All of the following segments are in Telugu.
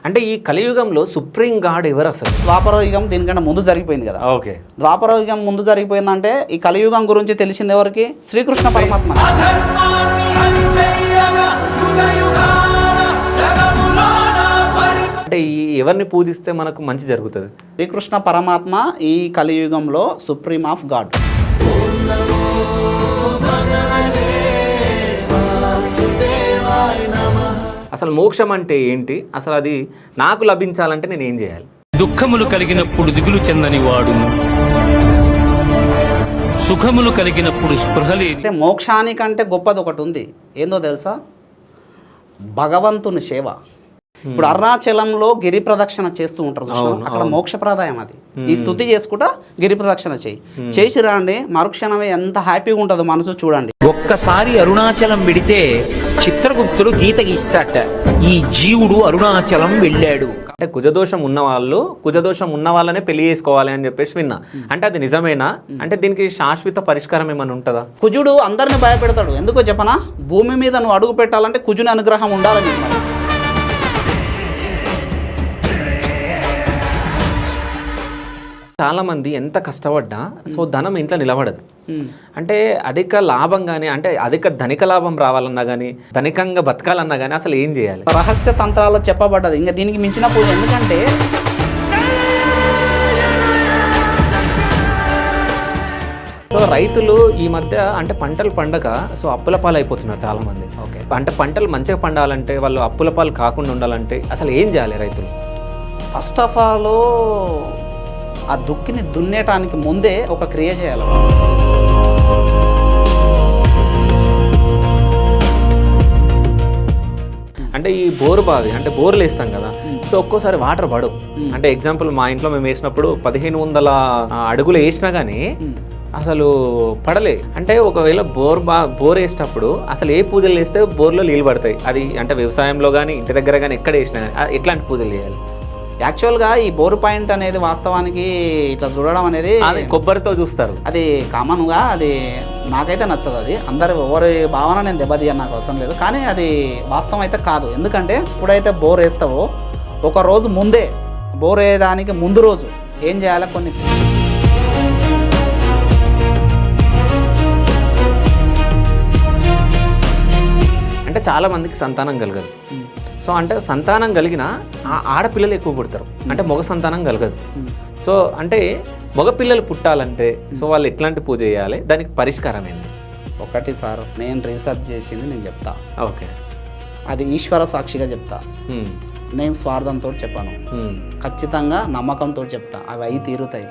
అంటే ఈ కలియుగంలో సుప్రీం గాడ్ ఎవరు అసలు? ద్వాపర యుగం దీనికంటే ముందు జరిగిపోయింది కదా. ఓకే. ద్వాపర యుగం ముందు జరిగిపోయిందంటే ఈ కలియుగం గురించి తెలిసింది ఎవరికి? శ్రీకృష్ణ పరమాత్మ. అంటే ఈ ఎవరిని పూజిస్తే మనకు మంచి జరుగుతుంది? శ్రీకృష్ణ పరమాత్మ ఈ కలియుగంలో సుప్రీం ఆఫ్ గాడ్. అసలు మోక్షం అంటే ఏంటి? అసలు అది నాకు లభించాలంటే నేను ఏం చేయాలి? దుఃఖములు కలిగినప్పుడు దిగులు చెందని వాడు, సుఖములు కలిగినప్పుడు స్పృహలే. అంటే మోక్షానికంటే గొప్పది ఒకటి ఉంది, ఏందో తెలుసా? భగవంతుని సేవ. ఇప్పుడు అరుణాచలంలో గిరి ప్రదక్షిణ చేస్తూ ఉంటారు చూసావా? అక్కడ మోక్షప్రదాయం అది. ఈ స్తుతి చేసుకుంటా గిరి ప్రదక్షిణ చేసి రండి, మరుక్షణమే ఎంత హ్యాపీగా ఉంటుందో మనసు చూడండి. ఒక్కసారి అరుణాచలం వెడితే చిత్రగుప్తుడు గీత గీస్తాట, ఈ జీవుడు అరుణాచలం వెళ్ళాడు. అంటే కుజదోషం ఉన్న వాళ్ళనే పెళ్లి చేసుకోవాలి అని చెప్పేసి విన్నా. అంటే అది నిజమేనా? అంటే దీనికి శాశ్వత పరిష్కారం ఏమైనా ఉంటుందా? కుజుడు అందరిని భయపెడతాడు. ఎందుకో చెప్పనా? భూమి మీద నువ్వు అడుగు పెట్టాలంటే కుజుని అనుగ్రహం ఉండాలని. చాలా మంది ఎంత కష్టపడ్డా సో ధనం ఇంట్లో నిలబడదు. అంటే అధిక లాభం కానీ, అంటే అధిక ధనిక లాభం రావాలన్నా కానీ, ధనికంగా బతకాలన్నా కానీ అసలు ఏం చేయాలి? రహస్య తంత్రాల్లో చెప్పబడ్డది. ఇంకా దీనికి మించిన పూజ. ఎందుకంటే సో రైతులు ఈ మధ్య అంటే పంటలు పండక సో అప్పుల పాలు అయిపోతున్నారు చాలా మంది. ఓకే. అంటే పంటలు మంచిగా పండాలంటే, వాళ్ళు అప్పుల పాలు కాకుండా ఉండాలంటే అసలు ఏం చేయాలి రైతులు? ఫస్ట్ ఆఫ్ ఆల్ ఆ దుక్కిని దున్నేటానికి ముందే ఒక క్రియ చేయాలి. అంటే ఈ బోరు బావి అంటే బోర్లు వేస్తాం కదా, సో ఒక్కోసారి వాటర్ పడవు. అంటే ఎగ్జాంపుల్ మా ఇంట్లో మేము వేసినప్పుడు 1500 అడుగులు వేసినా కానీ అసలు పడలే. అంటే ఒకవేళ బోర్ వేసినప్పుడు అసలు ఏ పూజలు వేస్తే బోర్లో నీళ్ళు పడతాయి? అది అంటే వ్యవసాయంలో కానీ ఇంటి దగ్గర కానీ ఎక్కడ వేసినా కానీ ఎట్లాంటి పూజలు చేయాలి? యాక్చువల్గా ఈ బోరు పాయింట్ అనేది వాస్తవానికి ఇట్లా చూడడం అనేది కొబ్బరితో చూస్తారు. అది కామన్గా, అది నాకైతే నచ్చదు. అది ఎవరి భావన నేను దెబ్బతీయని నాకు అవసరం లేదు. కానీ అది వాస్తవం అయితే కాదు. ఎందుకంటే ఇప్పుడైతే బోర్ వేస్తావో ఒక రోజు ముందే, బోర్ వేయడానికి ముందు రోజు ఏం చేయాలి? కొన్ని అంటే చాలా మందికి సంతానం కలగదు. సో అంటే సంతానం కలిగిన ఆడపిల్లలు ఎక్కువ పుడతారు, అంటే మగ సంతానం కలగదు. సో అంటే మగపిల్లలు పుట్టాలంటే సో వాళ్ళు ఎట్లాంటి పూజ చేయాలి? దానికి పరిష్కారం ఏంటి? ఒకటి సార్, నేను రీసెర్చ్ చేసింది నేను చెప్తా. ఓకే. అది ఈశ్వర సాక్షిగా చెప్తా. నేను స్వార్థంతో చెప్పాను, ఖచ్చితంగా నమ్మకంతో చెప్తా. అవి అయి తీరుతాయి.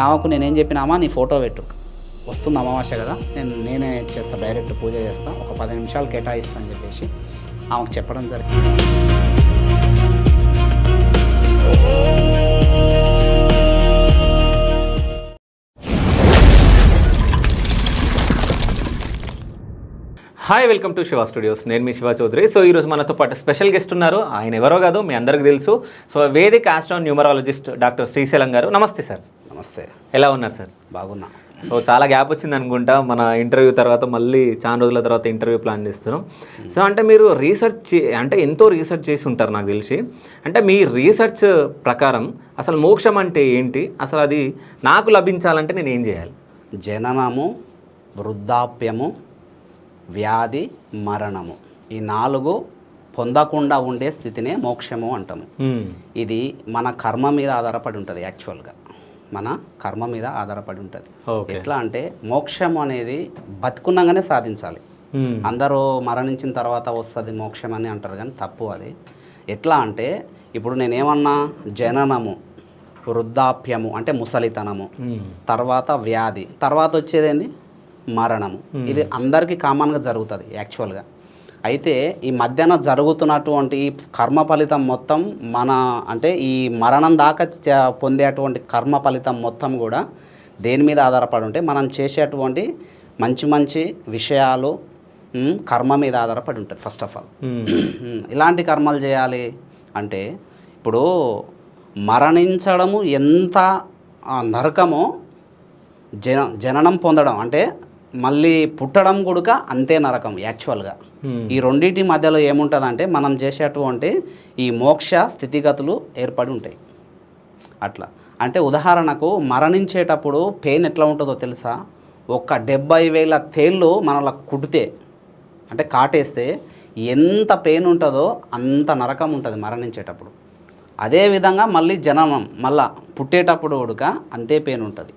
ఆమెకు నేనేం చెప్పినామా, నీ ఫోటో పెట్టు, వస్తుంది అమావాస్య కదా, నేనే చేస్తాను, డైరెక్ట్ పూజ చేస్తాను, ఒక 10 నిమిషాలు కేటాయిస్తాను అని చెప్పేసి ఆమెకు చెప్పడం జరిగింది. Hi, welcome to Shiva studios. నేను మీ శివ చౌదరి. సో ఈరోజు మనతో పాటు స్పెషల్ గెస్ట్ ఉన్నారు. ఆయన ఎవరో కాదు, మీ అందరికీ తెలుసు. So Vedic astro numerologist doctor Srisailam గారు. నమస్తే సార్. నమస్తే. ఎలా ఉన్నారు సార్? బాగున్నా. సో చాలా గ్యాప్ వచ్చింది అనుకుంటా మన ఇంటర్వ్యూ తర్వాత, మళ్ళీ చాలా రోజుల తర్వాత ఇంటర్వ్యూ ప్లాన్ చేస్తున్నాం. సో అంటే మీరు అంటే ఎంతో రీసెర్చ్ చేసి ఉంటారు నాకు తెలిసి. అంటే మీ రీసెర్చ్ ప్రకారం అసలు మోక్షం అంటే ఏంటి? అసలు అది నాకు లభించాలంటే నేను ఏం చేయాలి? జననము, వృద్ధాప్యము, వ్యాధి, మరణము, ఈ 4 పొందకుండా ఉండే స్థితినే మోక్షము అంటాము. ఇది మన కర్మ మీద ఆధారపడి ఉంటుంది. యాక్చువల్గా మన కర్మ మీద ఆధారపడి ఉంటుంది. ఎట్లా అంటే మోక్షం అనేది బతుకున్నాగానే సాధించాలి. అందరూ మరణించిన తర్వాత వస్తుంది మోక్షం అని అంటారు, కానీ తప్పు అది. ఎట్లా అంటే ఇప్పుడు నేనేమన్నా, జననము, వృద్ధాప్యము అంటే ముసలితనము, తర్వాత వ్యాధి, తర్వాత వచ్చేదేంది మరణము. ఇది అందరికీ కామన్గా జరుగుతుంది యాక్చువల్గా. అయితే ఈ మధ్యన జరుగుతున్నటువంటి ఈ కర్మ ఫలితం మొత్తం అంటే ఈ మరణం దాకా పొందేటువంటి కర్మ ఫలితం మొత్తం కూడా దేని మీద ఆధారపడి ఉంటే మనం చేసేటువంటి మంచి మంచి విషయాలు కర్మ మీద ఆధారపడి ఉంటుంది. ఫస్ట్ ఆఫ్ ఆల్ ఇలాంటి కర్మలు చేయాలి అంటే, ఇప్పుడు మరణించడము ఎంత నరకమో, జననం పొందడం అంటే మళ్ళీ పుట్టడం కూడా అంతే నరకం యాక్చువల్గా. ఈ రెండింటి మధ్యలో ఏముంటుందంటే మనం చేసేటువంటి ఈ మోక్ష స్థితిగతులు ఏర్పడి ఉంటాయి. అట్లా అంటే ఉదాహరణకు మరణించేటప్పుడు పెయిన్ ఎట్లా ఉంటుందో తెలుసా? 70,000 తేళ్ళు మనలా కుడితే అంటే కాటేస్తే ఎంత పెయిన్ ఉంటుందో అంత నరకం ఉంటుంది మరణించేటప్పుడు. అదేవిధంగా మళ్ళీ జననం మళ్ళా పుట్టేటప్పుడు కూడా అంతే పెయిన్ ఉంటుంది.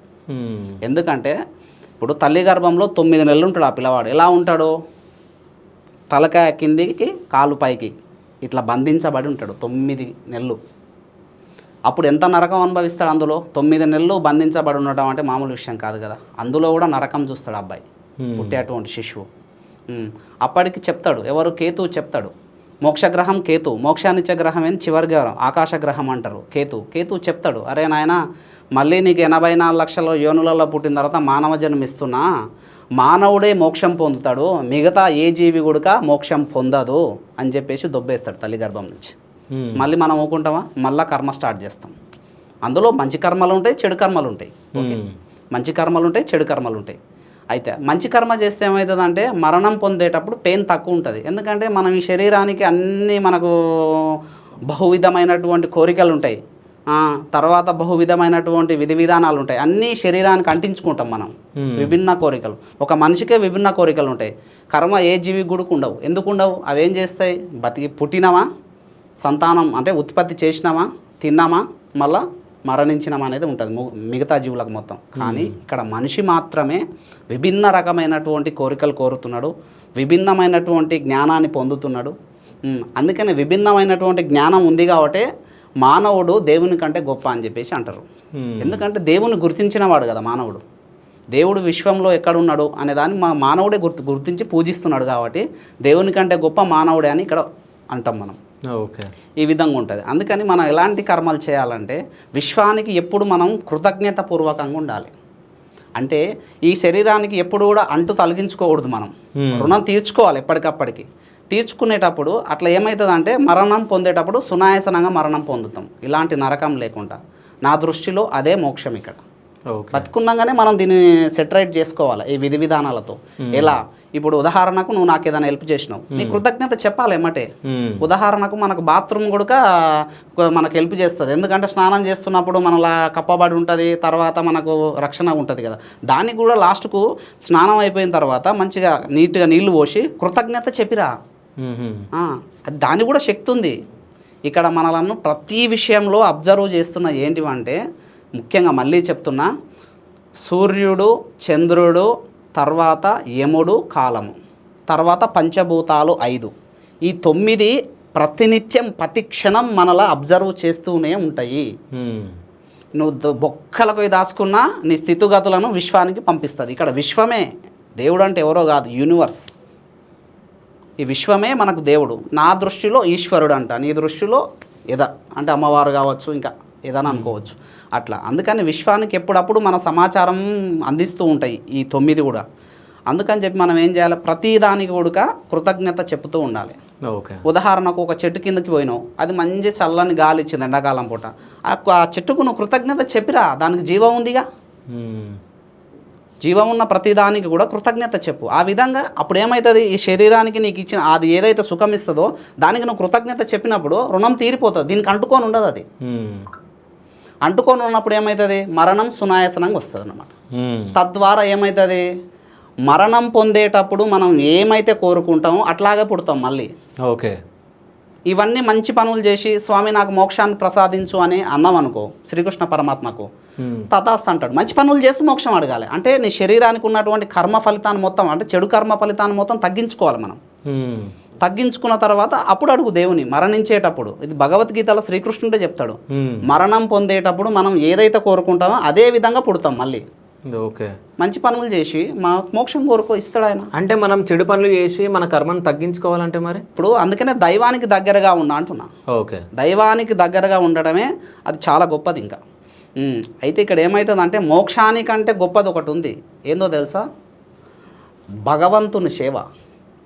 ఎందుకంటే ఇప్పుడు తల్లి గర్భంలో 9 నెలలు ఉంటాడు ఆ పిల్లవాడు. ఎలా ఉంటాడు? తలకాయ కిందికి కాలు పైకి ఇట్లా బంధించబడి ఉంటాడు 9 నెలలు. అప్పుడు ఎంత నరకం అనుభవిస్తాడు? అందులో 9 నెలలు బంధించబడి ఉండటం అంటే మామూలు విషయం కాదు కదా. అందులో కూడా నరకం చూస్తాడు అబ్బాయి, పుట్టేటువంటి శిశువు. అప్పటికి చెప్తాడు ఎవరు? కేతువు చెప్తాడు. మోక్షగ్రహం కేతు, మోక్షానిచ్చే గ్రహం ఏంటి? చివరి గ్రహం ఆకాశ గ్రహం అంటారు కేతువు చెప్తాడు, అరే నాయన మళ్ళీ నీకు 84 లక్షల యోనులలో పుట్టిన తర్వాత మానవ జన్మిస్తున్నా, మానవుడే మోక్షం పొందుతాడు, మిగతా ఏ జీవి కూడా మోక్షం పొందదు అని చెప్పేసి దొబ్బేస్తాడు తల్లి గర్భం నుంచి. మళ్ళీ మనం ఊకుంటామా? మళ్ళీ కర్మ స్టార్ట్ చేస్తాం. అందులో మంచి కర్మలు ఉంటాయి, చెడు కర్మలు ఉంటాయి. ఓకే, మంచి కర్మలు ఉంటాయి, చెడు కర్మలు ఉంటాయి. అయితే మంచి కర్మ చేస్తే ఏమవుతుందంటే మరణం పొందేటప్పుడు పెయిన్ తక్కువ ఉంటుంది. ఎందుకంటే మనం ఈ శరీరానికి అన్నీ మనకు బహువిధమైనటువంటి కోరికలు ఉంటాయి, తర్వాత బహువిధమైనటువంటి విధి విధానాలు ఉంటాయి. అన్నీ శరీరానికి అంటించుకుంటాం మనం, విభిన్న కోరికలు. ఒక మనిషికే విభిన్న కోరికలు ఉంటాయి. కర్మ ఏ జీవి గుడికి ఉండవు. ఎందుకు ఉండవు? అవేం చేస్తాయి? బతికి పుట్టినామా, సంతానం అంటే ఉత్పత్తి చేసినామా, తిన్నామా, మళ్ళా మరణించినామా అనేది ఉంటుంది మిగతా జీవులకు మొత్తం. కానీ ఇక్కడ మనిషి మాత్రమే విభిన్న రకమైనటువంటి కోరికలు కోరుతున్నాడు, విభిన్నమైనటువంటి జ్ఞానాన్ని పొందుతున్నాడు. అందుకని విభిన్నమైనటువంటి జ్ఞానం ఉంది కాబట్టి మానవుడు దేవుని కంటే గొప్ప అని చెప్పేసి అంటారు. ఎందుకంటే దేవుని గుర్తించినవాడు కదా మానవుడు. దేవుడు విశ్వంలో ఎక్కడున్నాడు అనే దాన్ని మానవుడే గుర్తించి పూజిస్తున్నాడు కాబట్టి దేవుని కంటే గొప్ప మానవుడే అని ఇక్కడ అంటాం మనం. ఓకే, ఈ విధంగా ఉంటుంది. అందుకని మనం ఎలాంటి కర్మలు చేయాలంటే విశ్వానికి ఎప్పుడు మనం కృతజ్ఞతాపూర్వకంగా ఉండాలి. అంటే ఈ శరీరానికి ఎప్పుడు కూడా అంటు తొలగించుకోకూడదు. మనం రుణం తీర్చుకోవాలి ఎప్పటికప్పటికి. తీర్చుకునేటప్పుడు అట్లా ఏమవుతుందంటే మరణం పొందేటప్పుడు సునాయాసనంగా మరణం పొందుతాం, ఇలాంటి నరకం లేకుండా. నా దృష్టిలో అదే మోక్షం ఇక్కడ. బతుకున్నాగానే మనం దీన్ని సెటరేట్ చేసుకోవాలి ఈ విధి విధానాలతో. ఎలా? ఇప్పుడు ఉదాహరణకు నువ్వు నాకు ఏదైనా హెల్ప్ చేసినావు, నీ కృతజ్ఞత చెప్పాలి ఎమ్మటే. ఉదాహరణకు మనకు బాత్రూమ్ కూడా మనకు హెల్ప్ చేస్తుంది. ఎందుకంటే స్నానం చేస్తున్నప్పుడు మనలా కప్పబడి ఉంటుంది, తర్వాత మనకు రక్షణ ఉంటుంది కదా. దానికి కూడా లాస్ట్కు స్నానం అయిపోయిన తర్వాత మంచిగా నీట్గా నీళ్లు పోసి కృతజ్ఞత చెప్పిరా, దానికి కూడా శక్తి ఉంది. ఇక్కడ మనలను ప్రతి విషయంలో అబ్జర్వ్ చేస్తున్న ఏంటివంటే ముఖ్యంగా మళ్ళీ చెప్తున్నా, సూర్యుడు, చంద్రుడు, తర్వాత యముడు, కాలము, తర్వాత పంచభూతాలు 5, ఈ 9 ప్రతినిత్యం ప్రతి క్షణం మనలా అబ్జర్వ్ చేస్తూనే ఉంటాయి. నువ్వు బొక్కలకు దాచుకున్నా నీ స్థితిగతులను విశ్వానికి పంపిస్తుంది. ఇక్కడ విశ్వమే దేవుడు అంటే ఎవరో కాదు, యూనివర్స్. ఈ విశ్వమే మనకు దేవుడు. నా దృష్టిలో ఈశ్వరుడు అంట, నీ దృష్టిలో ఏదా అంటే అమ్మవారు కావచ్చు, ఇంకా ఏదైనా అనుకోవచ్చు అట్లా. అందుకని విశ్వానికి ఎప్పుడప్పుడు మన సమాచారం అందిస్తూ ఉంటాయి ఈ 9 కూడా. అందుకని చెప్పి మనం ఏం చేయాలి? ప్రతి దానికి కూడా కృతజ్ఞత చెప్తూ ఉండాలి. ఉదాహరణకు ఒక చెట్టు కిందకి పోయినావు, అది మంచి చల్లని గాలి ఇచ్చింది ఎండాకాలం పూట, ఆ చెట్టుకు నువ్వు కృతజ్ఞత చెప్పిరా, దానికి జీవం ఉందిగా. జీవం ఉన్న ప్రతి దానికి కూడా కృతజ్ఞత చెప్పు. ఆ విధంగా అప్పుడు ఏమవుతుంది? ఈ శరీరానికి నీకు ఇచ్చిన అది ఏదైతే సుఖం ఇస్తుందో దానికి నువ్వు కృతజ్ఞత చెప్పినప్పుడు రుణం తీరిపోతుంది. దీనికి అంటుకొని ఉండదు. అది అంటుకొని ఉన్నప్పుడు ఏమవుతుంది? మరణం సునాయాసనంగా వస్తుంది అన్నమాట. తద్వారా ఏమవుతుంది? మరణం పొందేటప్పుడు మనం ఏమైతే కోరుకుంటామో అట్లాగే పుడతాం మళ్ళీ. ఓకే, ఇవన్నీ మంచి పనులు చేసి స్వామి నాకు మోక్షాన్ని ప్రసాదించు అని అన్నాం అనుకో శ్రీకృష్ణ పరమాత్మకు, తథాస్తు అంటాడు. మంచి పనులు చేస్తూ మోక్షం అడగాలి. అంటే నీ శరీరానికి ఉన్నటువంటి కర్మ ఫలితాన్ని మొత్తం, అంటే చెడు కర్మ ఫలితాన్ని మొత్తం తగ్గించుకోవాలి మనం. తగ్గించుకున్న తర్వాత అప్పుడు అడుగు దేవుని మరణించేటప్పుడు. ఇది భగవద్గీతలో శ్రీకృష్ణుడే చెప్తాడు. మరణం పొందేటప్పుడు మనం ఏదైతే కోరుకుంటామో అదే విధంగా పుడతాం మళ్ళీ. ఓకే, మంచి పనులు చేసి మా మోక్షం కోరుకో ఇస్తాడు ఆయన. అంటే మనం చెడు పనులు చేసి మన కర్మను తగ్గించుకోవాలంటే మరి ఇప్పుడు అందుకనే దైవానికి దగ్గరగా ఉన్నా అంటున్నా. ఓకే, దైవానికి దగ్గరగా ఉండడమే అది చాలా గొప్పది. ఇంకా అయితే ఇక్కడ ఏమవుతుందంటే మోక్షానికంటే గొప్పది ఒకటి ఉంది. ఏందో తెలుసా? భగవంతుని సేవ.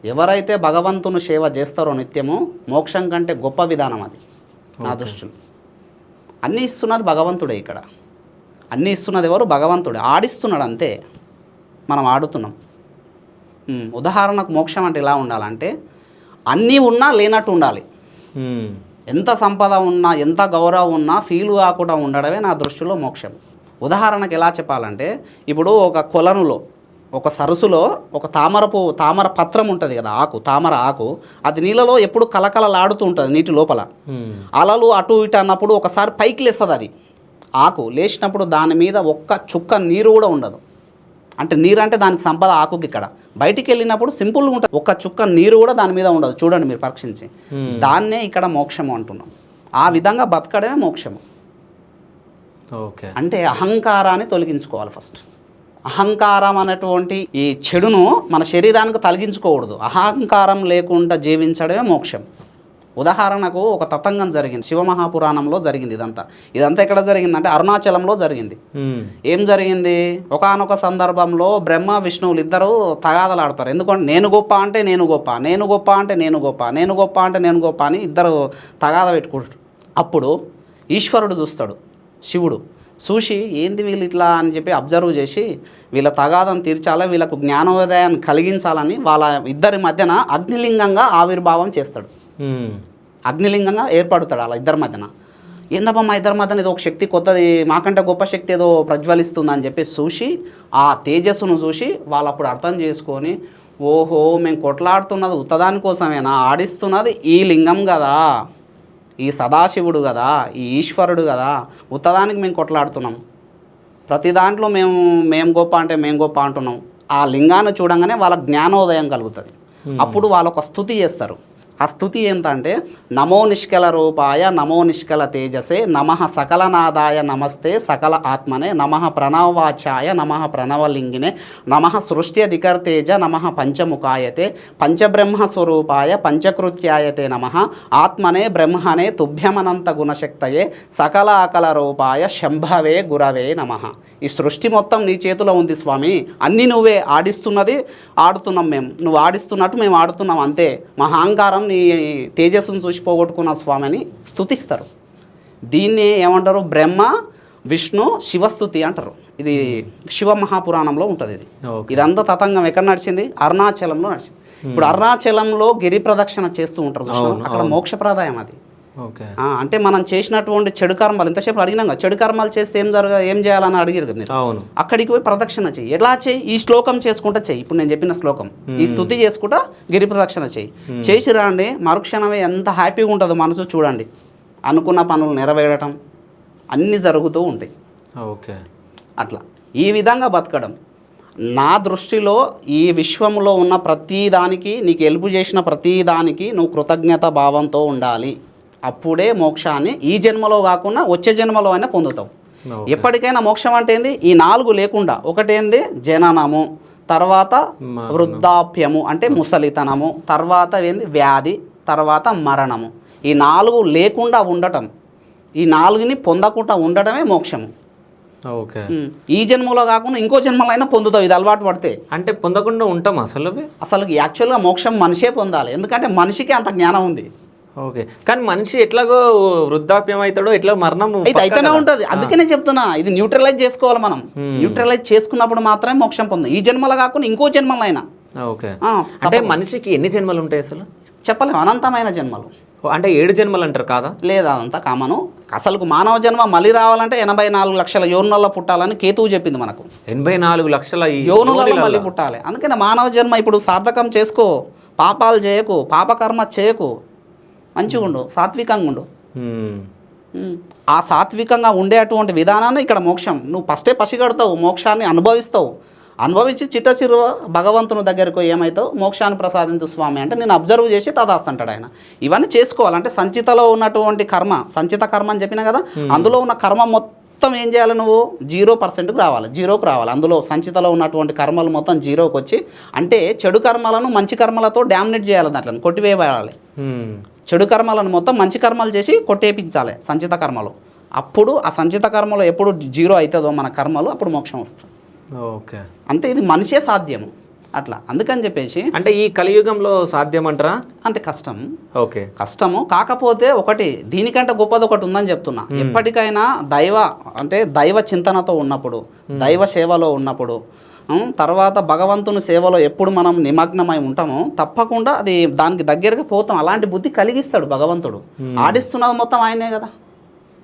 ఎవరైతే భగవంతుని సేవ చేస్తారో నిత్యము, మోక్షం కంటే గొప్ప విధానం అది నా దృష్టిలో. అన్నీ ఇస్తున్నది భగవంతుడే. ఇక్కడ అన్నీ ఇస్తున్నది ఎవరు? భగవంతుడే. ఆడిస్తున్నాడు అంతే, మనం ఆడుతున్నాం. ఉదాహరణకు మోక్షం అంటే ఎలా ఉండాలంటే అన్నీ ఉన్నా లేనట్టు ఉండాలి. ఎంత సంపద ఉన్నా ఎంత గౌరవం ఉన్నా ఫీల్ కాకుండా ఉండడమే నా దృష్టిలో మోక్షం. ఉదాహరణకు ఎలా చెప్పాలంటే ఇప్పుడు ఒక కొలనులో ఒక సరస్సులో ఒక తామర పత్రం ఉంటుంది కదా, తామర ఆకు, అది నీళ్ళలో ఎప్పుడు కలకలలాడుతూ ఉంటుంది నీటి లోపల. అలలు అటు ఇటు అన్నప్పుడు ఒకసారి పైకి లేస్తుంది అది ఆకు, లేచినప్పుడు దాని మీద ఒక్క చుక్క నీరు కూడా ఉండదు. అంటే నీరు అంటే దానికి సంపద ఆకుకి. ఇక్కడ బయటికి వెళ్ళినప్పుడు సింపుల్గా ఉంటుంది, ఒక్క చుక్క నీరు కూడా దాని మీద ఉండదు. చూడండి మీరు పరీక్షించి. దాన్నే ఇక్కడ మోక్షము అంటున్నాం. ఆ విధంగా బతకడమే మోక్షము. ఓకే, అంటే అహంకారాన్ని తొలగించుకోవాలి ఫస్ట్. అహంకారం అనేటువంటి ఈ చెడును మన శరీరానికి తొలగించుకోకూడదు. అహంకారం లేకుండా జీవించడమే మోక్షం. ఉదాహరణకు ఒక తతంగం జరిగింది, శివమహాపురాణంలో జరిగింది. ఇదంతా ఎక్కడ జరిగిందంటే అరుణాచలంలో జరిగింది. ఏం జరిగింది? ఒకానొక సందర్భంలో బ్రహ్మ విష్ణువులు ఇద్దరు తగాదలాడతారు. ఎందుకంటే నేను గొప్ప అంటే నేను గొప్ప, నేను గొప్ప అంటే నేను గొప్ప, నేను గొప్ప అంటే నేను గొప్ప అని ఇద్దరు తగాద పెట్టుకుంటారు. అప్పుడు ఈశ్వరుడు చూస్తాడు, శివుడు చూసి ఏంది వీళ్ళు ఇట్లా అని చెప్పి అబ్జర్వ్ చేసి వీళ్ళ తగాదం తీర్చాలా, వీళ్ళకు జ్ఞానోదయాన్ని కలిగించాలని వాళ్ళ ఇద్దరి మధ్యన అగ్నిలింగంగా ఆవిర్భావం చేస్తాడు. అగ్నిలింగంగా ఏర్పడతాడు అలా ఇద్దరి మధ్యన. ఏందబ్బా మా ఇద్దరి మధ్యన ఏదో ఒక శక్తి కొత్తది, మాకంటే గొప్ప శక్తి ఏదో ప్రజ్వలిస్తుంది అని చెప్పి చూసి ఆ తేజస్సును చూసి వాళ్ళు అప్పుడు అర్థం చేసుకొని, ఓహో మేము కొట్లాడుతున్నది ఉత్తదాని కోసమేనా, ఆడిస్తున్నది ఈ లింగం కదా, ఈ సదాశివుడు కదా, ఈ ఈశ్వరుడు కదా, ఉత్తదానికి మేము కొట్లాడుతున్నాం, ప్రతి దాంట్లో మేము గొప్ప అంటే మేము గొప్ప అంటున్నాం. ఆ లింగాన్ని చూడంగానే వాళ్ళ జ్ఞానోదయం కలుగుతుంది. అప్పుడు వాళ్ళు ఒక స్తుతి చేస్తారు. ఆ స్తుతి ఏంటంటే నమో నిష్కల రూపాయ నమో నిష్కల తేజసే నమః సకలనాదాయ నమస్తే సకల ఆత్మనే నమః ప్రణవవాచాయ నమః ప్రణవలింగినే నమః సృష్ట్యధికర్తేజ నమః పంచముఖాయతే పంచబ్రహ్మ స్వరూపాయ పంచకృత్యాయతే నమః ఆత్మనే బ్రహ్మనే తుభ్యమనంత గుణశక్తయే సకల అకల రూపాయ శంభవే గురవే నమః. ఈ సృష్టి మొత్తం నీ చేతిలో ఉంది స్వామి, అన్నీ నువ్వే, ఆడుతున్నాం మేము, నువ్వు ఆడిస్తున్నట్టు మేము ఆడుతున్నాం అంతే, మహాంకారం నీ తేజస్సును చూసి పోగొట్టుకున్న స్వామి అని స్తుతిస్తారు. దీన్ని ఏమంటారు? బ్రహ్మ విష్ణు శివస్తుతి అంటారు. ఇది శివ మహాపురాణంలో ఉంటుంది. ఇదంతా తతంగం ఎక్కడ నడిచింది? అరుణాచలంలో నడిచింది. ఇప్పుడు అరుణాచలంలో గిరి ప్రదక్షిణ చేస్తూ ఉంటారు, అక్కడ మోక్షప్రదాయం అది. అంటే మనం చేసినటువంటి చెడు కర్మలు, ఇంతసేపు అడిగినాం కదా, చెడు కర్మలు చేస్తే ఏం చేయాలని అడిగారు కదా మీరు. అక్కడికి పోయి ప్రదక్షిణ చెయ్యి. ఎలా చెయ్యి? ఈ శ్లోకం చేసుకుంటా చెయ్యి. ఇప్పుడు నేను చెప్పిన శ్లోకం, ఈ స్తుతి చేసుకుంటా గిరి ప్రదక్షిణ చెయ్యి. చేసి రండి, మరుక్షణమే ఎంత హ్యాపీగా ఉంటుందో మనసు. చూడండి, అనుకున్న పనులు నెరవేరటం అన్నీ జరుగుతూ ఉంటాయి. అట్లా ఈ విధంగా బతకడం నా దృష్టిలో ఈ విశ్వంలో ఉన్న ప్రతిదానికి, నీకు హెల్ప్ చేసిన ప్రతిదానికి నువ్వు కృతజ్ఞత భావంతో ఉండాలి. అప్పుడే మోక్షాన్ని ఈ జన్మలో కాకుండా వచ్చే జన్మలో అయినా పొందుతావు. ఎప్పటికైనా మోక్షం అంటే ఏంది? ఈ 4 లేకుండా, ఒకటేంది జననము, తర్వాత వృద్ధాప్యము అంటే ముసలితనము, తర్వాత ఏంది వ్యాధి, తర్వాత మరణము. ఈ 4 లేకుండా ఉండటం, ఈ 4ని పొందకుండా ఉండటమే మోక్షము. ఈ జన్మలో కాకుండా ఇంకో జన్మలో అయినా పొందుతావు ఇది అలవాటు పడితే. అంటే పొందకుండా ఉంటాం అసలు యాక్చువల్గా మోక్షం మనిషే పొందాలి, ఎందుకంటే మనిషికి అంత జ్ఞానం ఉంది. కానీ మనిషి ఎట్లాగో వృద్ధాప్యం అవుతాడో ఎట్లా మరణం అయితేనే ఉంటుంది. అందుకనే చెప్తున్నా, ఇది న్యూట్రలైజ్ చేసుకోవాలి మనం. న్యూట్రలైజ్ చేసుకున్నప్పుడు మాత్రమే మోక్షం పొందాం, ఈ జన్మలో కాకుండా ఇంకో జన్మలో అయినా. అంటే మనిషికి ఎన్ని జన్మలు ఉంటాయి అసలు? చెప్పలేము, అనంతమైన జన్మలు. అంటే 7 జన్మలు అంటారు కాదా? లేదా, అదంతా కామను. అసలు మానవ జన్మ మళ్ళీ రావాలంటే 84 లక్షల యోనులలో పుట్టాలని కేతువు చెప్పింది మనకు. 84 లక్షల యోనులలో మళ్ళీ పుట్టాలి. అందుకనే మానవ జన్మ ఇప్పుడు సార్థకం చేసుకో, పాపాలు చేయకు, పాపకర్మ చేయకు, మంచిగా ఉండు, సాత్వికంగా ఉండు. ఆ సాత్వికంగా ఉండేటువంటి విధానాన్ని ఇక్కడ మోక్షం. నువ్వు ఫస్టే పసిగడతావు, మోక్షాన్ని అనుభవిస్తావు. అనుభవించి చిట్టచిరు భగవంతుని దగ్గరకు ఏమవుతావు? మోక్షాన్ని ప్రసాదించు స్వామి అంటే నేను అబ్జర్వ్ చేసి తదాస్తుంటాడు ఆయన. ఇవన్నీ చేసుకోవాలంటే సంచితలో ఉన్నటువంటి కర్మ, సంచిత కర్మ అని చెప్పినా కదా, అందులో ఉన్న కర్మ మొత్తం ఏం చేయాలి? నువ్వు 0%కు రావాలి, 0కు రావాలి. అందులో సంచితలో ఉన్నటువంటి కర్మలు మొత్తం 0కు వచ్చి, అంటే చెడు కర్మలను మంచి కర్మలతో డామినేట్ చేయాలి, దాంట్లో కొట్టివేయాలి. చెడు కర్మలను మొత్తం మంచి కర్మలు చేసి కొట్టేపించాలి సంచిత కర్మలు. అప్పుడు ఆ సంచిత కర్మలో ఎప్పుడు 0 అవుతుందో మన కర్మలు, అప్పుడు మోక్షం వస్తుంది. అంటే ఇది మనిషే సాధ్యము అట్లా. అందుకని చెప్పేసి అంటే ఈ కలియుగంలో సాధ్యం అంటారా? అంటే కష్టం, కష్టము. కాకపోతే ఒకటి, దీనికంటే గొప్పది ఒకటి ఉందని చెప్తున్నా. ఎప్పటికైనా దైవ చింతనతో ఉన్నప్పుడు, దైవ సేవలో ఉన్నప్పుడు, తర్వాత భగవంతుని సేవలో ఎప్పుడు మనం నిమగ్నమై ఉంటామో తప్పకుండా అది దానికి దగ్గరగా పోతాం. అలాంటి బుద్ధి కలిగిస్తాడు భగవంతుడు. ఆడిస్తున్నది మొత్తం ఆయనే కదా,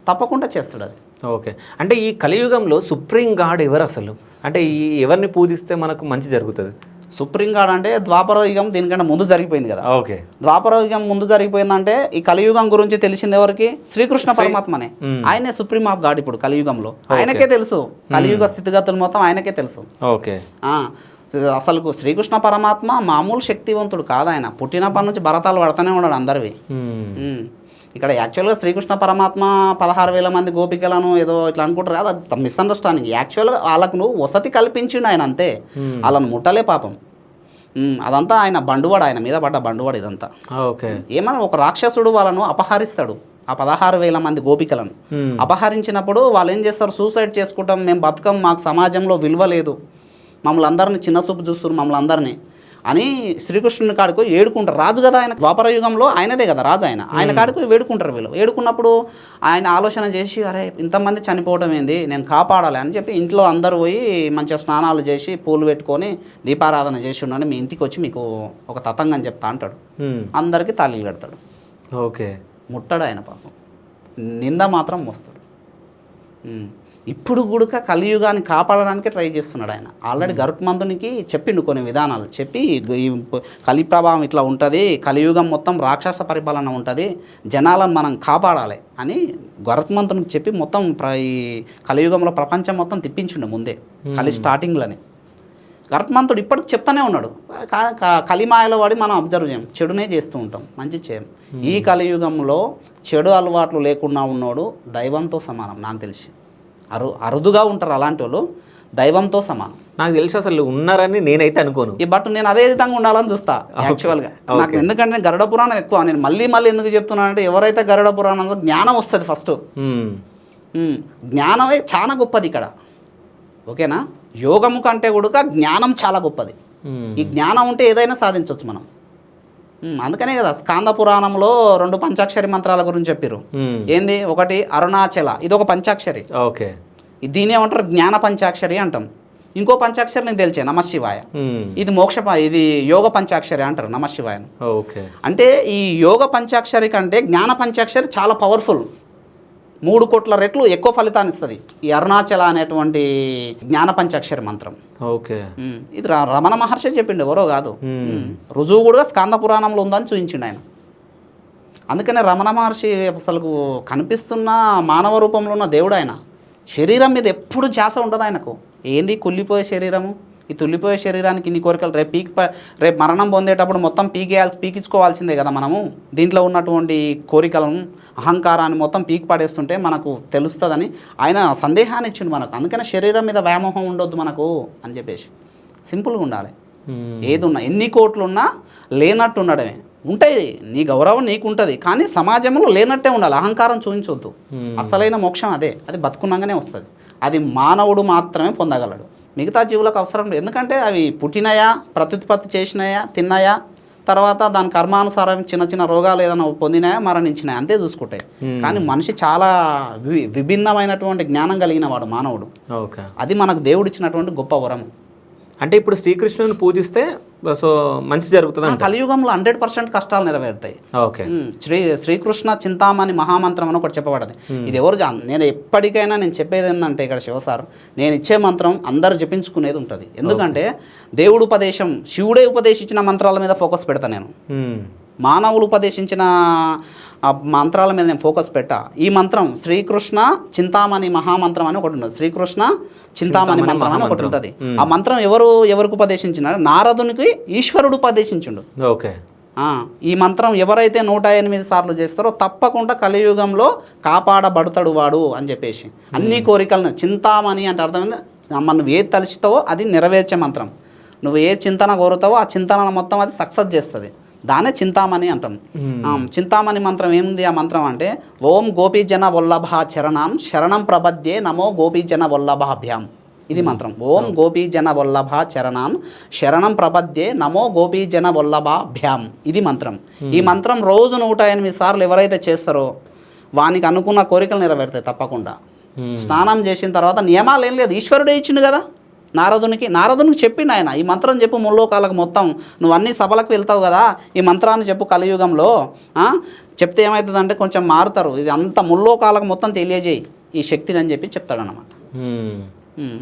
తప్పకుండా చేస్తాడు అది. ఓకే, అంటే ఈ కలియుగంలో సుప్రీం గాడ్ ఎవరు అసలు? అంటే ఈ ఎవరిని పూజిస్తే మనకు మంచి జరుగుతుంది? సుప్రీం గాడ్ అంటే ద్వాపర యుగం దీనికంటే ముందు జరిగిపోయింది కదా. ఓకే, ద్వాపర యుగం ముందు జరిగిపోయిందంటే ఈ కలియుగం గురించి తెలిసింది ఎవరికి? శ్రీకృష్ణ పరమాత్మనే. ఆయనే సుప్రీం ఆఫ్ గాడ్ ఇప్పుడు కలియుగంలో. ఆయనకే తెలుసు కలియుగ స్థితిగతులు మొత్తం ఆయనకే తెలుసు. ఓకే, అసలు శ్రీకృష్ణ పరమాత్మ మామూలు శక్తివంతుడు కాదు. ఆయన పుట్టినప్పటి నుంచి భరతాలు పడతానే ఉన్నాడు అందరివి. ఇక్కడ యాక్చువల్గా శ్రీకృష్ణ పరమాత్మ 16,000 మంది గోపికలను ఏదో ఇట్లా అనుకుంటారు కదా, అది మిస్అండర్స్టాండింగ్. యాక్చువల్గా వాళ్ళకు నువ్వు వసతి కల్పించిండు ఆయన, అంతే. వాళ్ళని ముట్టలే పాపం. అదంతా ఆయన బండువాడు, ఆయన మీద పడ్డ బండువాడు ఇదంతా. ఓకే, ఏమన్నా ఒక రాక్షసుడు వాళ్ళను అపహరిస్తాడు, ఆ 16,000 మంది గోపికలను అపహరించినప్పుడు వాళ్ళు ఏం చేస్తారు? సూసైడ్ చేసుకుంటాం, మేము బతకం, మాకు సమాజంలో విలువ లేదు, మమ్మల్ని అందరినీ చిన్న చూపు చూస్తారు మమ్మల్ని అందరినీ అని శ్రీకృష్ణుని కాడికి ఏడుకుంటారు. రాజు కదా ఆయన, ద్వాపర యుగంలో ఆయనదే కదా రాజు. ఆయన కాడికి వేడుకుంటారు వీళ్ళు. ఏడుకున్నప్పుడు ఆయన ఆలోచన చేసి, అరే ఇంతమంది చనిపోవడం ఏంది, నేను కాపాడాలి అని చెప్పి ఇంట్లో అందరూ పోయి మంచిగా స్నానాలు చేసి పూలు పెట్టుకొని దీపారాధన చేసి ఉన్నాను, మీ ఇంటికి వచ్చి మీకు ఒక తతంగం చెప్తా అంటాడు. అందరికీ తాళీలు కడతాడు. ఓకే, ముట్టడు ఆయన పాపం, నింద మాత్రం మోస్తాడు. ఇప్పుడు కూడా కలియుగాన్ని కాపాడడానికి ట్రై చేస్తున్నాడు ఆయన. ఆల్రెడీ గరుత్మంతునికి చెప్పిండు కొన్ని విధానాలు చెప్పి, ఈ కలి ప్రభావం ఇట్లా ఉంటుంది, కలియుగం మొత్తం రాక్షస పరిపాలన ఉంటుంది, జనాలను మనం కాపాడాలి అని గరుత్మంతునికి చెప్పి మొత్తం ఈ కలియుగంలో ప్రపంచం మొత్తం తిప్పించిండు ముందే, కలి స్టార్టింగ్లోనే. గరుత్మంతుడు ఇప్పటికి చెప్తానే ఉన్నాడు. కలిమాయలో వాడి మనం అబ్జర్వ్ చేయం, చెడునే చేస్తూ ఉంటాం, మంచి చేయం. ఈ కలియుగంలో చెడు అలవాట్లు లేకుండా ఉన్నోడు దైవంతో సమానం. నాకు తెలిసి అరుదుగా ఉంటారు అలాంటి వాళ్ళు, దైవంతో సమానం. నాకు తెలిసి అసలు ఉన్నారని నేనైతే అనుకోను. బట్ నేను అదే విధంగా ఉండాలని చూస్తా యాక్చువల్గా. నాకు ఎందుకంటే నేను గరుడ పురాణం ఎక్కువ, నేను మళ్ళీ ఎందుకు చెప్తున్నానంటే, ఎవరైతే గరుడ పురాణంలో జ్ఞానం వస్తుంది ఫస్ట్, జ్ఞానమే చాలా గొప్పది ఇక్కడ. ఓకేనా, యోగము కంటే కూడా జ్ఞానం చాలా గొప్పది. ఈ జ్ఞానం ఉంటే ఏదైనా సాధించవచ్చు మనం. అందుకనే కదా స్కాంద పురాణంలో 2 పంచాక్షరి మంత్రాల గురించి చెప్పారు. ఏంది? ఒకటి అరుణాచల, ఇది ఒక పంచాక్షరి. ఓకే, దీని ఏమంటారు? జ్ఞాన పంచాక్షరి అంటాం. ఇంకో పంచాక్షరి నేను తెలిసే నమశివాయ, ఇది ఇది యోగ పంచాక్షరి అంటారు నమశివాయను. ఓకే, అంటే ఈ యోగ పంచాక్షరి కంటే జ్ఞాన పంచాక్షరి చాలా పవర్ఫుల్, 3 కోట్ల రెట్లు ఎక్కువ ఫలితాన్ని ఇస్తుంది ఈ అరుణాచల అనేటువంటి జ్ఞాన పంచాక్షరి మంత్రం. ఓకే, ఇది రమణ మహర్షి చెప్పిండు, ఎవరో కాదు. రుజువు కూడా స్కాంద పురాణంలో ఉందని చూపించిండు ఆయన. అందుకనే రమణ మహర్షి అసలు కనిపిస్తున్న మానవ రూపంలో ఉన్న దేవుడు ఆయన. శరీరం మీద ఎప్పుడు ధ్యాస ఉండదు ఆయనకు. ఏంది కుళ్ళిపోయే శరీరము, ఈ తుల్లిపోయే శరీరానికి ఇన్ని కోరికలు, రేపు మరణం పొందేటప్పుడు మొత్తం పీకించుకోవాల్సిందే కదా మనము. దీంట్లో ఉన్నటువంటి కోరికలను, అహంకారాన్ని మొత్తం పీకి పడేస్తుంటే మనకు తెలుస్తుందని ఆయన సందేహాన్ని ఇచ్చిండు మనకు. అందుకనే శరీరం మీద వ్యామోహం ఉండొద్దు మనకు అని చెప్పేసి సింపుల్గా ఉండాలి. ఏది ఉన్నా, ఎన్ని కోట్లు ఉన్నా లేనట్టు ఉండడమే. ఉంటాయి, నీ గౌరవం నీకు ఉంటుంది, కానీ సమాజంలో లేనట్టే ఉండాలి. అహంకారం చూపించొద్దు. అసలైన మోక్షం అదే, అది బతుకున్నాగానే వస్తుంది. అది మానవుడు మాత్రమే పొందగలడు, మిగతా జీవులకు అవసరం లేదు. ఎందుకంటే అవి పుట్టినాయా, ప్రత్యుత్పత్తి చేసినాయా, తిన్నాయా, తర్వాత దాని కర్మానుసారం చిన్న చిన్న రోగాలు ఏదైనా పొందినాయా, మరణించినాయా, అంతే చూసుకుంటాయి. కానీ మనిషి చాలా విభిన్నమైనటువంటి జ్ఞానం కలిగిన వాడు మానవుడు. అది మనకు దేవుడిచ్చినటువంటి గొప్ప వరం. అంటే ఇప్పుడు శ్రీకృష్ణుని పూజిస్తే సో మంచి జరుగుతుంది. కలియుగంలో 100% కష్టాలు నెరవేరుతాయి. ఓకే, శ్రీకృష్ణ చింతామణి మహామంత్రం అని ఒకటి చెప్పబడది. ఇది ఎవరు నేను ఎప్పటికైనా నేను చెప్పేది ఏంటంటే, ఇక్కడ శివసార్ నేను ఇచ్చే మంత్రం అందరు జపించుకునేది ఉంటుంది. ఎందుకంటే దేవుడు ఉపదేశం, శివుడే ఉపదేశించిన మంత్రాల మీద ఫోకస్ పెడతా నేను. మానవులు ఉపదేశించిన మంత్రాల మీద నేను ఫోకస్ పెట్టా. ఈ మంత్రం శ్రీకృష్ణ చింతామణి మహామంత్రం అని ఒకటి ఉంటుంది. శ్రీకృష్ణ చింతామణి మంత్రం అని ఒకటి ఉంటుంది. ఆ మంత్రం ఎవరికి ఉపదేశించినాడు? నారదునికి ఈశ్వరుడు ఉపదేశించుండు. ఓకే, ఈ మంత్రం ఎవరైతే 108 సార్లు చేస్తారో తప్పకుండా కలియుగంలో కాపాడబడతాడు వాడు అని చెప్పేసి. అన్ని కోరికలను, చింతామణి అంటే అర్థమైంది, నువ్వు ఏది తలుచుతావో అది నెరవేర్చే మంత్రం. నువ్వు ఏ చింతన కోరుతావో ఆ చింతన మొత్తం అది సక్సెస్ చేస్తుంది. దానే చింతామణి అంటాం. చింతామణి మంత్రం ఏముంది? ఆ మంత్రం అంటే ఓం గోపీజన వల్లభ చరణం శరణం ప్రపద్యే నమో గోపీజన వల్లభాభ్యాం. ఇది మంత్రం. ఓం గోపీజన వల్లభ చరణం శరణం ప్రపద్యే నమో గోపీజన వల్లభాభ్యాం. ఇది మంత్రం. ఈ మంత్రం రోజు 108 సార్లు ఎవరైతే చేస్తారో వానికి అనుకున్న కోరికలు నెరవేరుతాయి తప్పకుండా. స్నానం చేసిన తర్వాత నియమాలు ఏం లేదు, ఈశ్వరుడే ఇచ్చిండు కదా. నారదునికి చెప్పిండు ఆయన, ఈ మంత్రం చెప్పు ముల్లోకాలకు మొత్తం, నువ్వు అన్ని సభలకు వెళ్తావు కదా, ఈ మంత్రాన్ని చెప్పు కలియుగంలో, చెప్తే ఏమవుతుందంటే కొంచెం మారుతారు, ఇది అంత ముల్లోకాలకు మొత్తం తెలియజేయి ఈ శక్తిని అని చెప్పి చెప్తాడనమాట.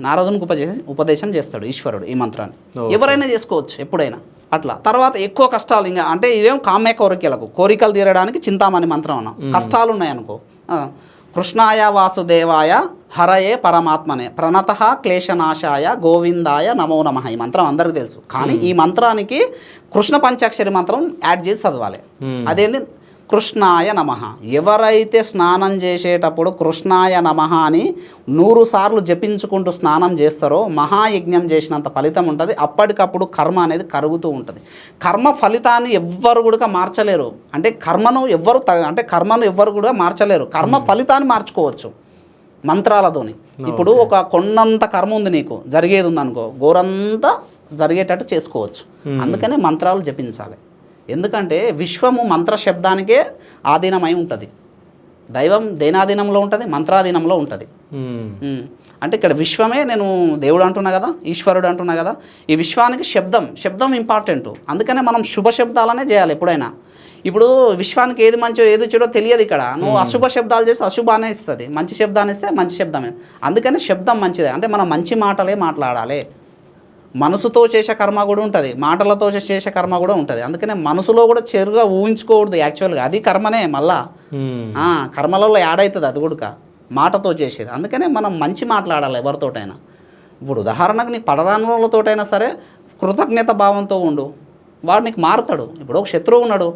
నారదునికి ఉపదేశం చేస్తాడు ఈశ్వరుడు ఈ మంత్రాన్ని. ఎవరైనా చేసుకోవచ్చు ఎప్పుడైనా అట్లా. తర్వాత ఎక్కువ కష్టాలు ఇంకా అంటే ఇదేం కామ్య కోరికలు తీరడానికి చింతామణి మంత్రం అన్నాం. కష్టాలు ఉన్నాయనుకో, కృష్ణాయ వాసుదేవాయ హరయే పరమాత్మనే ప్రణతః క్లేశనాశాయ గోవిందాయ నమో నమః. ఈ మంత్రం అందరికీ తెలుసు, కానీ ఈ మంత్రానికి కృష్ణ పంచాక్షరి మంత్రం యాడ్ చేసి చదవాలి. అదేంది కృష్ణాయ నమః. ఎవరైతే స్నానం చేసేటప్పుడు కృష్ణాయ నమః అని 100 సార్లు జపించుకుంటూ స్నానం చేస్తారో మహాయజ్ఞం చేసినంత ఫలితం ఉంటుంది. అప్పటికప్పుడు కర్మ అనేది కరుగుతూ ఉంటుంది. కర్మ ఫలితాన్ని ఎవ్వరు కూడా మార్చలేరు. అంటే కర్మను ఎవ్వరు కూడా మార్చలేరు. కర్మ ఫలితాన్ని మార్చుకోవచ్చు మంత్రాలతోని. ఇప్పుడు ఒక కొండంత కర్మ ఉంది నీకు, జరిగేది ఉందనుకో, గోరంతా జరిగేటట్టు చేసుకోవచ్చు. అందుకనే మంత్రాలు జపించాలి. ఎందుకంటే విశ్వము మంత్ర శబ్దానికే ఆధీనమై ఉంటుంది. దైవం దేనాధీనంలో ఉంటుంది, మంత్రాధీనంలో ఉంటుంది. అంటే ఇక్కడ విశ్వమే, నేను దేవుడు అంటున్నా కదా, ఈశ్వరుడు అంటున్నా కదా, ఈ విశ్వానికి శబ్దం ఇంపార్టెంట్. అందుకనే మనం శుభ శబ్దాలనే చేయాలి ఎప్పుడైనా. ఇప్పుడు విశ్వానికి ఏది మంచో ఏది చెడో తెలియదు. ఇక్కడ నువ్వు అశుభ శబ్దాలు చేసి అశుభానే ఇస్తుంది, మంచి శబ్దాన్ని ఇస్తే మంచి శబ్దమే. అందుకని శబ్దం మంచిదే. అంటే మనం మంచి మాటలే మాట్లాడాలి. మనసుతో చేసే కర్మ కూడా ఉంటుంది, మాటలతో చేసే కర్మ కూడా ఉంటుంది. అందుకనే మనసులో కూడా చెరుగా ఊహించుకోకూడదు యాక్చువల్గా, అది కర్మనే. మళ్ళా కర్మలలో యాడ్ అవుతుంది అది కూడా మాటతో చేసేది. అందుకనే మనం మంచి మాట్లాడాలి ఎవరితోటైనా. ఇప్పుడు ఉదాహరణకు నీకు పడరాని వాళ్ళతోటైనా సరే కృతజ్ఞత భావంతో ఉండు, వాడు నీకు మారుతాడు. ఇప్పుడు ఒక శత్రువు ఉన్నాడు,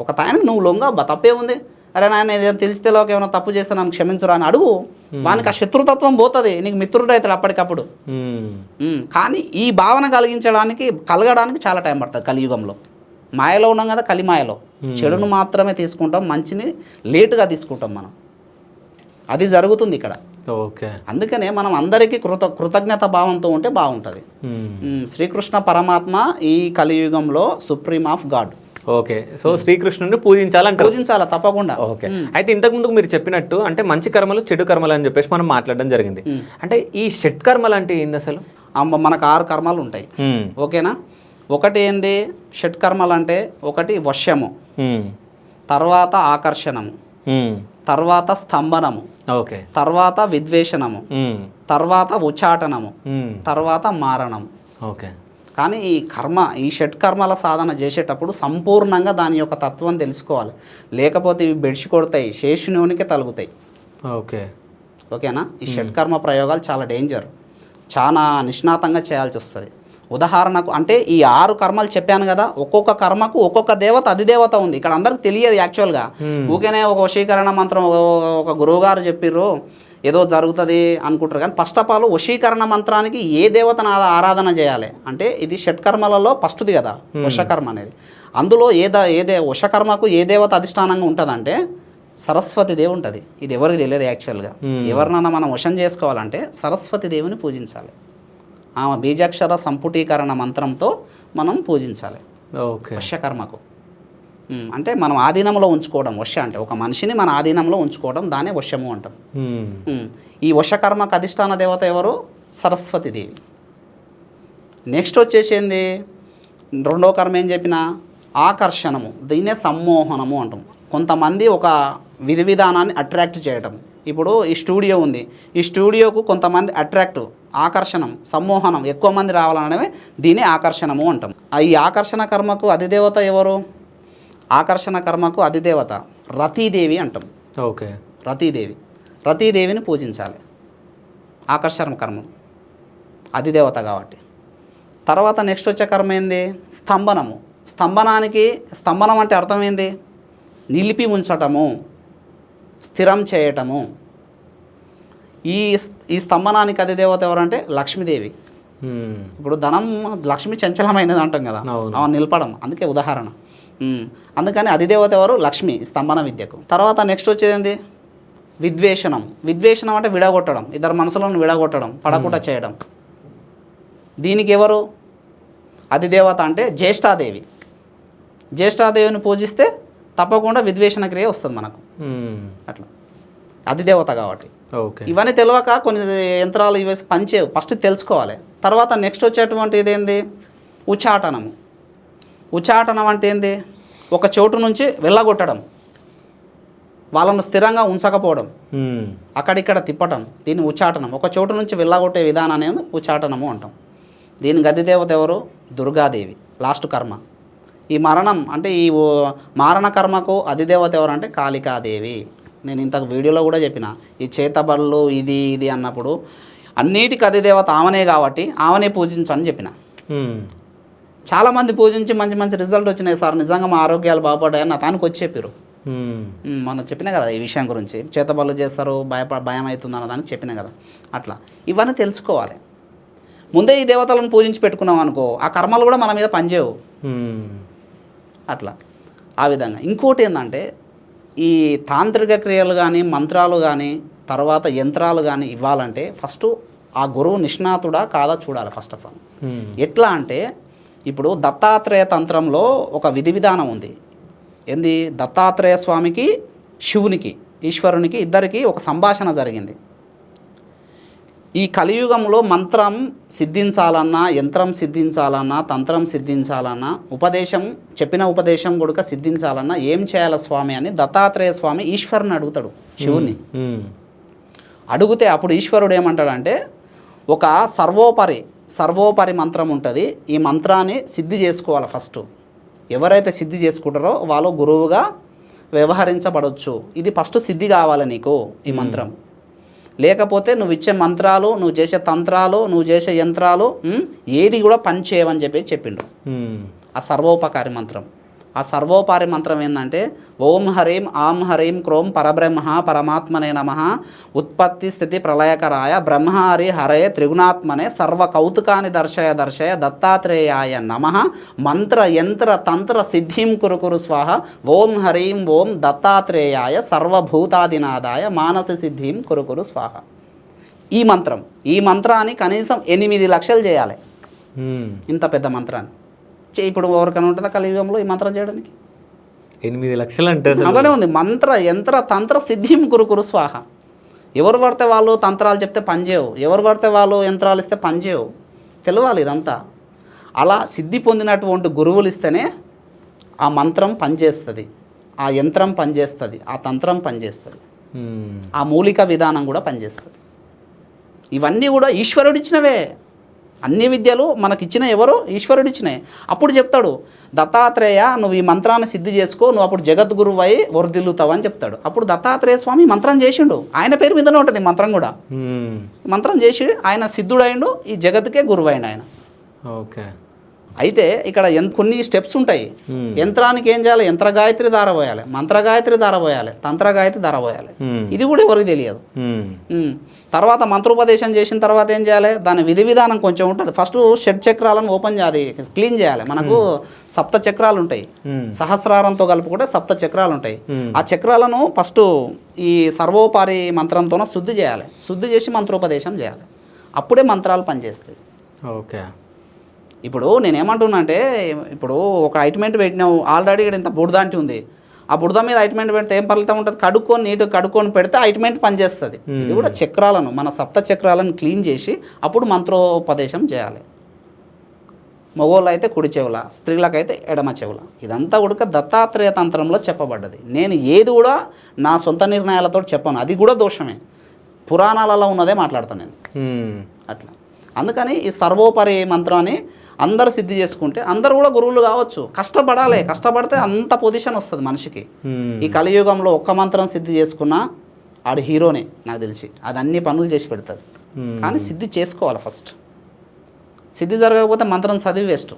ఒక తాయనకి నువ్వు లొంగ తప్పే ఉంది, అరే నాయన ఏదైనా తెలిస్తేలోకి ఏమైనా తప్పు చేస్తే నన్ను క్షమించురా అని అడుగు. వానికి ఆ శత్రుతత్వం పోతుంది, నీకు మిత్రుడు అవుతాడు అప్పటికప్పుడు. కానీ ఈ భావన కలగడానికి చాలా టైం పడుతుంది కలియుగంలో. మాయలో ఉన్నాం కదా, కలిమాయలో చెడును మాత్రమే తీసుకుంటాం, మంచిని లేటుగా తీసుకుంటాం మనం. అది జరుగుతుంది ఇక్కడ. ఓకే, అందుకనే మనం అందరికీ కృతజ్ఞత భావంతో ఉంటే బాగుంటుంది. శ్రీకృష్ణ పరమాత్మ ఈ కలియుగంలో supreme of God. Okay, so శ్రీకృష్ణుని పూజించాలా తప్పకుండా. ఓకే, అయితే ఇంతకు ముందుకు మీరు చెప్పినట్టు అంటే మంచి కర్మలు చెడు కర్మలు అని చెప్పేసి మనం మాట్లాడడం జరిగింది. అంటే ఈ షట్ కర్మలు అంటే ఏంది అసలు? మనకు 6 కర్మలు ఉంటాయి. ఓకేనా? ఒకటి ఏంది షట్ కర్మలు అంటే, ఒకటి వశ్యము, తర్వాత ఆకర్షణము, తర్వాత స్తంభనము, ఓకే, తర్వాత విద్వేషణము, తర్వాత ఉచాటనము, తర్వాత మారణము. ఓకే. కానీ ఈ షట్ కర్మల సాధన చేసేటప్పుడు సంపూర్ణంగా దాని యొక్క తత్వం తెలుసుకోవాలి. లేకపోతే ఇవి బెడిసి కొడతాయి, శేషునోనికి తలుగుతాయి. ఓకేనా? ఈ షట్ కర్మ ప్రయోగాలు చాలా డేంజర్, చాలా నిష్ణాతంగా చేయాల్సి వస్తుంది. ఉదాహరణకు అంటే ఈ 6 కర్మలు చెప్పాను కదా, ఒక్కొక్క కర్మకు ఒక్కొక్క దేవత అధిదేవత ఉంది. ఇక్కడ అందరికి తెలియదు యాక్చువల్గా. ఊకేనే ఒక వశీకరణ మంత్రం ఒక గురువుగారు చెప్పిర్రు ఏదో జరుగుతుంది అనుకుంటారు. కానీ ఫస్ట్ ఆఫ్ ఆల్ వశీకరణ మంత్రానికి ఏ దేవతను ఆరాధన చేయాలి అంటే, ఇది షట్కర్మలలో ఫస్ట్ది కదా వశకర్మ అనేది. అందులో వశకర్మకు ఏ దేవత అధిష్టానంగా ఉంటుందంటే సరస్వతి దేవి ఉంటుంది. ఇది ఎవరికి తెలియదు యాక్చువల్గా. ఎవరినైనా మనం వశం చేసుకోవాలంటే సరస్వతి దేవిని పూజించాలి. ఆమె బీజాక్షర సంపుటీకరణ మంత్రంతో మనం పూజించాలి వశకర్మకు. అంటే మనం ఆధీనంలో ఉంచుకోవడం. వశ అంటే ఒక మనిషిని మన ఆధీనంలో ఉంచుకోవడం, దానే వశము అంటాం. ఈ వశకర్మకు అధిష్టాన దేవత ఎవరు? సరస్వతీదేవి. నెక్స్ట్ వచ్చేసింది రెండో కర్మ ఏం చెప్పిన ఆకర్షణము, దీన్నే సమ్మోహనము అంటాం. కొంతమంది ఒక విధి విధానాన్ని అట్రాక్ట్ చేయటం. ఇప్పుడు ఈ స్టూడియో ఉంది, ఈ స్టూడియోకు కొంతమంది ఆకర్షణం, సమ్మోహనం, ఎక్కువ మంది రావాలనడమే దీన్ని ఆకర్షణము అంటాం. ఈ ఆకర్షణ కర్మకు అధిదేవత ఎవరు? ఆకర్షణ కర్మకు అధిదేవత రతీదేవి అంటాం. ఓకే, రతీదేవిని పూజించాలి ఆకర్షణ కర్మం, అధిదేవత కాబట్టి. తర్వాత నెక్స్ట్ వచ్చే కర్మ ఏంది? స్తంభనము. స్తంభనం అంటే అర్థం ఏంది? నిలిపి ఉంచటము, స్థిరం చేయటము. ఈ స్తంభనానికి అధిదేవత ఎవరంటే లక్ష్మీదేవి. ఇప్పుడు ధనం, లక్ష్మి చంచలమైనది అంటాం కదా, నిలపడం, అందుకే ఉదాహరణ. అందుకని అధిదేవత ఎవరు? లక్ష్మి, స్తంభన విద్యకు. తర్వాత నెక్స్ట్ వచ్చేది విద్వేషణం. విద్వేషణం అంటే విడగొట్టడం, ఇద్దరు మనసులను విడగొట్టడం, పడకుండా చేయడం. దీనికి ఎవరు అధిదేవత అంటే జ్యేష్ఠాదేవి. జ్యేష్ఠాదేవిని పూజిస్తే తప్పకుండా విద్వేషణ క్రియ వస్తుంది మనకు. అట్లా అధిదేవత కాబట్టి. ఇవన్నీ తెలియక కొన్ని యంత్రాలు ఇవి పనిచేయవు. ఫస్ట్ తెలుసుకోవాలి తర్వాత నెక్స్ట్ వచ్చేటువంటి ఇదేంది ఉచ్చాటనము. ఉచ్చాటనం అంటే ఏంది? ఒక చోటు నుంచి వెళ్ళగొట్టడం, వాళ్ళను స్థిరంగా ఉంచకపోవడం, అక్కడిక్కడ తిప్పటం, దీన్ని ఉచ్చాటనం. ఒక చోటు నుంచి వెళ్ళగొట్టే విధానాన్ని ఉచ్చాటనము అంటాం. దీని గది దేవత ఎవరు? దుర్గాదేవి. లాస్ట్ కర్మ ఈ మరణం అంటే ఈ మారణ కర్మకు అధిదేవత ఎవరు అంటే కాళికాదేవి. నేను ఇంతకు వీడియోలో కూడా చెప్పిన, ఈ చేతబళ్ళు ఇది ఇది అన్నప్పుడు అన్నిటికీ అధిదేవత ఆమెనే కాబట్టి ఆమెనే పూజించని చెప్పిన. చాలామంది పూజించి మంచి మంచి రిజల్ట్ వచ్చినాయి సార్, నిజంగా మా ఆరోగ్యాలు బాగుపడ్డాయని నా తానికి వచ్చి చెప్పారు. మనం చెప్పినా కదా ఈ విషయం గురించి, చేతబళ్ళు చేస్తారు భయం అవుతుంది అన్న దానికి చెప్పినా కదా. అట్లా ఇవన్నీ తెలుసుకోవాలి. ముందే ఈ దేవతలను పూజించి పెట్టుకున్నాం అనుకో, ఆ కర్మలు కూడా మన మీద పనిచేయవు. అట్లా ఆ విధంగా. ఇంకోటి ఏంటంటే ఈ తాంత్రిక క్రియలు కానీ మంత్రాలు కానీ తర్వాత యంత్రాలు కానీ ఇవ్వాలంటే ఫస్ట్ ఆ గురువు నిష్ణాతుడా కాదా చూడాలి ఫస్ట్ ఆఫ్ ఆల్. ఎట్లా అంటే ఇప్పుడు దత్తాత్రేయ తంత్రంలో ఒక విధి విధానం ఉంది. ఏంది? దత్తాత్రేయ స్వామికి శివునికి ఈశ్వరునికి ఇద్దరికి ఒక సంభాషణ జరిగింది. ఈ కలియుగంలో మంత్రం సిద్ధించాలన్నా, యంత్రం సిద్ధించాలన్నా, తంత్రం సిద్ధించాలన్నా, ఉపదేశం చెప్పిన ఉపదేశం కూడా సిద్ధించాలన్నా ఏం చేయాలి స్వామి అని దత్తాత్రేయ స్వామి ఈశ్వరుని అడుగుతాడు, శివుని. అడిగితే అప్పుడు ఈశ్వరుడు ఏమంటాడంటే ఒక సర్వోపరి మంత్రం ఉంటుంది, ఈ మంత్రాన్ని సిద్ధి చేసుకోవాలి ఫస్ట్. ఎవరైతే సిద్ధి చేసుకుంటారో వాళ్ళు గురువుగా వ్యవహరించబడవచ్చు. ఇది ఫస్ట్ సిద్ధి కావాలి నీకు ఈ మంత్రం. లేకపోతే నువ్వు ఇచ్చే మంత్రాలు, నువ్వు చేసే తంత్రాలు, నువ్వు చేసే యంత్రాలు ఏది కూడా పని చేయవని చెప్పిండు. ఆ సర్వోపకారి మంత్రం. ఆ సర్వోపరి మంత్రం ఏంటంటే ఓం హరీం ఆం హరీం క్రోం పరబ్రహ్మ పరమాత్మనే నమః ఉత్పత్తి స్థితి ప్రళయకరాయ బ్రహ్మహరి హరే త్రిగుణాత్మనే సర్వ కౌతుకాన్ని దర్శయ దత్తాత్రేయాయ నమః మంత్ర యంత్ర తంత్ర సిద్ధిం కురు స్వాహ ఓం హరీం ఓం దత్తాత్రేయాయ సర్వభూతాదినాదాయ మానసి సిద్ధిం కురు స్వాహ. ఈ మంత్రాన్ని కనీసం 8 లక్షలు చేయాలి. ఇంత పెద్ద మంత్రాన్ని ఇప్పుడు ఎవరికైనా ఉంటుందా కలియుగంలో ఈ మంత్రం చేయడానికి? 8 లక్షలు అంటే అలానే ఉంది. మంత్ర యంత్ర తంత్ర సిద్ధిం కురు స్వాహ. ఎవరు పడితే వాళ్ళు తంత్రాలు చెప్తే పనిచేయవు, ఎవరు పడితే వాళ్ళు యంత్రాలు ఇస్తే పనిచేయవు. తెలియాలి ఇదంతా. అలా సిద్ధి పొందినటువంటి గురువులు ఇస్తేనే ఆ మంత్రం పనిచేస్తుంది, ఆ యంత్రం పనిచేస్తుంది, ఆ తంత్రం పనిచేస్తుంది, ఆ మూలిక విధానం కూడా పనిచేస్తుంది. ఇవన్నీ కూడా ఈశ్వరుడిచ్చినవే. అన్ని విద్యలు మనకిచ్చిన ఎవరు? ఈశ్వరుడిచ్చినాయి. అప్పుడు చెప్తాడు దత్తాత్రేయ నువ్వు ఈ మంత్రాన్ని సిద్ధి చేసుకో, నువ్వు అప్పుడు జగద్గురువు అయి వర్ధిల్లుతావు అని చెప్తాడు. అప్పుడు దత్తాత్రేయ స్వామి మంత్రం చేసిండు, ఆయన పేరు మీదనే ఉంటుంది మంత్రం కూడా. మంత్రం చేసి ఆయన సిద్ధుడైండు, ఈ జగత్తుకే గురువు అయిండు ఆయన. ఓకే. అయితే ఇక్కడ కొన్ని స్టెప్స్ ఉంటాయి. యంత్రానికి ఏం చేయాలి? యంత్ర గాయత్రి ధార పోయాలి, మంత్ర గాయత్రి ధార పోయాలి, తంత్ర గాయత్రి ధార పోయాలి. ఇది కూడా ఎవరికి తెలియదు. తర్వాత మంత్రోపదేశం చేసిన తర్వాత ఏం చేయాలి? దాని విధి విధానం కొంచెం ఉంటుంది. ఫస్ట్ షడ్ చక్రాలను ఓపెన్ చేయాలి, క్లీన్ చేయాలి. మనకు సప్త చక్రాలు ఉంటాయి, సహస్రారంతో కలుపుకుంటే సప్త చక్రాలు ఉంటాయి. ఆ చక్రాలను ఫస్ట్ ఈ సర్వోపరి మంత్రంతోనే శుద్ధి చేయాలి. శుద్ధి చేసి మంత్రోపదేశం చేయాలి. అప్పుడే మంత్రాలు పనిచేస్తాయి. ఓకే. ఇప్పుడు నేనేమంటున్నా అంటే ఇప్పుడు ఒక ఐట్మెంట్ పెట్టినావు, ఆల్రెడీ ఇక్కడ ఇంత బుడదాంటి ఉంది, ఆ బుడద మీద ఐట్మెంట్ పెడితే ఏం ఫలితం ఉంటుంది? నీట్గా కడుక్కొని పెడితే ఐట్మెంట్ పనిచేస్తుంది. ఇది కూడా చక్రాలను, మన సప్త చక్రాలను క్లీన్ చేసి అప్పుడు మంత్రోపదేశం చేయాలి. మగవాళ్ళు అయితే కుడి చెవుల, స్త్రీలకైతే ఎడమ చెవుల. ఇదంతా కూడా దత్తాత్రేయ తంత్రంలో చెప్పబడ్డది. నేను ఏది కూడా నా సొంత నిర్ణయాలతో చెప్పను, అది కూడా దోషమే. పురాణాలలో ఉన్నదే మాట్లాడతాను నేను. అట్లా అందుకని ఈ సర్వోపరి మంత్రాన్ని అందరు సిద్ధి చేసుకుంటే అందరు కూడా గురువులు కావచ్చు. కష్టపడాలి, కష్టపడితే అంత పొజిషన్ వస్తుంది మనిషికి. ఈ కలియుగంలో ఒక్క మంత్రం సిద్ధి చేసుకున్నా ఆడు హీరోనే నాకు తెలిసి. అది అన్ని పనులు చేసి పెడుతుంది. కానీ సిద్ధి చేసుకోవాలి ఫస్ట్. సిద్ధి జరగకపోతే మంత్రం చదివి వేస్ట్.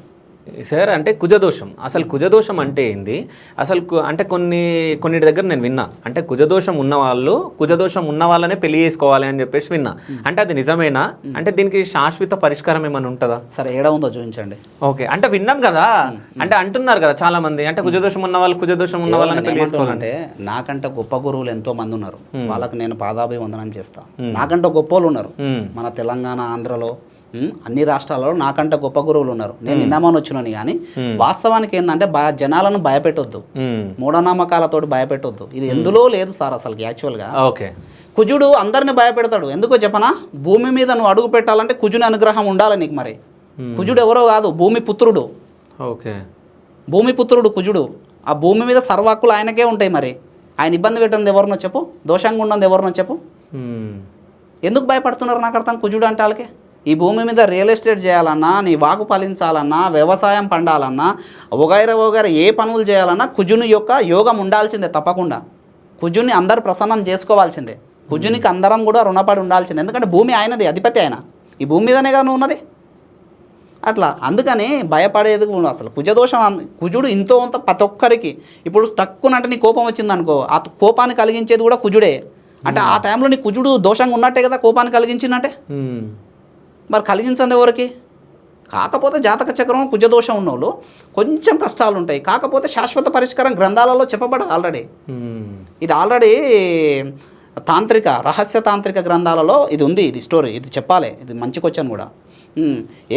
సార్ అంటే కుజదోషం, అసలు కుజదోషం అంటే ఏంది? అసలు అంటే కొన్నిటి దగ్గర నేను విన్నా, అంటే కుజదోషం ఉన్న వాళ్ళనే పెళ్లి చేసుకోవాలి అని చెప్పేసి విన్నా. అంటే అది నిజమేనా? అంటే దీనికి శాశ్వత పరిష్కారం ఏమైనా ఉంటుందా? సరే, ఏడ ఉందో చూపించండి. ఓకే. అంటే విన్నాం కదా, అంటే అంటున్నారు కదా చాలా మంది, అంటే కుజదోషం ఉన్న వాళ్ళని పెళ్లి చేసుకోవాలంటే. నాకంటే గొప్ప గురువులు ఎంతో మంది ఉన్నారు, వాళ్ళకి నేను పాదాభివందనం చేస్తా. నాకంటే గొప్ప వాళ్ళు ఉన్నారు మన తెలంగాణ, ఆంధ్రలో అన్ని రాష్ట్రాలలో నాకంటే గొప్ప గురువులు ఉన్నారు, నేను నిన్నమని వచ్చినాను. కానీ వాస్తవానికి ఏంటంటే జనాలను భయపెట్టొద్దు, మూఢనమ్మకాలతోటి భయపెట్టొద్దు. ఇది ఎందులో లేదు సార్ అసలు యాక్చువల్గా. ఓకే, కుజుడు అందరిని భయపెడతాడు. ఎందుకో చెప్పనా, భూమి మీద నువ్వు అడుగు పెట్టాలంటే కుజుని అనుగ్రహం ఉండాలి నీకు. మరి కుజుడు ఎవరో కాదు, భూమి పుత్రుడు. ఓకే, భూమి పుత్రుడు కుజుడు. ఆ భూమి మీద సర్వాక్కులు ఆయనకే ఉంటాయి. మరి ఆయన ఇబ్బంది పెట్టినది ఎవరినో చెప్పు, దోషంగా ఉన్నది ఎవరినో చెప్పు. ఎందుకు భయపడుతున్నారు నాకు అర్థం. కుజుడు అంటే వాళ్ళకి ఈ భూమి మీద రియల్ ఎస్టేట్ చేయాలన్నా, నీ వాకు ఫలించాలన్నా, వ్యవసాయం పండాలన్నా, వగైరా ఏ పనులు చేయాలన్నా కుజుని యొక్క యోగం ఉండాల్సిందే తప్పకుండా. కుజుని అందరు ప్రసన్నం చేసుకోవాల్సిందే. కుజునికి అందరం కూడా రుణపడి ఉండాల్సిందే. ఎందుకంటే భూమి ఆయనది, అధిపతి ఆయన. ఈ భూమి మీదనే కదా ఉన్నది. అట్లా అందుకని భయపడేది అసలు కుజదోషం. కుజుడు ఇంతో అంత ప్రతి ఒక్కరికి ఇప్పుడు తక్కువనంటే నీ కోపం వచ్చిందనుకో, ఆ కోపాన్ని కలిగించేది కూడా కుజుడే. అంటే ఆ టైంలో నీ కుజుడు దోషంగా ఉన్నట్టే కదా కోపాన్ని కలిగించిందంటే. మరి కలిగించండి ఎవరికి. కాకపోతే జాతక చక్రం కుజదోషం ఉన్నోళ్ళు కొంచెం కష్టాలు ఉంటాయి. కాకపోతే శాశ్వత పరిష్కారం గ్రంథాలలో చెప్పబడదు ఆల్రెడీ. ఇది ఆల్రెడీ తాంత్రిక రహస్య తాంత్రిక గ్రంథాలలో ఇది ఉంది. ఇది స్టోరీ, ఇది చెప్పాలి. ఇది మంచి క్వశ్చన్ కూడా.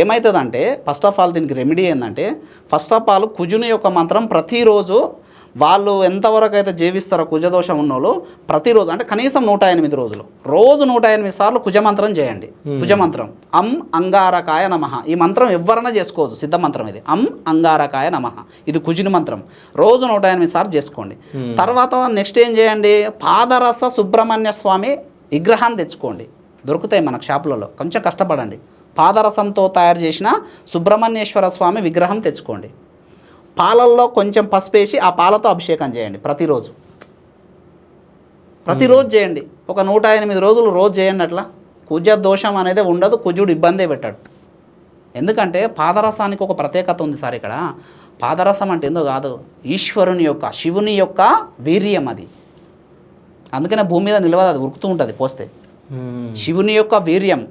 ఏమవుతుందంటే ఫస్ట్ ఆఫ్ ఆల్ దీనికి రెమెడీ ఏంటంటే, ఫస్ట్ ఆఫ్ ఆల్ కుజుని యొక్క మంత్రం ప్రతిరోజు వాళ్ళు ఎంతవరకు అయితే జీవిస్తారో కుజదోషం ఉన్నోళ్ళు ప్రతిరోజు అంటే కనీసం 108 రోజులు, రోజు 108 సార్లు కుజమంత్రం చేయండి. కుజమంత్రం అం అంగారకాయ నమః. ఈ మంత్రం ఎవరైనా చేసుకోవచ్చు, సిద్ధ మంత్రం ఇది. అం అంగారకాయ నమః, ఇది కుజుని మంత్రం. రోజు 108 సార్లు చేసుకోండి. తర్వాత నెక్స్ట్ ఏం చేయండి, పాదరస సుబ్రహ్మణ్య స్వామి విగ్రహాన్ని తెచ్చుకోండి. దొరుకుతాయి మనకు షాపులలో, కొంచెం కష్టపడండి. పాదరసంతో తయారు చేసిన సుబ్రహ్మణ్యేశ్వర స్వామి విగ్రహం తెచ్చుకోండి. పాలల్లో కొంచెం పసుపేసి ఆ పాలతో అభిషేకం చేయండి ప్రతిరోజు. ప్రతిరోజు చేయండి. ఒక 108 రోజులు రోజు చేయండి. అట్లా కుజ దోషం అనేది ఉండదు, కుజుడు ఇబ్బందే పెట్టాడు. ఎందుకంటే పాదరసానికి ఒక ప్రత్యేకత ఉంది సార్ ఇక్కడ. పాదరసం అంటే ఏందో కాదు, ఈశ్వరుని యొక్క శివుని యొక్క వీర్యం అది. అందుకనే భూమి మీద నిలవదు, అది ఉరుకుతూ ఉంటుంది పోస్తే. శివుని యొక్క వీర్యం,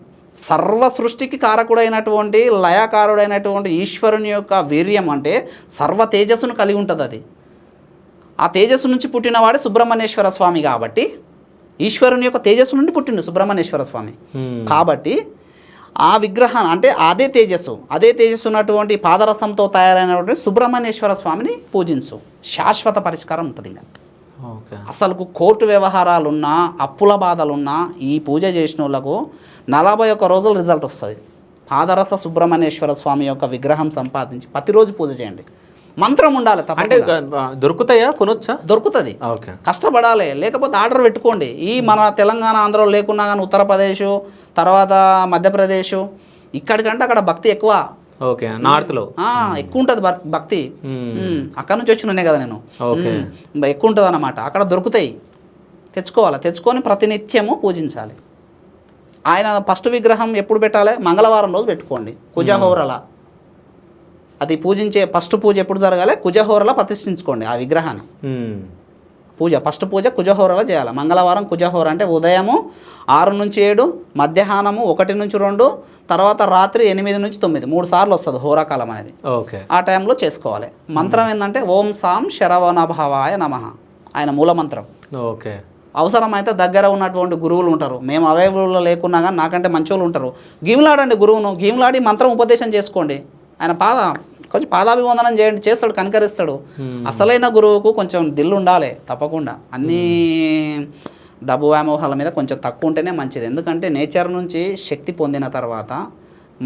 సర్వ సృష్టికి కారకుడైనటువంటి లయకారుడైనటువంటి ఈశ్వరుని యొక్క వీర్యం అంటే సర్వ తేజస్సును కలిగి ఉంటుంది అది. ఆ తేజస్సు నుంచి పుట్టినవాడే సుబ్రహ్మణ్యేశ్వర స్వామి. కాబట్టి ఈశ్వరుని యొక్క తేజస్సు నుండి పుట్టిండు సుబ్రహ్మణ్యేశ్వర స్వామి. కాబట్టి ఆ విగ్రహాన్ని అంటే అదే తేజస్సు ఉన్నటువంటి పాదరసంతో తయారైనటువంటి సుబ్రహ్మణ్యేశ్వర స్వామిని పూజించు, శాశ్వత పరిష్కారం ఉంటుంది. ఇంకా అసలు కోర్టు వ్యవహారాలున్నా, అప్పుల బాధలున్నా ఈ పూజ చేసిన వాళ్ళకు 41 రోజులు రిజల్ట్ వస్తుంది. పాదరస సుబ్రహ్మణ్యేశ్వర స్వామి యొక్క విగ్రహం సంపాదించి ప్రతిరోజు పూజ చేయండి. మంత్రం ఉండాలి. అంటే దొరుకుతాయా, కొనొచ్చా? దొరుకుతుంది, కష్టపడాలి. లేకపోతే ఆర్డర్ పెట్టుకోండి. ఈ మన తెలంగాణ ఆంధ్రలో లేకున్నా కానీ ఉత్తరప్రదేశ్, తర్వాత మధ్యప్రదేశ్, ఇక్కడికంటే అక్కడ భక్తి ఎక్కువ. ఓకే, నార్త్లో ఎక్కువ ఉంటుంది భక్తి. అక్కడ నుంచి వచ్చినే కదా నేను. ఎక్కువ ఉంటుంది అన్నమాట. అక్కడ దొరుకుతాయి, తెచ్చుకోవాలి. తెచ్చుకొని ప్రతినిత్యము పూజించాలి. ఆయన ఫస్ట్ విగ్రహం ఎప్పుడు పెట్టాలి, మంగళవారం రోజు పెట్టుకోండి. కుజహోరల అది పూజించే ఫస్ట్ పూజ ఎప్పుడు జరగాలి, కుజహోరల ప్రతిష్ఠించుకోండి ఆ విగ్రహాన్ని. ఫస్ట్ పూజ కుజహోరల చేయాలి. మంగళవారం కుజహోర అంటే ఉదయము 6 నుంచి 7, మధ్యాహ్నము 1 నుంచి 2, తర్వాత రాత్రి 8 నుంచి 9, 3 సార్లు వస్తుంది హోరాకాలం అనేది. ఆ టైంలో చేసుకోవాలి. మంత్రం ఏంటంటే ఓం సాం శరవణభవాయ నమః, ఆయన మూల మంత్రం. ఓకే, అవసరమైతే దగ్గర ఉన్నటువంటి గురువులు ఉంటారు. మేము అవైలబుల్లో లేకున్నా కానీ నాకంటే మంచోళ్ళు ఉంటారు. గీములాడండి గురువును, గీములాడి మంత్రం ఉపదేశం చేసుకోండి. ఆయన కొంచెం పాదాభివందనం చేయండి, చేస్తాడు, కనికరిస్తాడు. అసలైన గురువుకు కొంచెం దిల్లు ఉండాలి తప్పకుండా. అన్నీ డబ్బు వ్యామోహాల మీద కొంచెం తక్కువ ఉంటేనే మంచిది. ఎందుకంటే నేచర్ నుంచి శక్తి పొందిన తర్వాత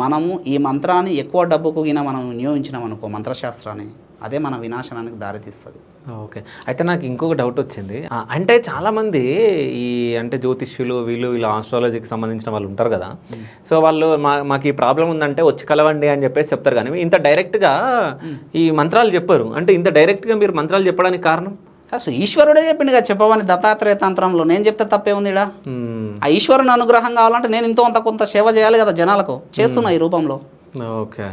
మనము ఈ మంత్రాన్ని ఎక్కువ డబ్బుకు మనం వినియోగించినాం అనుకో మంత్రశాస్త్రాన్ని, అదే మన వినాశనానికి దారితీస్తుంది. ఓకే, అయితే నాకు ఇంకొక డౌట్ వచ్చింది. అంటే చాలామంది ఈ అంటే జ్యోతిష్యులు వీళ్ళు ఆస్ట్రాలజీకి సంబంధించిన వాళ్ళు ఉంటారు కదా. సో వాళ్ళు మాకు ఈ ప్రాబ్లం ఉందంటే వచ్చి కలవండి అని చెప్పేసి చెప్తారు. కానీ ఇంత డైరెక్ట్గా ఈ మంత్రాలు చెప్పారు. అంటే ఇంత డైరెక్ట్గా మీరు మంత్రాలు చెప్పడానికి కారణం? అసలు ఈశ్వరుడే చెప్పిండు కదా చెప్పమని దత్తాత్రేయ తంత్రంలో. నేను చెప్తే తప్పే ఉంది ఇడా. ఆ ఈశ్వరుని అనుగ్రహం కావాలంటే నేను ఇంతో అంత కొంత సేవ చేయాలి కదా జనాలకు, చేస్తున్నా ఈ రూపంలో. ఓకే,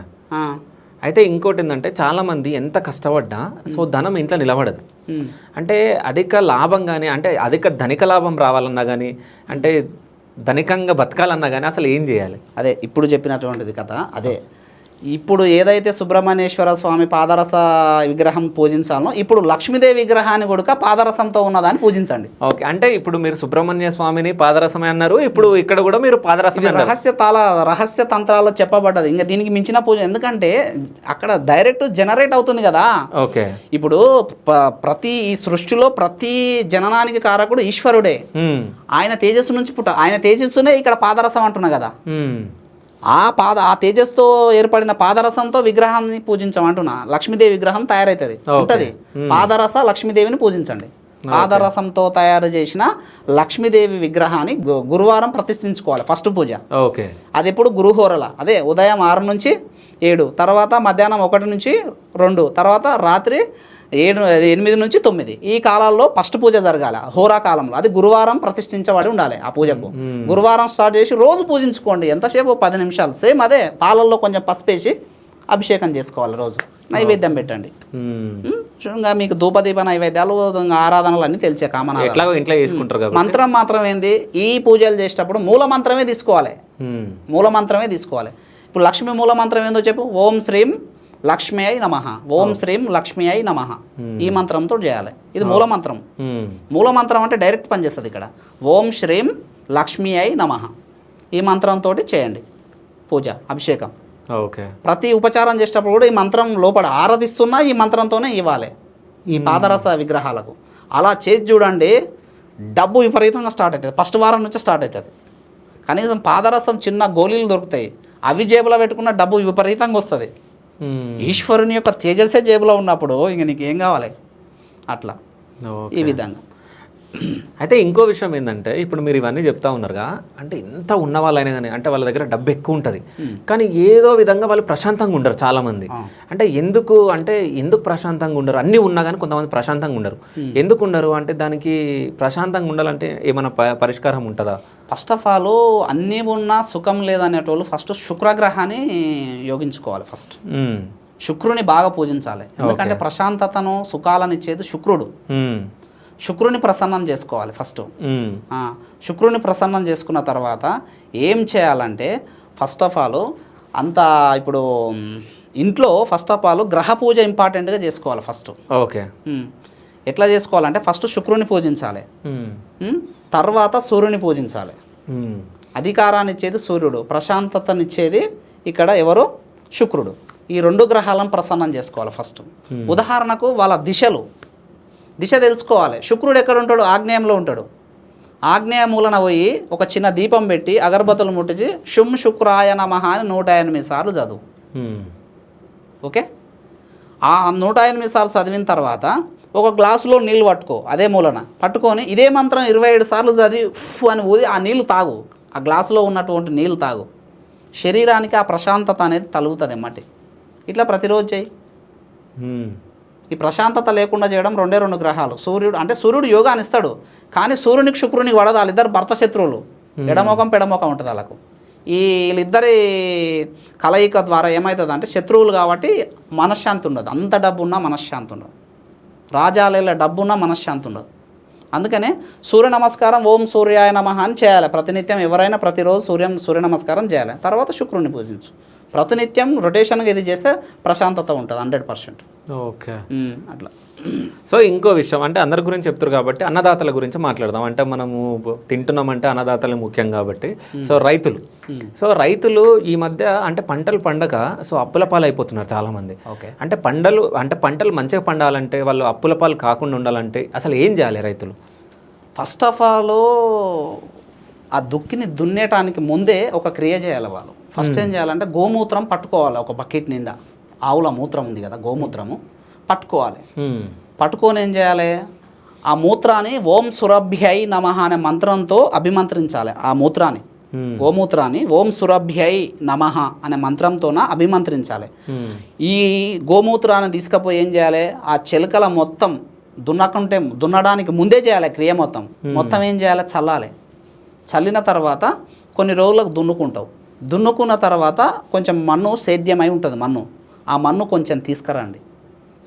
అయితే ఇంకోటి ఏంటంటే చాలామంది ఎంత కష్టపడ్డా సో ధనం ఇంట్లో నిలబడదు. అంటే అధిక లాభం కానీ, అంటే అధిక ధనిక లాభం రావాలన్నా కానీ, అంటే ధనికంగా బతకాలన్నా కానీ అసలు ఏం చేయాలి? అదే ఇప్పుడు చెప్పినటువంటిది కథ. అదే ఇప్పుడు ఏదైతే సుబ్రహ్మణ్యేశ్వర స్వామి పాదరస విగ్రహం పూజించాలో ఇప్పుడు లక్ష్మీదేవి విగ్రహాన్ని కూడా పాదరసంతో ఉన్నదాన్ని పూజించండి. ఓకే, అంటే ఇప్పుడు మీరు సుబ్రహ్మణ్య స్వామిని పాదరసమే అన్నారు, ఇప్పుడు ఇక్కడ కూడా మీరు పాదరసమే అన్నారు. రహస్య తంత్రాల్లో చెప్పబడ్డది. ఇంకా దీనికి మించిన పూజ, ఎందుకంటే అక్కడ డైరెక్ట్ జనరేట్ అవుతుంది కదా. ఓకే, ఇప్పుడు ప్రతి ఈ సృష్టిలో ప్రతి జననానికి కారకుడు ఈశ్వరుడే. ఆయన తేజస్సు నుంచి ఆయన తేజస్సునే ఇక్కడ పాదరసం అంటున్నా కదా. ఆ తేజస్తో ఏర్పడిన పాదరసంతో విగ్రహాన్ని పూజించమంటున్నా. లక్ష్మీదేవి విగ్రహం తయారైతుంది ఉంటుంది. పాదరస లక్ష్మీదేవిని పూజించండి. పాదరసంతో తయారు చేసిన లక్ష్మీదేవి విగ్రహాన్ని గురువారం ప్రతిష్ఠించుకోవాలి ఫస్ట్ పూజ. ఓకే, అది ఎప్పుడు గురుహోరల, అదే ఉదయం 6 నుంచి 7, తర్వాత మధ్యాహ్నం 1 నుంచి 2, తర్వాత రాత్రి 8 నుంచి 9, ఈ కాలాల్లో ఫస్ట్ పూజ జరగాలి హోరా కాలంలో. అది గురువారం ప్రతిష్ఠించబడి ఉండాలి. ఆ పూజకు గురువారం స్టార్ట్ చేసి రోజు పూజించుకోండి. ఎంతసేపు 10 నిమిషాలు. సేమ్ అదే పాలల్లో కొంచెం పసుపేసి అభిషేకం చేసుకోవాలి. రోజు నైవేద్యం పెట్టండి. ఇంకా మీకు ధూపదీప నైవేద్యాలు ఆరాధనలు అన్నీ తెలిసే కామన్. ఇంట్లో చేసుకుంటారు. మంత్రం మాత్రం ఏంది, ఈ పూజలు చేసేటప్పుడు మూల మంత్రమే తీసుకోవాలి. మూల మంత్రమే తీసుకోవాలి. ఇప్పుడు లక్ష్మీ మూల మంత్రం ఏందో చెప్పు. ఓం శ్రీం లక్ష్మీ అయి నమః, ఓం శ్రీం లక్ష్మీ అయి నమః. ఈ మంత్రంతో చేయాలి. ఇది మూల మంత్రం. మూల మంత్రం అంటే డైరెక్ట్ పనిచేస్తుంది ఇక్కడ. ఓం శ్రీం లక్ష్మీ అయి నమః ఈ మంత్రంతో చేయండి పూజ, అభిషేకం. ఓకే, ప్రతి ఉపచారం చేసేటప్పుడు కూడా ఈ మంత్రం లోపల ఆరాధిస్తున్నా ఈ మంత్రంతోనే ఇవ్వాలి ఈ పాదరస విగ్రహాలకు. అలా చేసి చూడండి, డబ్బు విపరీతంగా స్టార్ట్ అవుతుంది. ఫస్ట్ వారం నుంచి స్టార్ట్ అవుతుంది. కనీసం పాదరసం చిన్న గోళీలు దొరుకుతాయి, అవి జేబులో పెట్టుకున్న డబ్బు విపరీతంగా వస్తుంది. ఈశ్వరుని యొక్క తేజస్సే జేబులో ఉన్నప్పుడు ఇంక నీకు ఏం కావాలి. అట్లా ఈ విధంగా. అయితే ఇంకో విషయం ఏంటంటే, ఇప్పుడు మీరు ఇవన్నీ చెప్తా ఉన్నారుగా, అంటే ఇంత ఉన్న వాళ్ళైనా కానీ, అంటే వాళ్ళ దగ్గర డబ్బు ఎక్కువ ఉంటుంది కానీ ఏదో విధంగా వాళ్ళు ప్రశాంతంగా ఉండరు చాలామంది. అంటే ఎందుకు ప్రశాంతంగా ఉండరు? అన్నీ ఉన్నా కానీ కొంతమంది ప్రశాంతంగా ఉండరు. ఎందుకు ఉండరు అంటే దానికి ప్రశాంతంగా ఉండాలంటే ఏమైనా పరిష్కారం ఉంటుందా? ఫస్ట్ ఆఫ్ ఆల్ అన్నీ ఉన్నా సుఖం లేదనేటోళ్ళు ఫస్ట్ శుక్రగ్రహాన్ని యోగించుకోవాలి. ఫస్ట్ శుక్రుని బాగా పూజించాలి. ఎందుకంటే ప్రశాంతతను సుఖాలను ఇచ్చేది శుక్రుడు. శుక్రుని ప్రసన్నం చేసుకోవాలి ఫస్ట్. శుక్రుని ప్రసన్నం చేసుకున్న తర్వాత ఏం చేయాలంటే, ఫస్ట్ ఆఫ్ ఆల్ ఇప్పుడు ఇంట్లో ఫస్ట్ ఆఫ్ ఆల్ గ్రహ పూజ ఇంపార్టెంట్గా చేసుకోవాలి ఫస్ట్. ఓకే, ఎట్లా చేసుకోవాలంటే ఫస్ట్ శుక్రుని పూజించాలి, తర్వాత సూర్యుని పూజించాలి. అధికారాన్ని ఇచ్చేది సూర్యుడు, ప్రశాంతతనిచ్చేది ఇక్కడ ఎవరు? శుక్రుడు. ఈ 2 గ్రహాలను ప్రసన్నం చేసుకోవాలి ఫస్ట్. ఉదాహరణకు వాళ్ళ దిశ తెలుసుకోవాలి. శుక్రుడు ఎక్కడ ఉంటాడు? ఆగ్నేయంలో ఉంటాడు. ఆగ్నేయ మూలన పోయి ఒక చిన్న దీపం పెట్టి అగరబత్తులు ముట్టించి శుం శుక్రాయ నమః అని 108 సార్లు చదువు. ఓకే, ఆ 108 సార్లు చదివిన తర్వాత ఒక గ్లాసులో నీళ్ళు పట్టుకో, అదే మూలన పట్టుకొని ఇదే మంత్రం 27 సార్లు చదివి అని ఊది ఆ నీళ్ళు తాగు. ఆ గ్లాసులో ఉన్నటువంటి నీళ్ళు తాగు. శరీరానికి ఆ ప్రశాంతత అనేది తలుగుతుంది ఎమ్మటి. ఇట్లా ప్రతిరోజు చేయి. ఈ ప్రశాంతత లేకుండా చేయడం 2 గ్రహాలు. సూర్యుడు యోగాన్ని ఇస్తాడు, కానీ సూర్యునికి శుక్రునికి పడదు. వాళ్ళిద్దరు భర్త శత్రువులు, ఎడమొఖం పెడమొఖం ఉంటుంది వాళ్ళకు. వీళ్ళిద్దరి కలయిక ద్వారా ఏమవుతుంది అంటే శత్రువులు కాబట్టి మనశ్శాంతి ఉండదు. అంత డబ్బు ఉన్నా మనశ్శాంతి ఉండదు. రాజాల డబ్బున్నా మనశ్శాంతి ఉండదు. అందుకనే సూర్య నమస్కారం ఓం సూర్యాయ నమః అని చేయాలి ప్రతినిత్యం. ఎవరైనా ప్రతిరోజు సూర్య నమస్కారం చేయాలి. తర్వాత శుక్రుని పూజించు. ప్రతినిత్యం రొటేషన్గా ఇది చేస్తే ప్రశాంతత ఉంటుంది 100%. ఓకే, అట్లా. సో ఇంకో విషయం అంటే అందరి గురించి చెప్తారు కాబట్టి అన్నదాతల గురించి మాట్లాడదాం. అంటే మనము తింటున్నామంటే అన్నదాతలే ముఖ్యం కాబట్టి. సో రైతులు ఈ మధ్య అంటే పంటలు పండగ సో అప్పుల పాలు అయిపోతున్నారు చాలామంది. ఓకే, అంటే పంటలు మంచిగా పండాలంటే, వాళ్ళు అప్పుల పాలు కాకుండా ఉండాలంటే అసలు ఏం చేయాలి రైతులు? ఫస్ట్ ఆఫ్ ఆల్ ఆ దుక్కిని దున్నేటానికి ముందే ఒక క్రియ చేయాలి వాళ్ళు. ఫస్ట్ ఏం చేయాలంటే గోమూత్రం పట్టుకోవాలి. ఒక బకెట్ నిండా ఆవుల మూత్రం ఉంది కదా, గోమూత్రము పట్టుకోవాలి. పట్టుకొని ఏం చేయాలి, ఆ మూత్రాన్ని ఓం సురభ్యై నమః అనే మంత్రంతో అభిమంత్రించాలి. ఆ మూత్రాన్ని, గోమూత్రాన్ని ఓం సురభ్యై నమః అనే మంత్రంతోన అభిమంత్రించాలి. ఈ గోమూత్రాన్ని తీసుకుపోయి ఏం చేయాలి, ఆ చెలకల మొత్తం దున్నడానికి ముందే చేయాలి. క్రియ మొత్తం ఏం చేయాలి, చల్లాలి. చల్లిన తర్వాత కొన్ని రోజులకు దున్నుకున్న తర్వాత కొంచెం మన్ను సేద్యమై ఉంటుంది. ఆ మన్ను కొంచెం తీసుకురండి.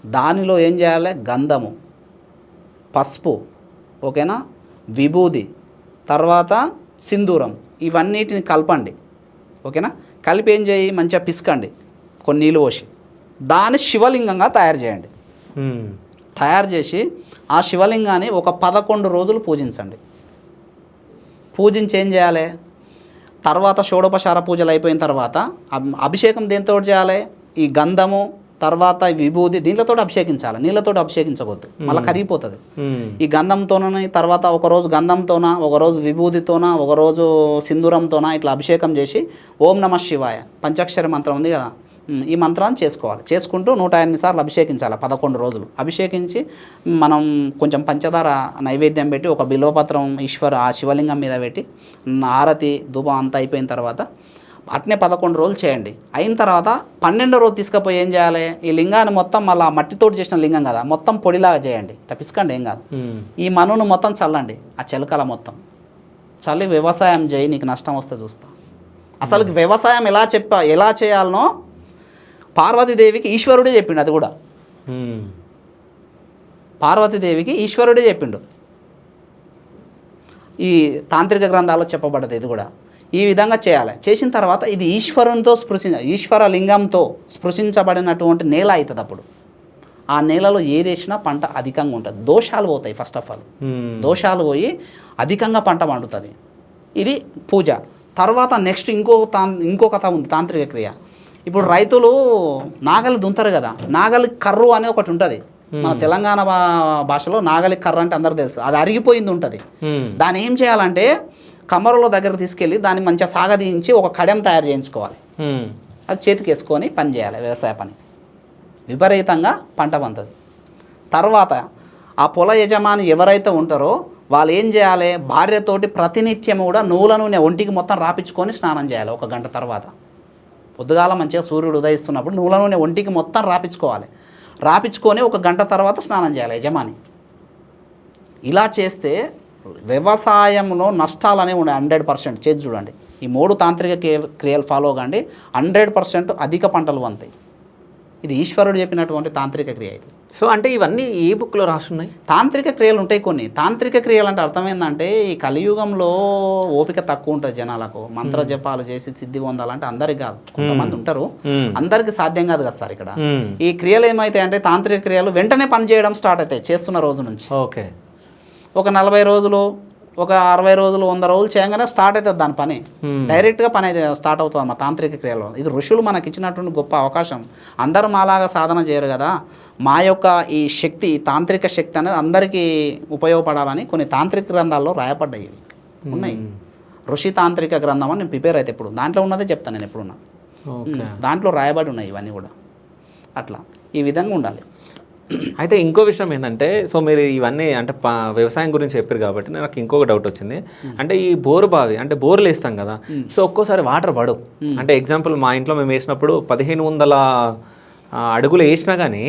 దానిలో ఏం చేయాలి, గంధము, పసుపు, ఓకేనా, విభూది, తర్వాత సింధూరం, ఇవన్నిటిని కలపండి. ఓకేనా, కలిపి ఏం చేయి, మంచిగా కొన్ని నీళ్ళు పోసి దాన్ని శివలింగంగా తయారు చేయండి. తయారు చేసి ఆ శివలింగాన్ని ఒక 11 రోజులు పూజించండి. పూజించి ఏం చేయాలి, తర్వాత షోడోపచార పూజలు అయిపోయిన తర్వాత అభిషేకం దేంతో చేయాలి, ఈ గంధము తర్వాత విభూది దీంట్లతో అభిషేకించాలి, నీళ్ళతో అభిషేకించవద్దు, మళ్ళీ కరిగిపోతుంది. ఈ గంధంతోన తర్వాత ఒకరోజు గంధంతోన, ఒకరోజు విభూతితోన, ఒకరోజు సింధూరంతోన ఇట్లా అభిషేకం చేసి ఓం నమః శివాయ పంచాక్షరి మంత్రం ఉంది కదా, ఈ మంత్రాన్ని చేసుకోవాలి. చేసుకుంటూ 108 సార్లు అభిషేకించాలి 11 రోజులు. అభిషేకించి మనం కొంచెం పంచదార నైవేద్యం పెట్టి ఒక బిల్వపత్రం ఆ శివలింగం మీద పెట్టి హారతి ధూపం అంతా అయిపోయిన తర్వాత అట్నే 11 రోజులు చేయండి. అయిన తర్వాత 12వ రోజు తీసుకుపోయి ఏం చేయాలి, ఈ లింగాన్ని మొత్తం మళ్ళీ మట్టితోటి చేసిన లింగం కదా మొత్తం పొడిలాగా చేయండి, పిసుకండి ఏం కాదు. ఈ మనును మొత్తం చల్లండి, ఆ చిలకల మొత్తం చల్లి వ్యవసాయం చేయి, నీకు నష్టం వస్తే చూస్తా. అసలు వ్యవసాయం ఎలా చేయాలనో పార్వతీదేవికి ఈశ్వరుడే చెప్పిండు. అది కూడా పార్వతీదేవికి ఈశ్వరుడే చెప్పిండు. ఈ తాంత్రిక గ్రంథాల్లో చెప్పబడ్డది ఇది కూడా. ఈ విధంగా చేయాలి. చేసిన తర్వాత ఇది ఈశ్వరునితో ఈశ్వర లింగంతో స్పృశించబడినటువంటి నేల అవుతుంది. అప్పుడు ఆ నేలలో ఏది వేసినా పంట అధికంగా ఉంటుంది. దోషాలు పోతాయి. ఫస్ట్ ఆఫ్ ఆల్ దోషాలు పోయి అధికంగా పంట పండుతుంది. ఇది పూజ. తర్వాత నెక్స్ట్ ఇంకో కథ ఉంది, తాంత్రిక క్రియ. ఇప్పుడు రైతులు నాగలి దుంతారు కదా, నాగలి కర్రు అనే ఒకటి ఉంటుంది. మన తెలంగాణ భాషలో నాగలి కర్ర అంటే అందరికి తెలుసు, అది అరిగిపోయింది ఉంటుంది. దాన్ని ఏం చేయాలంటే కమ్మరుల దగ్గర తీసుకెళ్ళి దాన్ని మంచిగా సాగదీయించి ఒక కడెం తయారు చేయించుకోవాలి. అది చేతికి వేసుకొని పని చేయాలి, వ్యవసాయ పని. విపరీతంగా పంట పండుతుంది. తర్వాత ఆ పొల యజమాని ఎవరైతే ఉంటారో వాళ్ళు ఏం చేయాలి, భార్యతోటి ప్రతినిత్యం కూడా నువ్వుల నూనె ఒంటికి మొత్తం రాపించుకొని స్నానం చేయాలి. 1 గంట తర్వాత పొద్దుగాల మంచిగా సూర్యుడు ఉదయిస్తున్నప్పుడు నువ్వుల నూనె ఒంటికి మొత్తం రాపించుకోవాలి. రాపించుకొని 1 గంట తర్వాత స్నానం చేయాలి యజమాని. ఇలా చేస్తే వ్యవసాయంలో నష్టాలు అనేవి ఉన్నాయి 100%. చేసి చూడండి. ఈ 3 తాంత్రిక క్రియలు ఫాలో కండి, 100% అధిక పంటలు వంతాయి. ఇది ఈశ్వరుడు చెప్పినటువంటి తాంత్రిక క్రియ ఇది. సో అంటే ఇవన్నీ ఏ బుక్లో రాసున్నాయి? తాంత్రిక క్రియలు ఉంటాయి కొన్ని. తాంత్రిక క్రియలు అంటే అర్థం ఏంటంటే ఈ కలియుగంలో ఓపిక తక్కువ ఉంటుంది జనాలకు. మంత్ర జపాలు చేసి సిద్ధి పొందాలంటే అందరికి కాదు, కొంతమంది ఉంటారు, అందరికి సాధ్యం కాదు కదా సార్. ఇక్కడ ఈ క్రియలు ఏమైతాయి అంటే తాంత్రిక క్రియలు వెంటనే పని చేయడం స్టార్ట్ అవుతాయి చేస్తున్న రోజు నుంచి. ఓకే, ఒక 40 రోజులు, ఒక 60 రోజులు, 100 రోజులు చేయగానే స్టార్ట్ అవుతుంది దాని పని. డైరెక్ట్గా పని అయితే స్టార్ట్ అవుతుంది మా తాంత్రిక క్రియలో. ఇది ఋషులు మనకి ఇచ్చినటువంటి గొప్ప అవకాశం. అందరూ మాలాగా సాధన చేయరు కదా, మా యొక్క ఈ శక్తి, తాంత్రిక శక్తి అనేది అందరికీ ఉపయోగపడాలని కొన్ని తాంత్రిక గ్రంథాల్లో రాయపడ్డాయి ఉన్నాయి. ఋషి తాంత్రిక గ్రంథం అని నేను ప్రిపేర్ అయితే ఇప్పుడు దాంట్లో ఉన్నదే చెప్తాను నేను ఎప్పుడున్నా. దాంట్లో రాయబడి ఉన్నాయి ఇవన్నీ కూడా. అట్లా ఈ విధంగా ఉండాలి. అయితే ఇంకో విషయం ఏంటంటే, సో మీరు ఇవన్నీ అంటే వ్యవసాయం గురించి చెప్పారు కాబట్టి నాకు ఇంకొక డౌట్ వచ్చింది. అంటే ఈ బోరు బావి అంటే బోర్లు వేస్తాం కదా, సో ఒక్కోసారి వాటర్ పడవు. అంటే ఎగ్జాంపుల్ మా ఇంట్లో మేము వేసినప్పుడు 1500 అడుగులు వేసినా కానీ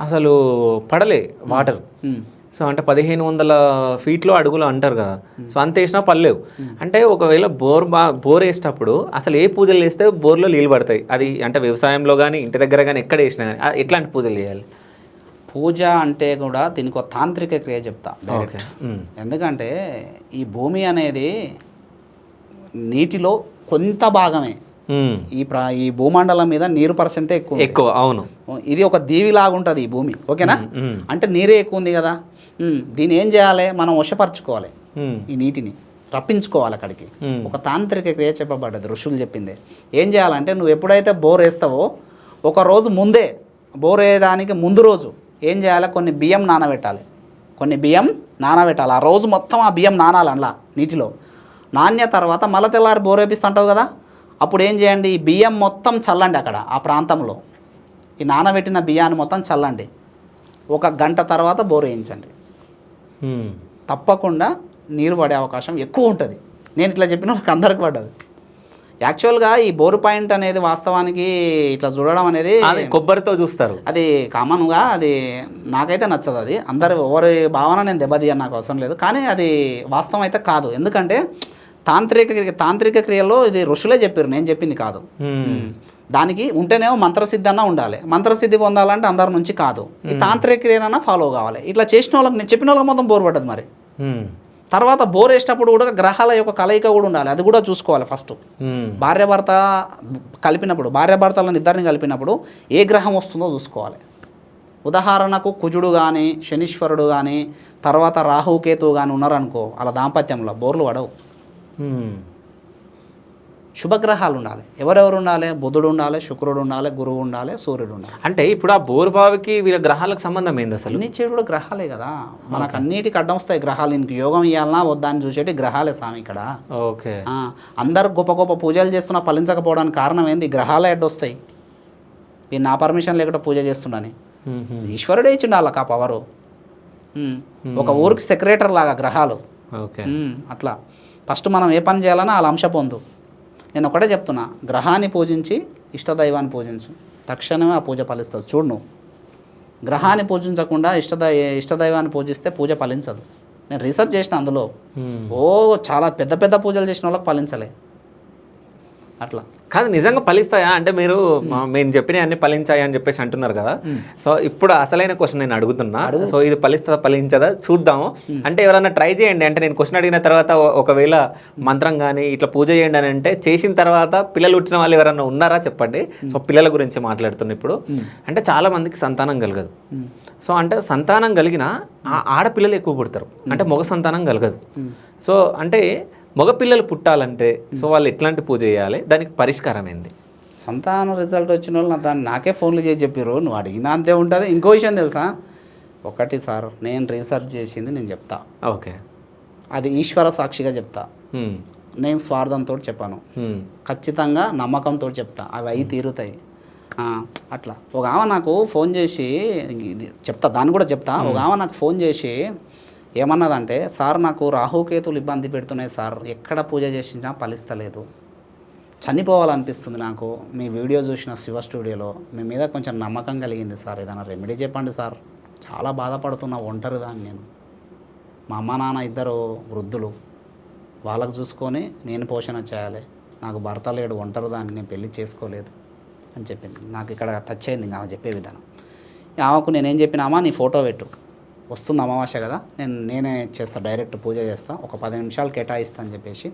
అసలు పడలే వాటర్. సో అంటే 1500 ఫీట్లో అడుగులు అంటారు కదా, సో అంత వేసినా పడలేవు. అంటే ఒకవేళ బోర్ వేసేటప్పుడు అసలు ఏ పూజలు వేస్తే బోర్లో నీళ్ళు పడతాయి? అది అంటే వ్యవసాయంలో కానీ ఇంటి దగ్గర కానీ ఎక్కడ వేసినా కానీ ఎట్లాంటి పూజలు చేయాలి? పూజ అంటే కూడా దీనికి ఒక తాంత్రిక క్రియ చెప్తా డైరెక్ట్. ఎందుకంటే ఈ భూమి అనేది నీటిలో కొంత భాగమే. ఈ భూమండలం మీద నీరు పర్సెంటే ఎక్కువ. అవును, ఇది ఒక దీవిలాగా ఉంటుంది ఈ భూమి. ఓకేనా? అంటే నీరే ఎక్కువ ఉంది కదా, దీన్ని ఏం చేయాలి, మనం వశపరచుకోవాలి. ఈ నీటిని రప్పించుకోవాలి అక్కడికి. ఒక తాంత్రిక క్రియ చెప్పబడ్డది, ఋషులు చెప్పింది. ఏం చేయాలంటే నువ్వు ఎప్పుడైతే బోర్ వేస్తావో ఒక రోజు ముందే, బోర్ వేయడానికి ముందు రోజు ఏం చేయాలి, కొన్ని బియ్యం నానబెట్టాలి. ఆ రోజు మొత్తం ఆ బియ్యం నానాలి అలా నీటిలో. నాణ్య తర్వాత మళ్ళీ తెల్లారి బోర్ వేపిస్తుంటావు కదా, అప్పుడు ఏం చేయండి, ఈ బియ్యం మొత్తం చల్లండి అక్కడ ఆ ప్రాంతంలో. ఈ నానబెట్టిన బియ్యాన్ని మొత్తం చల్లండి. 1 గంట తర్వాత బోర్ వేయించండి. తప్పకుండా నీరు పడే అవకాశం ఎక్కువ ఉంటుంది. నేను ఇట్లా చెప్పిన వాళ్ళకి అందరికి పడ్డది. యాక్చువల్గా ఈ బోరు పాయింట్ అనేది వాస్తవానికి ఇట్లా చూడడం అనేది కొబ్బరితో చూస్తారు, అది కామన్గా. అది నాకైతే నచ్చదు. అది ఎవరి భావన నేను దెబ్బతీయని నాకు అవసరం లేదు. కానీ అది వాస్తవం అయితే కాదు. ఎందుకంటే తాంత్రిక క్రియలో ఇది ఋషులే చెప్పారు, నేను చెప్పింది కాదు. దానికి ఉంటేనేమో మంత్రసిద్ధి అన్నా ఉండాలి. మంత్రసిద్ధి పొందాలంటే అందరి నుంచి కాదు, ఈ తాంత్రిక క్రియనన్నా ఫాలో కావాలి. ఇట్లా చేసిన వాళ్ళకి, నేను చెప్పిన వాళ్ళకి మొత్తం బోరు పడ్డది. మరి తర్వాత బోర్ వేసేటప్పుడు కూడా గ్రహాల యొక్క కలయిక కూడా ఉండాలి, అది కూడా చూసుకోవాలి ఫస్ట్. భార్యాభర్త కలిపినప్పుడు, భార్యాభర్తలను ఇద్దరిని కలిపినప్పుడు ఏ గ్రహం వస్తుందో చూసుకోవాలి. ఉదాహరణకు కుజుడు కానీ శనీశ్వరుడు కానీ తర్వాత రాహుకేతువు కానీ ఉన్నారనుకో, అలా దాంపత్యంలో బోర్లు పడవు. శుభగ్రహాలు ఉండాలి. ఎవరెవరు ఉండాలి? బుధుడు ఉండాలి, శుక్రుడు ఉండాలి, గురువు ఉండాలి, సూర్యుడు ఉండాలి. అంటే ఇప్పుడు ఆ బోరు బావికి వీళ్ళ గ్రహాలకు సంబంధం ఏంది అసలు? అన్ని చెడు గ్రహాలే కదా, మనకు అన్నిటికి అడ్డం వస్తాయి గ్రహాలు. ఇంక యోగం ఇవ్వాలన్నా వద్దని చూసేటి గ్రహాలే స్వామి ఇక్కడ. ఓకే. అందరు గొప్ప గొప్ప పూజలు చేస్తున్నా ఫలించకపోవడానికి కారణం ఏంది? గ్రహాలే అడ్డొస్తాయి. వీళ్ళు నా పర్మిషన్ లేకుండా పూజ చేస్తుండని ఈశ్వరుడే ఇచ్చిండు వాళ్ళకి ఆ పవరు. ఒక ఊరికి సెక్రటరీ లాగా గ్రహాలు. ఓకే. అట్లా ఫస్ట్ మనం ఏ పని చేయాలన్నా వాళ్ళ అంశ పొందు. నేను ఒకటే చెప్తున్నా, గ్రహాన్ని పూజించి ఇష్టదైవాన్ని పూజించు, తక్షణమే ఆ పూజ ఫలిస్తుంది. చూడు, నువ్వు గ్రహాన్ని పూజించకుండా ఇష్టదైవాన్ని పూజిస్తే పూజ ఫలించదు. నేను రీసెర్చ్ చేసిన అందులో. చాలా పెద్ద పెద్ద పూజలు చేసిన వాళ్ళకి ఫలించలే. అట్లా కాదు, నిజంగా ఫలిస్తాయా? అంటే మీరు మేము చెప్పినవి అన్ని ఫలించాయి అని చెప్పేసి అంటున్నారు కదా. సో ఇప్పుడు అసలైన క్వశ్చన్ నేను అడుగుతున్నా. సో ఇది ఫలిస్తుందా ఫలించదా చూద్దాము. అంటే ఎవరైనా ట్రై చేయండి. అంటే నేను క్వశ్చన్ అడిగిన తర్వాత ఒకవేళ మంత్రం కానీ ఇట్లా పూజ చేయండి అని అంటే చేసిన తర్వాత పిల్లలు పుట్టిన వాళ్ళు ఎవరైనా ఉన్నారా చెప్పండి. సో పిల్లల గురించి మాట్లాడుతున్నా ఇప్పుడు. అంటే చాలా మందికి సంతానం కలగదు. సో అంటే సంతానం కలిగిన ఆడపిల్లలు ఎక్కువ పుడతారు, అంటే మగ సంతానం కలగదు. సో అంటే మగపిల్లలు పుట్టాలంటే సో వాళ్ళు ఎట్లాంటి పూజ చేయాలి, దానికి పరిష్కారం ఏంది? సంతానం రిజల్ట్ వచ్చిన వాళ్ళు దాన్ని నాకే ఫోన్లు చేసి చెప్పారు, నువ్వు అడిగినా అంతే ఉంటుంది. ఇంకో విషయం తెలుసా? ఒకటి సార్, నేను రీసెర్చ్ చేసింది నేను చెప్తా. ఓకే. అది ఈశ్వర సాక్షిగా చెప్తా. నేను స్వార్థంతో చెప్పాను, ఖచ్చితంగా నమ్మకంతో చెప్తా. అవి అవి తీరుతాయి. అట్లా ఒక ఆమె నాకు ఫోన్ చేసి చెప్తా, దాన్ని కూడా చెప్తా. ఒక ఆమె నాకు ఫోన్ చేసి ఏమన్నదంటే, సార్ నాకు రాహుకేతులు ఇబ్బంది పెడుతున్నాయి సార్, ఎక్కడ పూజ చేసినా ఫలిస్తలేదు, చనిపోవాలనిపిస్తుంది నాకు. మీ వీడియో చూసిన శివ స్టూడియోలో మీ మీద కొంచెం నమ్మకం కలిగింది సార్, ఏదైనా రెమెడీ చెప్పండి సార్, చాలా బాధపడుతున్నా, ఒంటరి దాన్ని నేను. మా అమ్మ నాన్న ఇద్దరు వృద్ధులు, వాళ్ళకు చూసుకొని నేను పోషణ చేయాలి, నాకు భర్త లేడు, ఒంటరి దాన్ని, నేను పెళ్లి చేసుకోలేదు అని చెప్పింది. నాకు ఇక్కడ టచ్ అయింది ఆమె చెప్పే విధానం. ఆమెకు నేనేం చెప్పినామా, నీ ఫోటో పెట్టు, వస్తుంది అమావాస్య కదా, నేనే చేస్తాను, డైరెక్ట్ పూజ చేస్తాను, ఒక 10 నిమిషాలు కేటాయిస్తా అని చెప్పేసి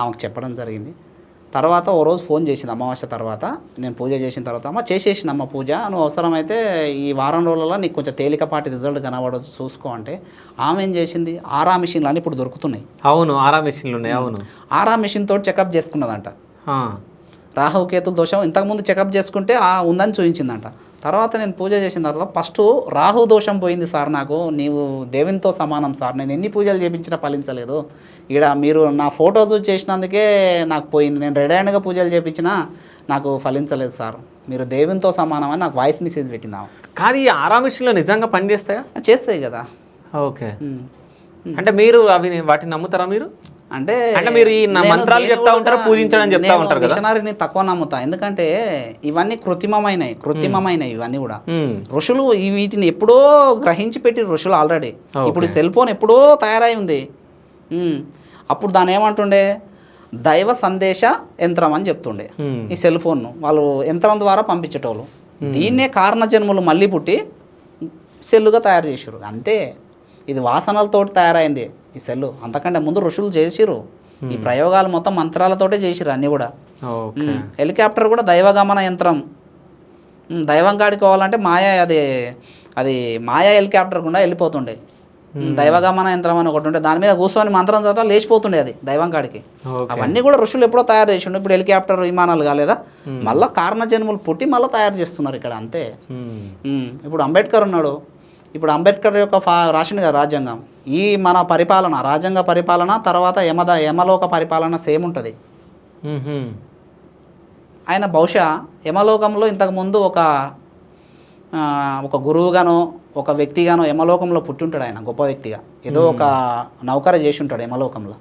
ఆమెకు చెప్పడం జరిగింది. తర్వాత ఓ రోజు ఫోన్ చేసింది అమావాస్య తర్వాత, నేను పూజ చేసిన తర్వాత, అమ్మ చేసేసినమ్మ పూజ, నువ్వు అవసరమైతే ఈ వారం రోజులలో నీకు కొంచెం తేలికపాటి రిజల్ట్ కనబడదు చూసుకో అంటే, ఆమె ఏం చేసింది, ఆరా మిషన్లు అని ఇప్పుడు దొరుకుతున్నాయి. అవును, ఆరా మిషన్లు ఉన్నాయి. అవును, ఆరా మిషన్ తోటి చెకప్ చేసుకున్నదంట. రాహుకేతుల దోషం ఇంతకుముందు చెకప్ చేసుకుంటే ఉందని చూపించిందంట. తర్వాత నేను పూజ చేసిన తర్వాత ఫస్ట్ రాహు దోషం పోయింది సార్, నాకు నీవు దేవునితో సమానం సార్, నేను ఎన్ని పూజలు చేయించినా ఫలించలేదు, ఇక్కడ మీరు నా ఫోటో చూసి చేసినందుకే నాకు పోయింది, నేను రెడీ హ్యాండ్గా పూజలు చేయించినా నాకు ఫలించలేదు సార్, మీరు దేవునితో సమానం అని నాకు వాయిస్ మెసేజ్ పెట్టిందాం. కానీ ఈ ఆరా మిషన్లో నిజంగా పని చేస్తాయా? చేస్తాయి కదా. ఓకే. అంటే మీరు అవి వాటిని నమ్ముతారా మీరు? అంటే మీరు ఈ మంత్రాలు చెప్తా ఉంటారు, పూజించడం చెప్తా ఉంటారు కదా. మిషనరీని తక్కువ నమ్ముతా, ఎందుకంటే ఇవన్నీ కృత్రిమమైనవి ఇవన్నీ కూడా. ఋషులు వీటిని ఎప్పుడో గ్రహించి పెట్టి ఋషులు ఆల్రెడీ. ఇప్పుడు సెల్ ఫోన్ ఎప్పుడో తయారై ఉంది. అప్పుడు దాన్ని ఏమంటుండే, దైవ సందేశ యంత్రం అని చెప్తుండే ఈ సెల్ ఫోన్ను. వాళ్ళు యంత్రం ద్వారా పంపించేటోళ్ళు. దీన్నే కారణ జన్మలు మళ్ళీ పుట్టి సెల్లుగా తయారు చేసారు అంతే. ఇది వాసనలతోటి తయారైంది ఈ సెల్లు. అంతకంటే ముందు ఋషులు చేసిరు ఈ ప్రయోగాలు, మొత్తం మంత్రాలతోటే చేసిరు అన్నీ కూడా. హెలికాప్టర్ కూడా దైవగమన యంత్రం. దైవం కాడికి పోవాలంటే అది మాయా హెలికాప్టర్ కూడా వెళ్ళిపోతుండే. దైవగమన యంత్రం అని ఒకటి ఉంటే దాని మీద కూర్చొని మంత్రం చదవడం లేచిపోతుండే అది దైవం కాడికి. అవన్నీ కూడా ఋషులు ఎప్పుడో తయారు చేసిండు. ఇప్పుడు హెలికాప్టర్ విమానాలు కాలేదా, మళ్ళీ కారణ జన్మలు పుట్టి మళ్ళీ తయారు చేస్తున్నారు ఇక్కడ అంతే. ఇప్పుడు అంబేద్కర్ ఉన్నాడు, ఇప్పుడు అంబేద్కర్ యొక్క రాసిండు కదా రాజ్యాంగం. ఈ మన పరిపాలన, రాజ్యాంగ పరిపాలన తర్వాత యమలోక పరిపాలన సేమ్ ఉంటుంది. ఆయన బహుశా యమలోకంలో ఇంతకుముందు ఒక గురువుగానో ఒక వ్యక్తిగానో యమలోకంలో పుట్టింటాడు ఆయన, గొప్ప వ్యక్తిగా. ఏదో ఒక నౌకర చేసి ఉంటాడు యమలోకంలో.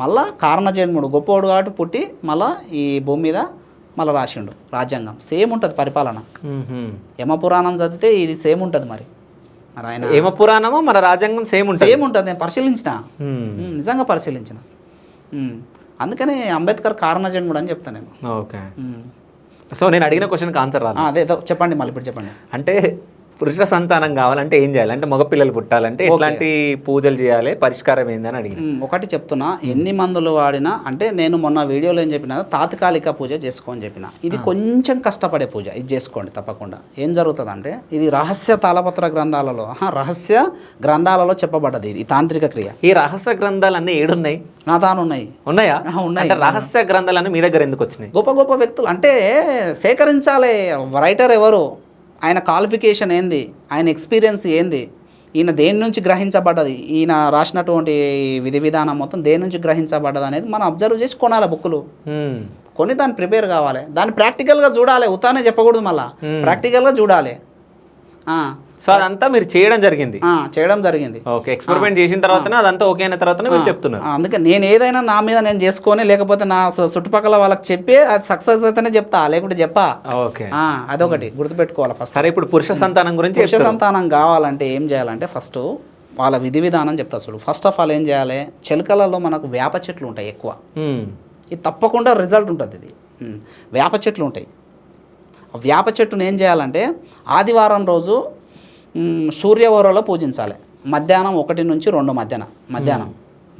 మళ్ళా కారణజన్ముడు గొప్పోడు కాబట్టి పుట్టి మళ్ళీ ఈ భూమి మీద మళ్ళీ రాసిండు రాజ్యాంగం. సేమ్ ఉంటుంది పరిపాలన. యమపురాణం చదివితే ఇది సేమ్ ఉంటుంది. మరి ఆయన యమపురాణము మన రాజ్యాంగం సేమ్ ఉంటుంది. నేను పరిశీలించిన, నిజంగా పరిశీలించిన. అందుకని అంబేద్కర్ కారణజన్ముడు అని చెప్తాను నేను. ఓకే. సో నేను అడిగిన క్వశ్చన్కి ఆన్సర్ రాదు. అదే చెప్పండి, మళ్ళీ ఇప్పుడు చెప్పండి. అంటే పురుష సంతానం కావాలంటే ఏం చేయాలి? అంటే మగపిల్లలు పుట్టాలంటే ఎట్లాంటి పూజలు చేయాలి, పరిష్కారం ఏందని అడిగి. ఒకటి చెప్తున్నా, ఎన్ని మందులు వాడినా అంటే నేను మొన్న వీడియోలో ఏం చెప్పినా తాత్కాలిక పూజ చేసుకోని చెప్పిన. ఇది కొంచెం కష్టపడే పూజ, ఇది చేసుకోండి తప్పకుండా. ఏం జరుగుతుందంటే ఇది రహస్య తాళపత్ర గ్రంథాలలో రహస్య గ్రంథాలలో చెప్పబడ్డది ఇది తాంత్రిక క్రియ. ఈ రహస్య గ్రంథాలన్నీ ఏడున్నాయి? నా తాను ఉన్నాయి. ఉన్నాయా? ఉన్నాయి. అంటే రహస్య గ్రంథాలన్నీ మీ దగ్గర ఎందుకు వచ్చినాయి? గొప్ప గొప్ప వ్యక్తులు అంటే సేకరించాలి. రైటర్ ఎవరు, ఆయన క్వాలిఫికేషన్ ఏంది, ఆయన ఎక్స్పీరియన్స్ ఏంది, ఈయన దేని నుంచి గ్రహించబడ్డది, ఈయన రాసినటువంటి విధి విధానం మొత్తం దేని నుంచి గ్రహించబడ్డది అనేది మనం అబ్జర్వ్ చేసి కొనాలి బుక్కులు. కొన్ని దాన్ని ప్రిపేర్ కావాలి, దాన్ని ప్రాక్టికల్గా చూడాలి. ఉతానే చెప్పకూడదు, మళ్ళీ ప్రాక్టికల్గా చూడాలి. సో అదంతా మీరు చేయడం జరిగింది? చేయడం జరిగింది. ఓకే, ఎక్స్పెరిమెంట్ చేసిన తర్వాతనే అదంతా ఓకే అయిన తర్వాత మీరు చెప్తున్నారు. అందుకే నేను ఏదైనా నా మీద నేను చేసుకొని, లేకపోతే నా చుట్టుపక్కల వాళ్ళకి చెప్పి అది సక్సెస్ అయితేనే చెప్తా, లేకుంటే చెప్పా. ఓకే, అదొకటి గుర్తుపెట్టుకోవాలి ఫస్ట్. సరే, ఇప్పుడు పురుష సంతానం గురించి. పురుష సంతానం కావాలంటే ఏం చేయాలంటే ఫస్ట్ వాళ్ళ విధి విధానం చెప్తా చూడు. ఫస్ట్ ఆఫ్ ఆల్ ఏం చేయాలి, చిలకలలో మనకు వేప చెట్లు ఉంటాయి ఎక్కువ. ఇది తప్పకుండా రిజల్ట్ ఉంటుంది. ఇది వేప చెట్లు ఉంటాయి. వేప చెట్టును ఏం చేయాలంటే ఆదివారం రోజు సూర్యవరంలో పూజించాలి. మధ్యాహ్నం 1 నుంచి 2 మధ్యాహ్నం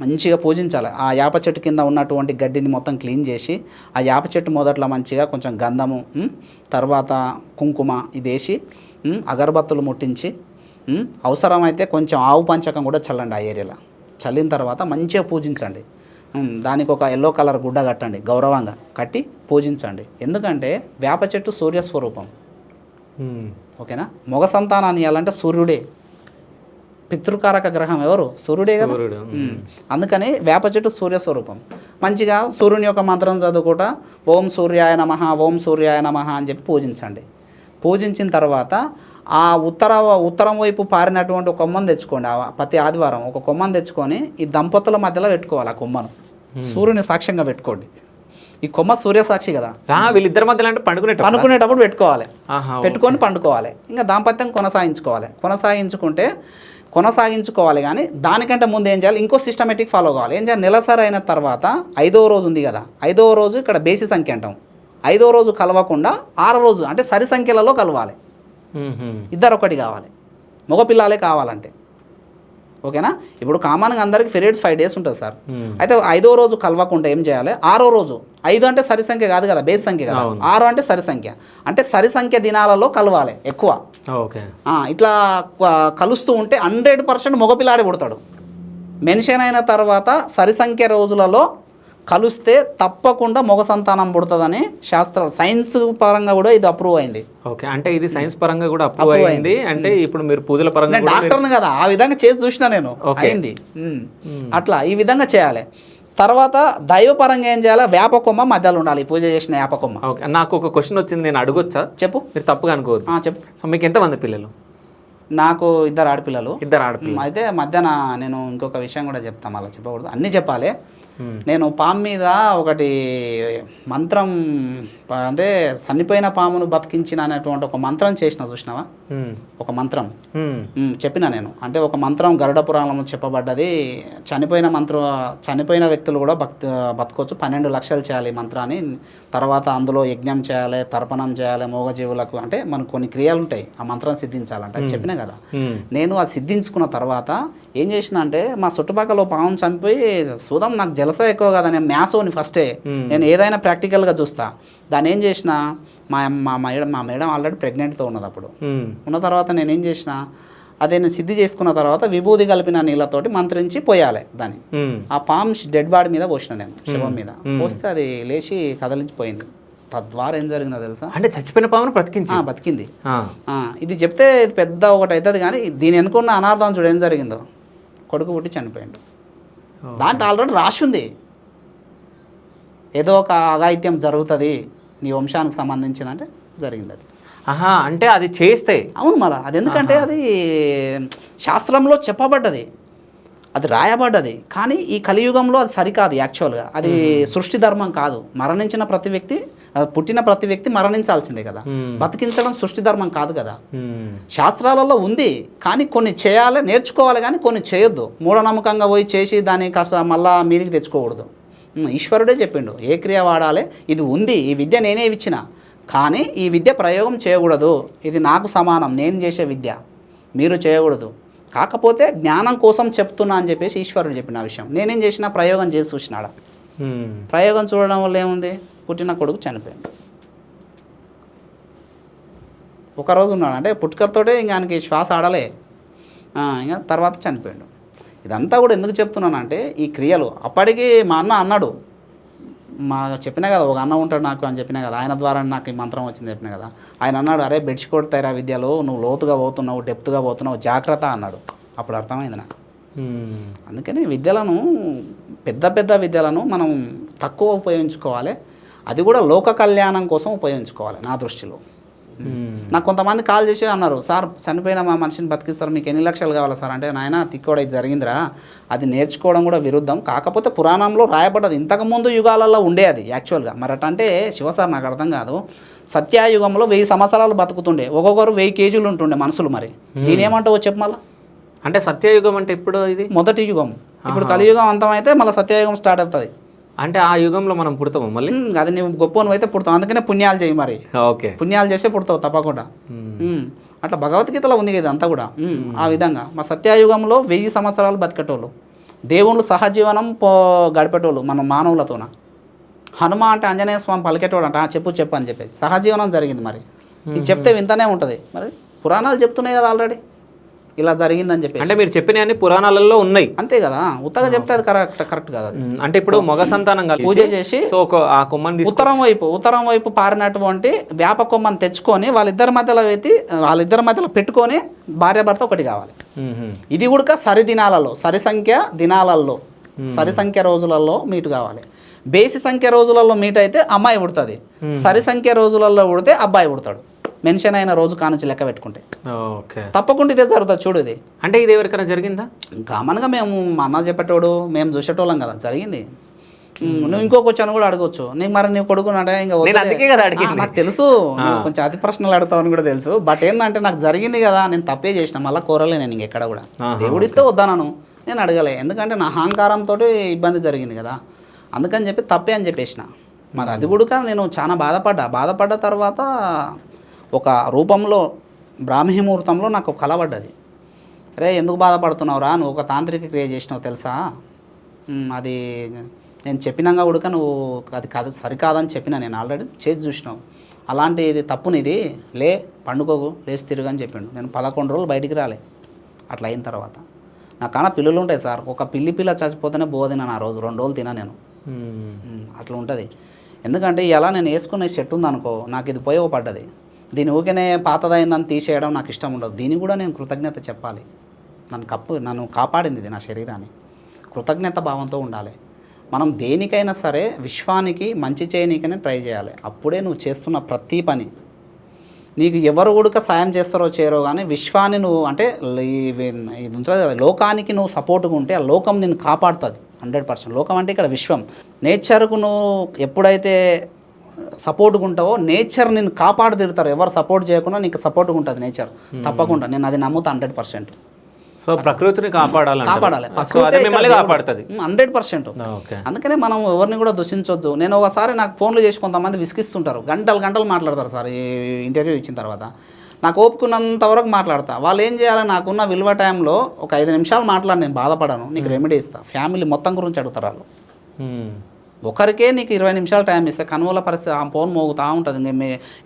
మంచిగా పూజించాలి. ఆ వేప చెట్టు కింద ఉన్నటువంటి గడ్డిని మొత్తం క్లీన్ చేసి ఆ వేప చెట్టు మొదట్లో మంచిగా కొంచెం గంధము, తర్వాత కుంకుమ ఇది వేసి అగరబత్తులు ముట్టించి, అవసరమైతే కొంచెం ఆవు పంచకం కూడా చల్లండి. ఆ ఏరియాలో చల్లిన తర్వాత మంచిగా పూజించండి. దానికి ఒక ఎల్లో కలర్ గుడ్డ కట్టండి, గౌరవంగా కట్టి పూజించండి. ఎందుకంటే వేప చెట్టు సూర్యస్వరూపం. ఓకేనా? మగ సంతానాన్ని ఇవ్వాలంటే సూర్యుడే. పితృకారక గ్రహం ఎవరు? సూర్యుడే కదా. అందుకని వేప చెట్టు సూర్యస్వరూపం. మంచిగా సూర్యుని యొక్క మంత్రం చదువుకుంటా ఓం సూర్యాయ నమః, ఓం సూర్యాయ నమః అని చెప్పి పూజించండి. పూజించిన తర్వాత ఆ ఉత్తరం వైపు పారినటువంటి ఒక కొమ్మను తెచ్చుకోండి. ప్రతి ఆదివారం ఒక కొమ్మను తెచ్చుకొని ఈ దంపతుల మధ్యలో పెట్టుకోవాలి. ఆ కొమ్మను సూర్యుని సాక్ష్యంగా పెట్టుకోండి. ఈ కొమ్మ సూర్య సాక్షి కదా. వీళ్ళిద్దరి మధ్యలో అంటే పండుకునేటప్పుడు పెట్టుకోవాలి. పెట్టుకొని పండుకోవాలి. ఇంకా దాంపత్యం కొనసాగించుకోవాలి. కానీ దానికంటే ముందు ఏం చేయాలి, ఇంకో సిస్టమేటిక్ ఫాలో కావాలి. ఏం చేయాలి, నెలసరి అయిన తర్వాత 5వ రోజు ఉంది కదా, 5వ రోజు ఇక్కడ బేసి సంఖ్య అంటాం. 5వ రోజు కలవకుండా 6వ రోజు అంటే సరి సంఖ్యలలో కలవాలి. ఇద్దరు ఒకటి కావాలి, మగపిల్లాలే కావాలంటే. ఓకేనా? ఇప్పుడు కామన్గా అందరికి పీరియడ్స్ 5 days ఉంటుంది సార్. అయితే 5వ రోజు కలవకుండా ఏం చేయాలి, 6వ రోజు, 5 అంటే సరి సంఖ్య కాదు కదా, బేస్ సంఖ్య కదా, 6 అంటే సరి సంఖ్య, అంటే సరి సంఖ్య దినాలలో కలవాలి ఎక్కువ. ఇట్లా కలుస్తూ ఉంటే 100% మగపిల్లాడే పుడతాడు. మెన్షన్ అయిన తర్వాత సరి సంఖ్య రోజులలో కలిస్తే తప్పకుండా మగ సంతానం పుడుతుందని శాస్త్రాలు, సైన్స్ పరంగా కూడా ఇది అప్రూవ్ అయింది. ఓకే, అంటే ఇది సైన్స్ పరంగా కూడా అప్రూవ్ అయింది. అంటే ఇప్పుడు మీరు పూజల పరంగా, డాక్టర్ని కదా, ఆ విధంగా చేసి చూసినా నేను, అయింది. అట్లా ఈ విధంగా చేయాలి. తర్వాత దైవపరంగా ఏం చేయాలి, వేప కొమ్మ మధ్యలో ఉండాలి, పూజ చేసిన వేప కొమ్మ. ఓకే, నాకు ఒక క్వశ్చన్ వచ్చింది, నేను అడగొచ్చా? చెప్పు. మీరు తప్పుగా అనుకోవద్దు. చెప్పు. సో మీకు ఎంతమంది పిల్లలు? నాకు 2 ఆడపిల్లలు. 2 ఆడపిల్లలు. అయితే మధ్యాహ్నం నేను ఇంకొక విషయం కూడా చెప్తాను, అలా చెప్పకూడదు, అన్నీ చెప్పాలి. నేను పాము మీద ఒకటి మంత్రం, అంటే చనిపోయిన పామును బతికించిన అనేటువంటి ఒక మంత్రం చేసిన, చూసినావా? ఒక మంత్రం చెప్పిన నేను. అంటే ఒక మంత్రం గరుడ పురాణంలో చెప్పబడ్డది. చనిపోయిన వ్యక్తులు కూడా బతకొచ్చు. 12 లక్షలు చేయాలి ఈ మంత్రాన్ని. తర్వాత అందులో యజ్ఞం చేయాలి, తర్పణం చేయాలి మూగజీవులకు. అంటే మనకు కొన్ని క్రియలు ఉంటాయి, ఆ మంత్రం సిద్ధించాలంటే చెప్పినా కదా. నేను అది సిద్ధించుకున్న తర్వాత ఏం చేసిన అంటే, మా చుట్టుపక్కల పాము చనిపోయి చూద్దాం, నాకు జలస ఎక్కువ కదా, నేను మ్యాథ్స్ని ఫస్టే నేను ఏదైనా ప్రాక్టికల్గా చూస్తా. దాన్ని ఏం చేసిన, మా మేడం ఆల్రెడీ ప్రెగ్నెంట్తో ఉన్నది. అప్పుడు ఉన్న తర్వాత నేనేం చేసిన, అదే నేను సిద్ధి చేసుకున్న తర్వాత విభూది కలిపిన నీళ్ళతోటి మంత్రించి పోయాలి దాన్ని. ఆ పాము డెడ్ బాడీ మీద పోసిన నేను, శవం మీద పోస్తే అది లేచి కదలించిపోయింది. తద్వారా ఏం జరిగిందో తెలుసా, అంటే చచ్చిపోయిన పామును బతికింది. ఇది చెప్తే ఇది పెద్ద ఒకటి అవుతుంది, కానీ దీని వెనుకున్న అనార్థం చూడు ఏం జరిగిందో. కొడుకు పుట్టి చనిపోయిండు. దాంట్లో ఆల్రెడీ రాసి ఉంది, ఏదో ఒక అఘాయిత్యం జరుగుతుంది నీ వంశానికి సంబంధించిందంటే జరిగింది అది. అంటే అది చేస్తే అవును. మళ్ళీ అది ఎందుకంటే అది శాస్త్రంలో చెప్పబడ్డది, అది రాయబడ్డది. కానీ ఈ కలియుగంలో అది సరికాదు. యాక్చువల్గా అది సృష్టి ధర్మం కాదు. మరణించిన ప్రతి వ్యక్తి, పుట్టిన ప్రతి వ్యక్తి మరణించాల్సిందే కదా. బతికించడం సృష్టి ధర్మం కాదు కదా. శాస్త్రాలలో ఉంది, కానీ కొన్ని చేయాలి, నేర్చుకోవాలి, కానీ కొన్ని చేయొద్దు. మూఢనమ్మకంగా పోయి చేసి దాన్ని కాస్త మళ్ళా మీదికి తెచ్చుకోకూడదు. ఈశ్వరుడే చెప్పిండు ఏ క్రియ వాడాలి, ఇది ఉంది, ఈ విద్య నేనే ఇచ్చిన, కానీ ఈ విద్య ప్రయోగం చేయకూడదు, ఇది నాకు సమానం, నేను చేసే విద్య మీరు చేయకూడదు, కాకపోతే జ్ఞానం కోసం చెప్తున్నా అని చెప్పేసి ఈశ్వరుడు చెప్పిన విషయం. నేనేం చేసిన ప్రయోగం చేసి చూసినాడ. ప్రయోగం చూడడం వల్ల ఏముంది, పుట్టిన కొడుకు చనిపోయింది. ఒకరోజు ఉన్నాడు, అంటే పుట్టుకతోటే ఇంకా ఆయనకి శ్వాస ఆడలే, ఇంకా తర్వాత చనిపోయాడు. ఇదంతా కూడా ఎందుకు చెప్తున్నానంటే ఈ క్రియలు అప్పటికి మా అన్న అన్నాడు, చెప్పినా కదా ఒక అన్న ఉంటాడు నాకు అని చెప్పినా కదా, ఆయన ద్వారా నాకు ఈ మంత్రం వచ్చింది చెప్పినా కదా. ఆయన అన్నాడు, అరే బెడ్షి కొడతాయిరా విద్యలో, నువ్వు లోతుగా పోతున్నావు, డెప్త్గా పోతున్నావు, జాగ్రత్త అన్నాడు. అప్పుడు అర్థమైంది నాకు. అందుకని విద్యలను పెద్ద పెద్ద విద్యలను మనం తక్కువ ఉపయోగించుకోవాలి, అది కూడా లోక కళ్యాణం కోసం ఉపయోగించుకోవాలి నా దృష్టిలో. నాకు కొంతమంది కాల్ చేసి అన్నారు, సార్ చనిపోయిన మా మనిషిని బతికిస్తారు, మీకు ఎన్ని లక్షలు కావాలి సార్ అంటే, నాయన తిక్కోడ ఇది జరిగిందిరా, అది నేర్చుకోవడం కూడా విరుద్ధం, కాకపోతే పురాణంలో రాయబడ్డది, ఇంతకుముందు యుగాలలో ఉండే అది యాక్చువల్గా. మరి అంటే శివసార్ నాకు అర్థం కాదు, సత్యాయుగంలో 1000 సంవత్సరాలు బతుకుతుండే, ఒక్కొక్కరు 1000 కేజీలు ఉంటుండే మనుషులు. మరి దీని ఏమంటావో చెప్పు మళ్ళీ. అంటే సత్యయుగం అంటే ఇప్పుడు ఇది మొదటి యుగం, ఇప్పుడు కలియుగం అంతమైతే మళ్ళీ సత్యయుగం స్టార్ట్ అవుతుంది. అంటే ఆ యుగంలో మనం పుడతాము మళ్ళీ, అది నువ్వు గొప్ప అయితే పుడతావు, అందుకనే పుణ్యాలు చేయి, మరి ఓకే పుణ్యాలు చేస్తే పుడతావు తప్పకుండా. అట్లా భగవద్గీతలో ఉంది కదా అంతా కూడా. ఆ విధంగా మా సత్యయుగంలో 1000 సంవత్సరాలు బతికేటోళ్ళు, దేవుళ్ళు సహజీవనం గడిపేటోళ్ళు మన మానవులతోన. హనుమ అంటే ఆంజనేయ స్వామి పలికేటోడు అంట, చెప్పు అని చెప్పేసి సహజీవనం జరిగింది. మరి ఇది చెప్తే వింతనే ఉంటుంది, మరి పురాణాలు చెప్తున్నాయి కదా ఆల్రెడీ ఇలా జరిగిందని చెప్పి. అంటే మీరు చెప్పిన అన్ని పురాణాలలో ఉన్నాయి అంతే కదా, ఉత్తగా చెప్తే అది కరెక్ట్ కదా. అంటే ఇప్పుడు మగ సంతానం పూజ చేసి సో ఆ కొమ్మని ఉత్తరం వైపు పారినటువంటి వేప కొమ్మని తెచ్చుకొని వాళ్ళిద్దరి మధ్యలో పెట్టుకొని భార్యాభర్త ఒకటి కావాలి. ఇది కూడా సరి సంఖ్య రోజులలో మీట్ కావాలి. బేసి సంఖ్య రోజులలో మీట్ అయితే అమ్మాయి పుడుతుంది, సరి సంఖ్య రోజులలో పుడితే అబ్బాయి పుడతాడు. మెన్షన్ అయిన రోజు కానుంచి లెక్క పెట్టుకుంటే తప్పకుండా ఇదే జరుగుతుంది. చూడు, ఇది అంటే ఇది ఎవరికైనా జరిగిందా? కామన్గా మేము మా అన్న చెప్పేటోడు, మేము చూసేటోళ్ళం కదా, జరిగింది. నువ్వు ఇంకో క్వశ్చన్ కూడా అడగవచ్చు, నీకు మరి నీ కొడుకు అంటే ఇంకా నాకు తెలుసు, కొంచెం అతి ప్రశ్నలు అడుగుతావని కూడా తెలుసు. బట్ ఏంటంటే నాకు జరిగింది కదా, నేను తప్పే చేసిన, మళ్ళీ కోరలే నేను ఇంకెక్కడ కూడా. దేవుడిస్తే వద్దాను, నేను అడగలే, ఎందుకంటే నా అహంకారంతో ఇబ్బంది జరిగింది కదా, అందుకని చెప్పి తప్పే అని చెప్పేసిన. మరి అది కూడా నేను చాలా బాధపడ్డ తర్వాత ఒక రూపంలో బ్రాహ్మీ ముహూర్తంలో నాకు కల పడ్డది. రే ఎందుకు బాధపడుతున్నావురా, నువ్వు ఒక తాంత్రిక క్రియ చేసినావు తెలుసా, అది నేను చెప్పినాక కూడా నువ్వు అది కాదు సరికాదని చెప్పినా, నేను ఆల్రెడీ చేసి చూసినావు, అలాంటి ఇది తప్పునిది, పండుకోకు, లేచి తిరుగు అని చెప్పిండు. నేను 11 రోజులు బయటికి రాలే. అట్లా అయిన తర్వాత నాకన్నా పిల్లలు ఉంటాయి సార్, ఒక పిల్ల చచ్చిపోతేనే తిన్నాను ఆ రోజు, 2 రోజులు తినా నేను. అట్లా ఉంటుంది. ఎందుకంటే ఇలా నేను వేసుకునే షర్ట్ ఉందనుకో, నాకు ఇది ఉపయోగపడ్డది, దీని ఊరికనే పాతదైందని తీసేయడం నాకు ఇష్టం ఉండదు. దీన్ని కూడా నేను కృతజ్ఞత చెప్పాలి, నన్ను కాపాడింది ఇది, నా శరీరాన్ని. కృతజ్ఞత భావంతో ఉండాలి. మనం దేనికైనా సరే విశ్వానికి మంచి చేయనీకనే ట్రై చేయాలి. అప్పుడే నువ్వు చేస్తున్న ప్రతి పని, నీకు ఎవరు కూడా సాయం చేస్తారో చేయరో కానీ విశ్వాన్ని నువ్వు అంటే ఇది ఉంటుంది కదా, లోకానికి నువ్వు సపోర్ట్గా ఉంటే ఆ లోకం నిన్ను కాపాడుతుంది 100%. లోకం అంటే ఇక్కడ విశ్వం. నేచర్కు నువ్వు ఎప్పుడైతే సపోర్ట్గా ఉంటావో నేచర్ నిన్ను కాపాడు తిరుగుతారు. ఎవరు సపోర్ట్ చేయకుండా నీకు సపోర్ట్గా ఉంటుంది నేచర్, తప్పకుండా. నేను అది నమ్ముతా 100%. సో ప్రకృతిని కాపాడాలి, ప్రకృతి మిమ్మల్ని కాపాడుతుంది 100%. అందుకనే మనం ఎవరిని కూడా దూషించొద్దు. నేను ఒకసారి నాకు ఫోన్లు చేసి కొంతమంది విసిగిస్తుంటారు, గంటలు మాట్లాడతారు సార్. ఈ ఇంటర్వ్యూ ఇచ్చిన తర్వాత నాకు ఓపుకున్నంత వరకు మాట్లాడతా. వాళ్ళు ఏం చేయాలి, నాకున్న విలువ టైంలో ఒక 5 నిమిషాలు మాట్లాడి నేను బాధపడను, నీకు రెమెడీ ఇస్తా. ఫ్యామిలీ మొత్తం గురించి అడుగుతారు వాళ్ళు. ఒకరికే నీకు 20 నిమిషాలు టైం ఇస్తే కనుగోల పరిస్థితి, ఆ ఫోన్ మోగుతూ ఉంటుంది,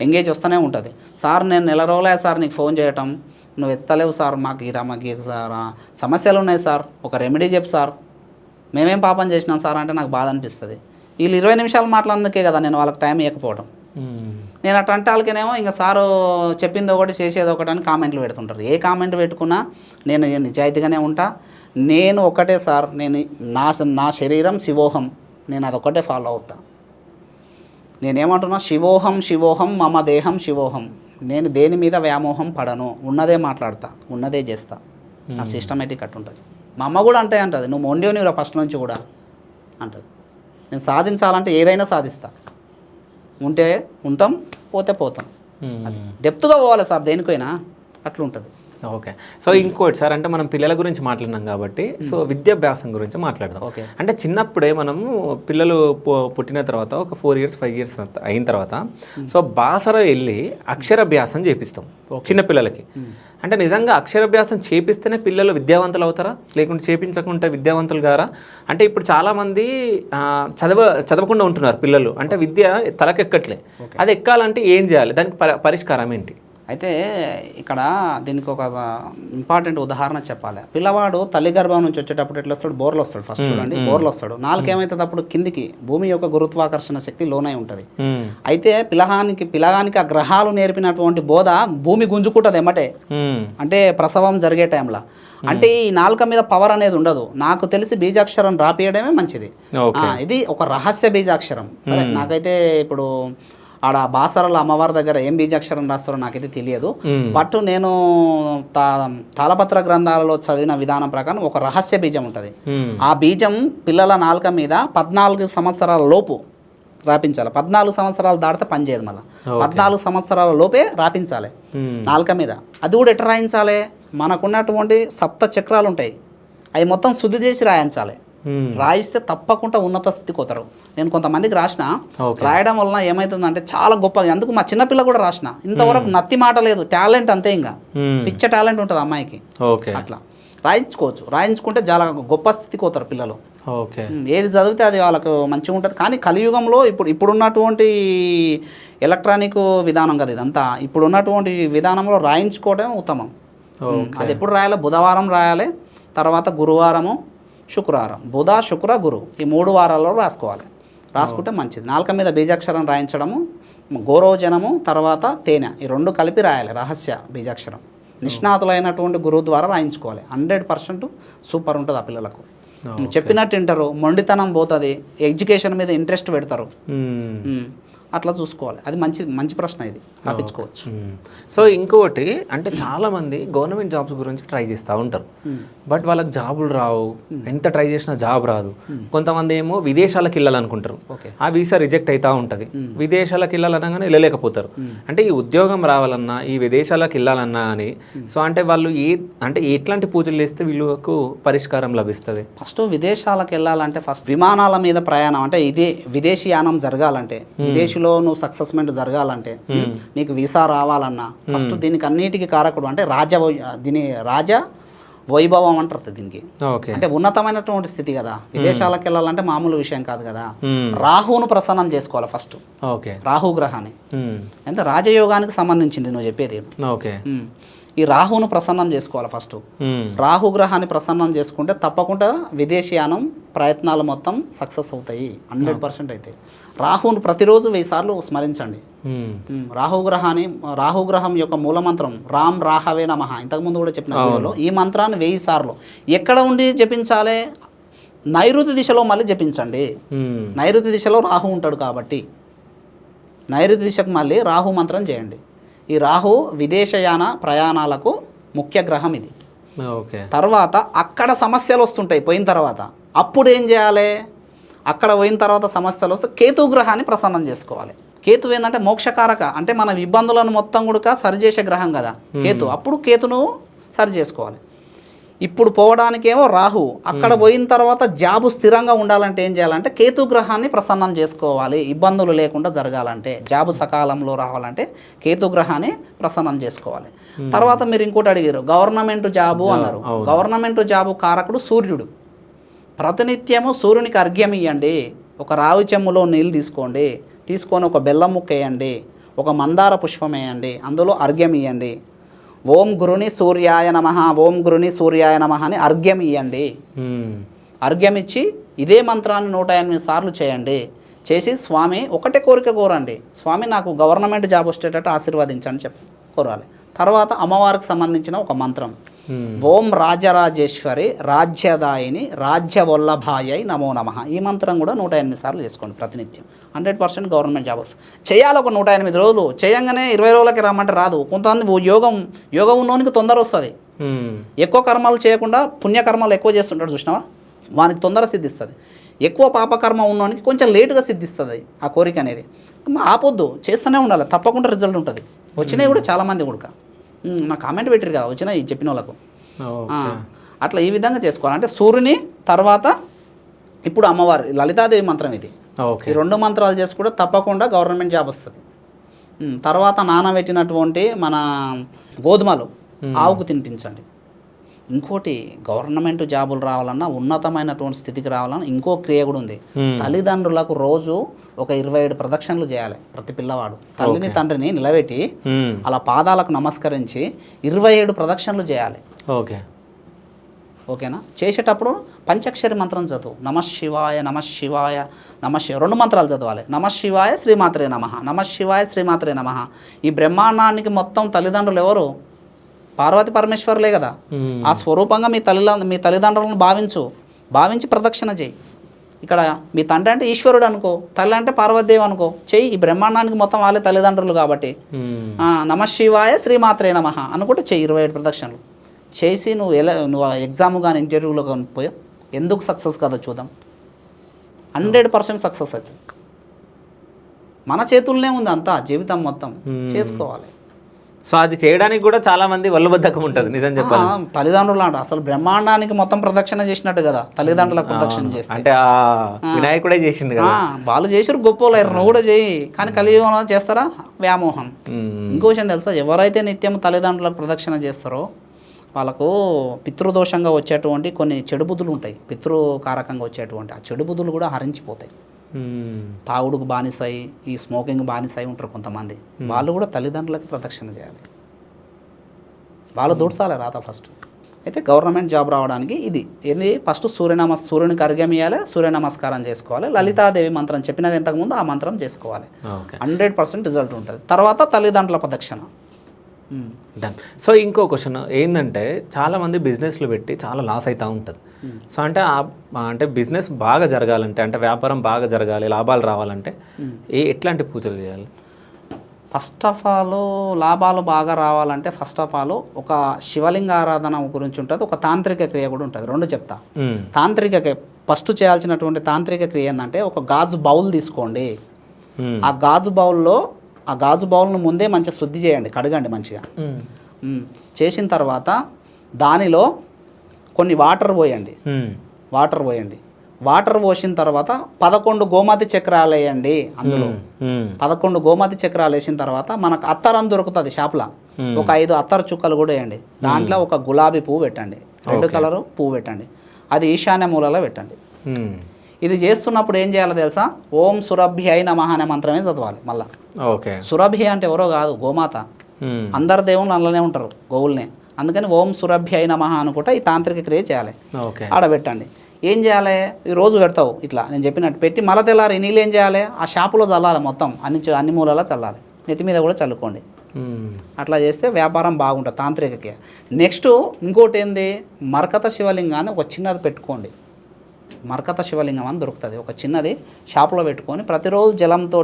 ఎంగేజ్ వస్తూనే ఉంటుంది. సార్ నేను నెల రోజులే సార్ నీకు ఫోన్ చేయటం, నువ్వు ఎత్తలేవు సార్, మాకు సార్ సమస్యలు ఉన్నాయి సార్, ఒక రెమెడీ చెప్పు సార్, మేమేం పాపం చేసినాం సార్ అంటే నాకు బాధ అనిపిస్తుంది. వీళ్ళు 20 నిమిషాలు మాట్లాడినందుకే కదా నేను వాళ్ళకి టైం ఇవ్వకపోవడం. నేను అట్లాంటి వాళ్ళకేనేమో ఇంకా సారు చెప్పింది ఒకటి చేసేది ఒకటి అని కామెంట్లు పెడుతుంటారు. ఏ కామెంట్ పెట్టుకున్నా నేను నిజాయితీగానే ఉంటా. నేను ఒకటే సార్, నేను నా శరీరం శివోహం, నేను అదొక్కటే ఫాలో అవుతా. నేనేమంటున్నా, శివోహం మమ దేహం శివోహం. నేను దేని మీద వ్యామోహం పడను, ఉన్నదే మాట్లాడతా, ఉన్నదే చేస్తా. నా సిస్టమేటిక్ అట్టుంటుంది. మా అమ్మ కూడా అంటే అంటుంది, నువ్వు మొండివనిరా ఫస్ట్ నుంచి కూడా అంటుంది. నేను సాధించాలంటే ఏదైనా సాధిస్తా. ఉంటే ఉంటాం, పోతే పోతాం. డెప్త్గా పోవాలి సార్ దేనికైనా, అట్లుంటుంది. ఓకే. సో ఇంకోటి సార్, అంటే మనం పిల్లల గురించి మాట్లాడినాం కాబట్టి సో విద్యాభ్యాసం గురించి మాట్లాడదాం. ఓకే. అంటే చిన్నప్పుడే మనము పిల్లలు పుట్టిన తర్వాత ఒక 4 years 5 years అయిన తర్వాత సో బాసర వెళ్ళి అక్షరాభ్యాసం చేపిస్తాం చిన్నపిల్లలకి. అంటే నిజంగా అక్షరాభ్యాసం చేపిస్తేనే పిల్లలు విద్యావంతులు అవుతారా, లేకుంటే చేపించకుంటే విద్యావంతులు గారా? అంటే ఇప్పుడు చాలామంది చదవకుండా ఉంటున్నారు పిల్లలు, అంటే విద్య తలకెక్కట్లే. అది ఎక్కాలంటే ఏం చేయాలి, దానికి పరిష్కారం ఏంటి? అయితే ఇక్కడ దీనికి ఒక ఇంపార్టెంట్ ఉదాహరణ చెప్పాలి. పిల్లవాడు తల్లి గర్భం నుంచి వచ్చేటప్పుడు ఎట్లా వస్తాడు, బోర్లు వస్తాడు. ఫస్ట్ చూడండి, బోర్లు వస్తాడు. నాలుకేమవుతుంది అప్పుడు కిందికి భూమి యొక్క గురుత్వాకర్షణ శక్తి లోనై ఉంటుంది. అయితే పిల్లగానికి ఆ గ్రహాలు నేర్పినటువంటి బోధ భూమి గుంజుకుంటుంది ఎమ్మటే, అంటే ప్రసవం జరిగే టైంలో. అంటే ఈ నాలుక మీద పవర్ అనేది ఉండదు. నాకు తెలిసి బీజాక్షరం రాపియడమే మంచిది. ఇది ఒక రహస్య బీజాక్షరం. సరే, నాకైతే ఇప్పుడు ఆడ బాసరలో అమ్మవారి దగ్గర ఏం బీజాక్షరం రాస్తారో నాకైతే తెలియదు. బట్ నేను తాళపత్ర గ్రంథాలలో చదివిన విధానం ప్రకారం ఒక రహస్య బీజం ఉంటుంది. ఆ బీజం పిల్లల నాలుక మీద 14 సంవత్సరాల లోపు రాపించాలి. 14 సంవత్సరాలు దాటితే పనిచేయదు. మళ్ళీ 14 సంవత్సరాల లోపే రాపించాలి నాలుక మీద. అది కూడా ఎట్లా రాయించాలి, మనకున్నటువంటి 7 చక్రాలు ఉంటాయి, అవి మొత్తం శుద్ధి చేసి రాయించాలి. రాయిస్తే తప్పకుండా ఉన్నత స్థితికి పోతారు. నేను కొంతమందికి రాసిన, రాయడం వలన ఏమవుతుందంటే చాలా గొప్పగా, అందుకు మా చిన్నపిల్ల కూడా రాసిన, ఇంతవరకు నత్తి మాట లేదు, టాలెంట్ అంతే, ఇంకా పిచ్చ టాలెంట్ ఉంటుంది అమ్మాయికి. అట్లా రాయించుకోవచ్చు. రాయించుకుంటే చాలా గొప్ప స్థితికి పోతారు పిల్లలు. ఏది చదివితే అది వాళ్ళకు మంచిగా ఉంటుంది. కానీ కలియుగంలో ఇప్పుడున్నటువంటి ఎలక్ట్రానిక్ విధానం కదా ఇదంతా, ఇప్పుడున్నటువంటి విధానంలో రాయించుకోవడం ఉత్తమం. అది ఎప్పుడు రాయాలి, బుధవారం రాయాలి, తర్వాత గురువారము శుక్రవారం, బుధ శుక్ర గురు, ఈ 3 వారాల్లో రాసుకోవాలి. రాసుకుంటే మంచిది. నాలుక మీద బీజాక్షరం రాయించడము, గోరోజనము, తర్వాత తేనె, ఈ 2 కలిపి రాయాలి. రహస్య బీజాక్షరం నిష్ణాతులైనటువంటి గురువు ద్వారా రాయించుకోవాలి. 100% సూపర్ ఉంటుంది ఆ పిల్లలకు. చెప్పినట్టు వింటారు, మొండితనం పోతుంది, ఎడ్యుకేషన్ మీద ఇంట్రెస్ట్ పెడతారు. అట్లా చూసుకోవాలి. అది మంచి ప్రశ్న, ఇది తప్పించుకోవచ్చు. సో ఇంకొకటి అంటే చాలామంది గవర్నమెంట్ జాబ్స్ గురించి ట్రై చేస్తూ ఉంటారు, బట్ వాళ్ళకి జాబులు రావు, ఎంత ట్రై చేసినా జాబ్ రాదు. కొంతమంది ఏమో విదేశాలకు వెళ్ళాలనుకుంటారు, ఆ వీసా రిజెక్ట్ అవుతూ ఉంటుంది, విదేశాలకు వెళ్ళాలనగానే వెళ్ళలేకపోతారు. అంటే ఈ ఉద్యోగం రావాలన్నా, ఈ విదేశాలకు వెళ్ళాలన్నా అని సో అంటే వాళ్ళు అంటే ఎట్లాంటి పూజలు చేస్తే వీళ్ళకు పరిష్కారం లభిస్తుంది? ఫస్ట్ విదేశాలకు వెళ్ళాలంటే ఫస్ట్ విమానాల మీద ప్రయాణం, అంటే ఇది విదేశీయానం జరగాలంటే, విదేశీలో నువ్వు సక్సెస్మెంట్ జరగాలంటే, నీకు వీసా రావాలన్నా ఫస్ట్ దీనికి అన్నిటికీ కారకుడు అంటే రాజ వైభవం అంటారు దీనికి. అంటే ఉన్నతమైనటువంటి స్థితి కదా. విదేశాలకు వెళ్ళాలంటే మామూలు విషయం కాదు కదా. రాహువును ప్రసన్నం చేసుకోవాలి ఫస్ట్, రాహు గ్రహాన్ని. అంటే రాజయోగానికి సంబంధించింది నువ్వు చెప్పేది. ఈ రాహువును ప్రసన్నం చేసుకోవాలి ఫస్ట్. రాహు గ్రహాన్ని ప్రసన్నం చేసుకుంటే తప్పకుండా విదేశీయానం ప్రయత్నాలు మొత్తం సక్సెస్ అవుతాయి, 100% అయితే. రాహువును ప్రతిరోజు 1000 సార్లు స్మరించండి. రాహు గ్రహం యొక్క మూలమంత్రం రామ్ రాహవే నమః, ఇంతకుముందు కూడా చెప్పిన వీడియోలో ఈ మంత్రాన్ని 1000 సార్లు ఎక్కడ ఉండి జపించాలి, నైరుతి దిశలో మళ్ళీ జపించండి. నైరుతి దిశలో రాహు ఉంటాడు కాబట్టి నైరుతి దిశకు మళ్ళీ రాహు మంత్రం చేయండి. ఈ రాహు విదేశయాన ప్రయాణాలకు ముఖ్య గ్రహం ఇది. తర్వాత అక్కడ సమస్యలు వస్తుంటాయి పోయిన తర్వాత, అప్పుడు ఏం చేయాలి, అక్కడ పోయిన తర్వాత సమస్యలు వస్తే కేతు గ్రహాన్ని ప్రసన్నం చేసుకోవాలి. కేతు ఏంటంటే మోక్షకారక, అంటే మన ఇబ్బందులను మొత్తం కూడా సరిచేసే గ్రహం కదా కేతు. అప్పుడు కేతును సరి చేసుకోవాలి. ఇప్పుడు పోవడానికేమో రాహు, అక్కడ పోయిన తర్వాత జాబు స్థిరంగా ఉండాలంటే ఏం చేయాలంటే కేతు గ్రహాన్ని ప్రసన్నం చేసుకోవాలి. ఇబ్బందులు లేకుండా జరగాలంటే, జాబు సకాలంలో రావాలంటే కేతు గ్రహాన్ని ప్రసన్నం చేసుకోవాలి. తర్వాత మీరు ఇంకోటి అడిగారు, గవర్నమెంట్ జాబు అన్నారు. గవర్నమెంట్ జాబు కారకుడు సూర్యుడు. ప్రతినిత్యము సూర్యునికి అర్ఘ్యం ఇవ్వండి. ఒక రావి చెమ్ములో నీళ్ళు తీసుకొని ఒక బెల్లం ముక్క వేయండి, ఒక మందార పుష్పం వేయండి, అందులో అర్ఘ్యం ఇవ్వండి. ఓం గురుని సూర్యాయ నమః, ఓం గురుని సూర్యాయ నమః అని అర్ఘ్యం ఇవ్వండి. అర్ఘ్యం ఇచ్చి ఇదే మంత్రాన్ని 108 సార్లు చేయండి. చేసి స్వామి ఒకటే కోరిక కోరండి, స్వామి నాకు గవర్నమెంట్ జాబ్ వచ్చేటట్టు ఆశీర్వదించండి కోరాలి. తర్వాత అమ్మవారికి సంబంధించిన ఒక మంత్రం, ఓం రాజరాజేశ్వరి రాజ్యదాయిని రాజ్యవల్లభాయై నమో నమః. ఈ మంత్రం కూడా 108 సార్లు చేసుకోండి ప్రతినిత్యం. 100% గవర్నమెంట్ జాబ్ వస్తుంది. చేయాలి ఒక 108 రోజులు. చేయంగానే 20 రోజులకి రమ్మంటే రాదు. కొంతమంది యోగం ఉన్నోనికి తొందర వస్తుంది. ఎక్కువ కర్మలు చేయకుండా పుణ్యకర్మలు ఎక్కువ చేస్తుంటాడు చూసినావా, వానికి తొందర సిద్ధిస్తుంది. ఎక్కువ పాపకర్మ ఉన్నోనికి కొంచెం లేటుగా సిద్ధిస్తుంది ఆ కోరిక అనేది. ఆపొద్దు, చేస్తూనే ఉండాలి, తప్పకుండా రిజల్ట్ ఉంటుంది. వచ్చినాయి కూడా చాలామంది కూడా. నాకు కామెంట్ పెట్టారు కదా వచ్చిన ఈ చెప్పిన వాళ్ళకు. ఓకే. అట్లా ఈ విధంగా చేసుకోవాలి. అంటే సూర్యుని తర్వాత ఇప్పుడు అమ్మవారి లలితాదేవి మంత్రం ఇది. ఓకే. ఈ 2 మంత్రాలు చేసుకుంటే తప్పకుండా గవర్నమెంట్ జాబ్ వస్తుంది. తర్వాత నానబెట్టినటువంటి మన గోధుమలు ఆవుకు తినిపించండి. ఇంకోటి గవర్నమెంట్ జాబులు రావాలన్నా ఉన్నతమైనటువంటి స్థితికి రావాలన్నా ఇంకో క్రియ కూడా ఉంది. తల్లిదండ్రులకు రోజు ఒక 27 ప్రదక్షిణలు చేయాలి ప్రతి పిల్లవాడు. తల్లిని తండ్రిని నిలబెట్టి అలా పాదాలకు నమస్కరించి 27 ప్రదక్షిణలు చేయాలి. ఓకే. ఓకేనా? చేసేటప్పుడు పంచాక్షరి మంత్రం చదువు. నమఃశివాయ నమఃశివాయ నమఃశివ 2 మంత్రాలు చదవాలి. నమఃశివాయ శ్రీమాత్రే నమః, నమఃశివాయ శ్రీమాత్రే నమః. ఈ బ్రహ్మాండానికి మొత్తం తల్లిదండ్రులు ఎవరు? పార్వతి పరమేశ్వరులే కదా. ఆ స్వరూపంగా మీ తల్లిదండ్రులను భావించి ప్రదక్షిణ చేయి. ఇక్కడ మీ తండ్రి అంటే ఈశ్వరుడు అనుకో, తల్లి అంటే పార్వతీదేవి అనుకో, చెయ్యి. ఈ బ్రహ్మాండానికి మొత్తం వాళ్ళే తల్లిదండ్రులు కాబట్టి నమఃశివాయ శ్రీమాత్రే నమః అనుకుంటే చెయ్యి 27 ప్రదక్షిణలు చేసి నువ్వు ఎగ్జామ్ కానీ ఇంటర్వ్యూలో కానీ పోయావు. ఎందుకు సక్సెస్ కదా చూద్దాం. 100% సక్సెస్ అవుతుంది. మన చేతుల్లోనే ఉంది అంతా, జీవితం మొత్తం చేసుకోవాలి. సో అది చేయడానికి కూడా చాలా మంది వల్లబద్ధకం ఉంటుంది నిజం చెప్పాలి. తల్లిదండ్రులు అంట అసలు బ్రహ్మాండానికి మొత్తం ప్రదక్షిణ చేసినట్టు కదా తల్లిదండ్రులకు ప్రదక్షిణ చేస్తే. అంటే వినాయకుడే చేసిండు కదా. వాళ్ళు చేసారు గొప్పలు, నువ్వు కూడా చేయి. కానీ కలియుగంలో చేస్తారా? వ్యామోహం. ఇంకో విషయం తెలుసా? ఎవరైతే నిత్యం తల్లిదండ్రులకు ప్రదక్షిణ చేస్తారో వాళ్ళకు పితృదోషంగా వచ్చేటువంటి కొన్ని చెడు బుద్ధులు ఉంటాయి. పితృకారకంగా వచ్చేటువంటి ఆ చెడు బుద్ధులు కూడా హరించిపోతాయి. తాగుడుకు బానిసై, ఈ స్మోకింగ్ బానిసై ఉంటారు కొంతమంది. వాళ్ళు కూడా తల్లిదండ్రులకి ప్రదక్షిణ చేయాలి. వాళ్ళు దూడ్చాలి రాత ఫస్ట్. అయితే గవర్నమెంట్ జాబ్ రావడానికి ఇది ఏంది? ఫస్ట్ సూర్యునికి అర్ఘ్యం ఇవ్వాలి, సూర్య నమస్కారం చేసుకోవాలి, లలితాదేవి మంత్రం చెప్పిన ఇంతకుముందు ఆ మంత్రం చేసుకోవాలి. 100% రిజల్ట్ ఉంటుంది. తర్వాత తల్లిదండ్రుల ప్రదక్షిణ. డన్. సో ఇంకో క్వశ్చన్ ఏంటంటే చాలామంది బిజినెస్లు పెట్టి చాలా లాస్ అవుతూ ఉంటుంది. సో అంటే బిజినెస్ బాగా జరగాలంటే, అంటే వ్యాపారం బాగా జరగాలి, లాభాలు రావాలంటే ఎట్లాంటి పూజలు చేయాలి? ఫస్ట్ ఆఫ్ ఆల్ లాభాలు బాగా రావాలంటే ఫస్ట్ ఆఫ్ ఆల్ ఒక శివలింగ ఆరాధన గురించి ఉంటుంది, ఒక తాంత్రిక క్రియ కూడా ఉంటుంది. 2 చెప్తా. తాంత్రిక ఫస్ట్ చేయాల్సినటువంటి తాంత్రిక క్రియ ఏంటంటే ఒక గాజు బౌల్ తీసుకోండి. ఆ గాజు బౌల్ను ముందే మంచిగా శుద్ధి చేయండి, కడగండి మంచిగా. చేసిన తర్వాత దానిలో కొన్ని వాటర్ పోయండి. వాటర్ పోసిన తర్వాత 11 గోమతి చక్రాలు వేయండి. అందులో 11 గోమతి చక్రాలు వేసిన తర్వాత మనకు అత్తరం దొరుకుతుంది షాప్లో. ఒక 5 అత్తర చుక్కలు కూడా వేయండి. దాంట్లో ఒక గులాబీ పువ్వు పెట్టండి, రెడ్ కలర్ పువ్వు పెట్టండి. అది ఈశాన్య మూలలో పెట్టండి. ఇది చేస్తున్నప్పుడు ఏం చేయాలో తెలుసా? ఓం సురభ్యై నమః అనే మంత్రమే చదవాలి. మళ్ళా సురభి అంటే ఎవరో కాదు, గోమాత. అందరు దేవుళ్ళు అందులోనే ఉంటారు, గోవుల్నే. అందుకని ఓం సురభ్యై నమః అనుకుంటా ఈ తాంత్రిక క్రియ చేయాలి. ఆడబెట్టండి. ఏం చేయాలి? ఈ రోజు పెడతావు ఇట్లా నేను చెప్పినట్టు పెట్టి మళ్ళీ తెల్లారి నీళ్ళు ఏం చేయాలి? ఆ షాపులో చల్లాలి, మొత్తం అన్ని మూలలో చల్లాలి. నెత్తి మీద కూడా చల్లుకోండి. అట్లా చేస్తే వ్యాపారం బాగుంటుంది తాంత్రికకి. నెక్స్ట్ ఇంకోటి ఏంది? మరకత శివలింగాన్ని ఒక చిన్నది పెట్టుకోండి. మరకత శివలింగం అని దొరుకుతుంది, ఒక చిన్నది షాపులో పెట్టుకొని ప్రతిరోజు జలంతో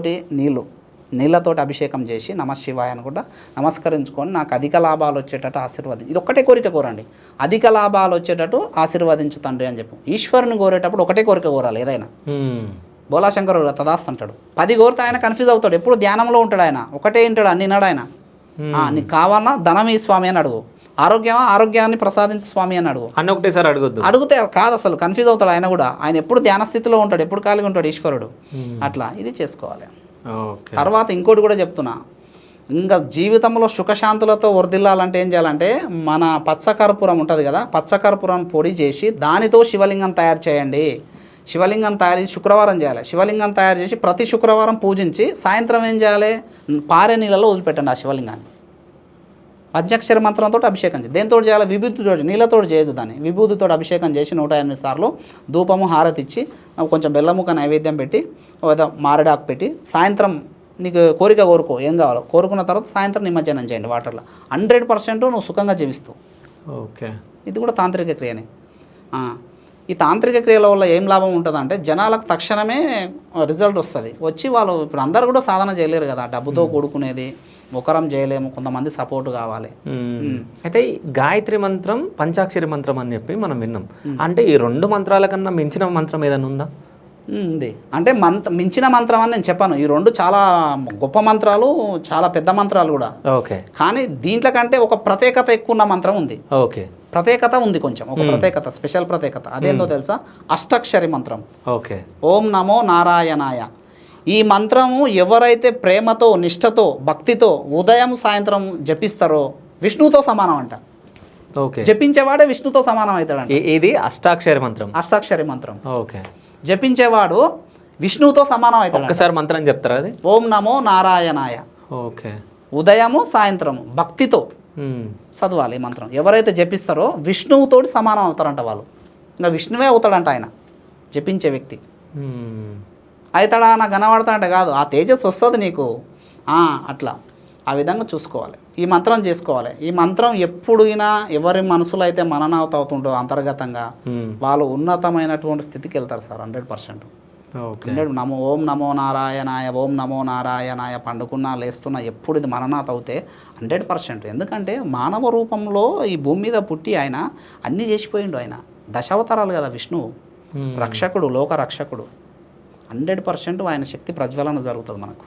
నీళ్ళతోటి అభిషేకం చేసి నమఃశివాయ అనుకుంటా నమస్కరించుకొని నాకు అధిక లాభాలు వచ్చేటట్టు ఆశీర్వదించు. ఇది ఒక్కటే కోరిక కోరండి, అధిక లాభాలు వచ్చేటట్టు ఆశీర్వదించు తండ్రి అని చెప్పు. ఈశ్వరుని కోరేటప్పుడు ఒకటే కోరిక కోరాలి. ఏదైనా బోలాశంకరుడు తదాస్తుంటాడు. 10 కోరితే ఆయన కన్ఫ్యూజ్ అవుతాడు. ఎప్పుడు ధ్యానంలో ఉంటాడు ఆయన, ఒకటే వింటాడు, అన్ని విన్నాడు ఆయన. నీకు కావాలన్నా ధనం ఈ స్వామి అని అడుగు, ఆరోగ్యాన్ని ప్రసాదించు స్వామి అని అడుగు. ఒకటేసారి అడిగితే కాదు, అసలు కన్ఫ్యూజ్ అవుతాడు ఆయన కూడా. ఆయన ఎప్పుడు ధ్యాన స్థితిలో ఉంటాడు, ఎప్పుడు ఖాళీగా ఉంటాడు ఈశ్వరుడు. అట్లా ఇది చేసుకోవాలి. తర్వాత ఇంకోటి కూడా చెప్తున్నా, ఇంకా జీవితంలో సుఖశాంతులతో వర్ధిల్లాలంటే ఏం చేయాలంటే మన పచ్చకర్పూరం ఉంటుంది కదా, పచ్చకర్పూరం పొడి చేసి దానితో శివలింగం తయారు చేయండి. శివలింగం తయారు చేసి శుక్రవారం చేయాలి. శివలింగం తయారు చేసి ప్రతి శుక్రవారం పూజించి సాయంత్రం ఏం చేయాలి? పారే నీళ్ళలో వదిలిపెట్టండి ఆ శివలింగాన్ని. పంచాక్షర మంత్రంతో అభిషేకం చేయాలి. దేంతో చేయాలి? విభూతితో, నీళ్ళతో చేయదు దాన్ని. విభూతితో అభిషేకం చేసి 108 సార్లు ధూపము హారతి ఇచ్చి కొంచెం బెల్లముక నైవేద్యం పెట్టి మారేడాకు పెట్టి సాయంత్రం నీకు కోరిక కోరుకో, ఏం కావాలో కోరుకున్న తర్వాత సాయంత్రం నిమజ్జనం చేయండి వాటర్లో. 100% నువ్వు సుఖంగా జీవిస్తావు. ఓకే. ఇది కూడా తాంత్రిక క్రియనే. ఈ తాంత్రిక క్రియల వల్ల ఏం లాభం ఉంటుందంటే జనాలకు తక్షణమే రిజల్ట్ వస్తుంది. వచ్చి వాళ్ళు ఇప్పుడు అందరు కూడా సాధన చేయలేరు కదా, డబ్బుతో కూడుకునేది ఒకరం చేయలేము, కొంతమంది సపోర్ట్ కావాలి. అయితే గాయత్రి మంత్రం, పంచాక్షరి మంత్రం అని చెప్పి మనం విన్నాం. అంటే ఈ 2 మంత్రాల కన్నా మించిన మంత్రం ఏదైనా ఉందా? ఉంది. అంటే మించిన మంత్రం అని నేను చెప్పాను. ఈ రెండు చాలా గొప్ప మంత్రాలు, చాలా పెద్ద మంత్రాలు కూడా. ఓకే. కానీ దీంట్లో కంటే ఒక ప్రత్యేకత ఎక్కువ ఉన్న మంత్రం ఉంది. ఓకే. ప్రత్యేకత ఉంది కొంచెం, ఒక ప్రత్యేకత, స్పెషల్ ప్రత్యేకత. అదేందో తెలుసా? అష్టాక్షరి మంత్రం. ఓకే. ఓం నమో నారాయణాయ. ఈ మంత్రము ఎవరైతే ప్రేమతో, నిష్ఠతో, భక్తితో ఉదయం సాయంత్రం జపిస్తారో విష్ణువుతో సమానం అంట. ఓకే. జపించేవాడే విష్ణుతో సమానం అవుతాడంట. ఇది అష్టాక్షరి మంత్రం. అష్టాక్షరి మంత్రం. ఓకే. జపించేవాడు విష్ణువుతో సమానం అవుతాడు. ఒక్కసారి మంత్రం చెప్తారా అది? ఓం నమో నారాయణాయ. ఓకే. ఉదయము సాయంత్రము భక్తితో చదవాలి ఈ మంత్రం. ఎవరైతే జపిస్తారో విష్ణువుతోటి సమానం అవుతారంట వాళ్ళు. ఇంకా విష్ణువే అవుతాడంట ఆయన జపించే వ్యక్తి. అవుతాడా నాకు కనబడతాడంట కాదు, ఆ తేజస్ వస్తుంది నీకు. అట్లా ఆ విధంగా చూసుకోవాలి, ఈ మంత్రం చేసుకోవాలి. ఈ మంత్రం ఎప్పుడైనా ఎవరి మనసులో అయితే మననావత అవుతుంటో అంతర్గతంగా వాళ్ళు ఉన్నతమైనటువంటి స్థితికి వెళ్తారు సార్. 100%. నమో ఓం నమో నారాయణాయ, ఓం నమో నారాయణాయ పండుకున్నా లేస్తున్నా ఎప్పుడు ఇది మననాథ అవుతే 100%. ఎందుకంటే మానవ రూపంలో ఈ భూమి మీద పుట్టి ఆయన అన్నీ చేసిపోయిండు. ఆయన దశావతారాలు కదా విష్ణువు, రక్షకుడు, లోక రక్షకుడు. 100% ఆయన శక్తి ప్రజ్వలన జరుగుతుంది మనకు.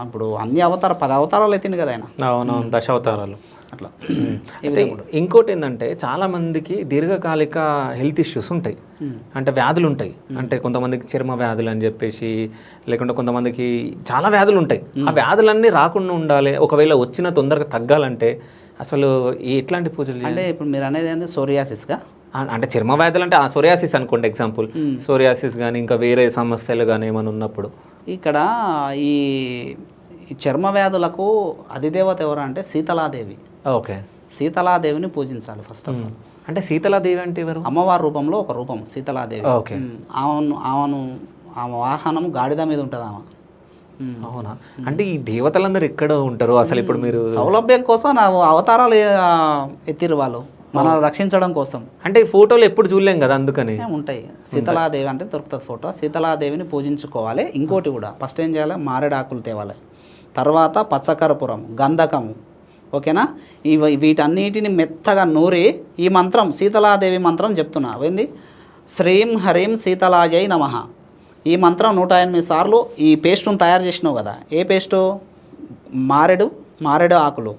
ఇప్పుడు అన్ని 10 అవతారాలు ఎత్తింది కదా ఆయన. అవునవును, దశావతారాలు అట్లా. ఇంకోటి ఏంటంటే చాలా మందికి దీర్ఘకాలిక హెల్త్ ఇష్యూస్ ఉంటాయి, అంటే వ్యాధులు ఉంటాయి. అంటే కొంతమందికి చర్మ వ్యాధులు అని చెప్పేసి, లేకుంటే కొంతమందికి చాలా వ్యాధులు ఉంటాయి. ఆ వ్యాధులన్నీ రాకుండా ఉండాలి, ఒకవేళ వచ్చిన తొందరగా తగ్గాలంటే అసలు ఎట్లాంటి పూజలు అంటే ఇప్పుడు మీరు అనేది ఏంది? సోరియాసిస్గా, అంటే చర్మ వ్యాధులు అంటే ఆ సోరియాసిస్ అనుకోండి ఎగ్జాంపుల్. సోరియాసిస్ కానీ ఇంకా వేరే సమస్యలు కానీ ఏమైనా ఉన్నప్పుడు ఇక్కడ ఈ చర్మ వ్యాధులకు అధిదేవత ఎవరు అంటే శీతలాదేవి. ఓకే. శీతలాదేవిని పూజించాలి ఫస్ట్ ఆఫ్ ఆల్. అంటే శీతలాదేవి అంటే ఎవరు? అమ్మవారి రూపంలో ఒక రూపం శీతలాదేవి. ఓకే. ఆమె వాహనం గాడిద మీద ఉంటుంది ఆమె. అవునా? అంటే ఈ దేవతలందరూ ఎక్కడ ఉంటారు అసలు? ఇప్పుడు మీరు సౌలభ్యం కోసం నా అవతారాలు ఎత్తిరు వాళ్ళు, మనల్ని రక్షించడం కోసం. అంటే ఫోటోలు ఎప్పుడు చూడలేం కదా, అందుకని ఉంటాయి. శీతలాదేవి అంటే దొరుకుతుంది ఫోటో. శీతలాదేవిని పూజించుకోవాలి. ఇంకోటి కూడా ఫస్ట్ ఏం చేయాలి? మారేడాకులు తేవాలి, తర్వాత పచ్చకర్పూరం, గంధకము, ఓకేనా? వీటన్నిటిని మెత్తగా నూరి ఈ మంత్రం, శీతలాదేవి మంత్రం చెప్తున్నా. ఏంది? శ్రీం హరీం శీతలాజై నమః. ఈ మంత్రం 108 సార్లు. ఈ పేస్టును తయారు చేసినావు కదా, ఏ పేస్టు? మారేడు ఆకులు,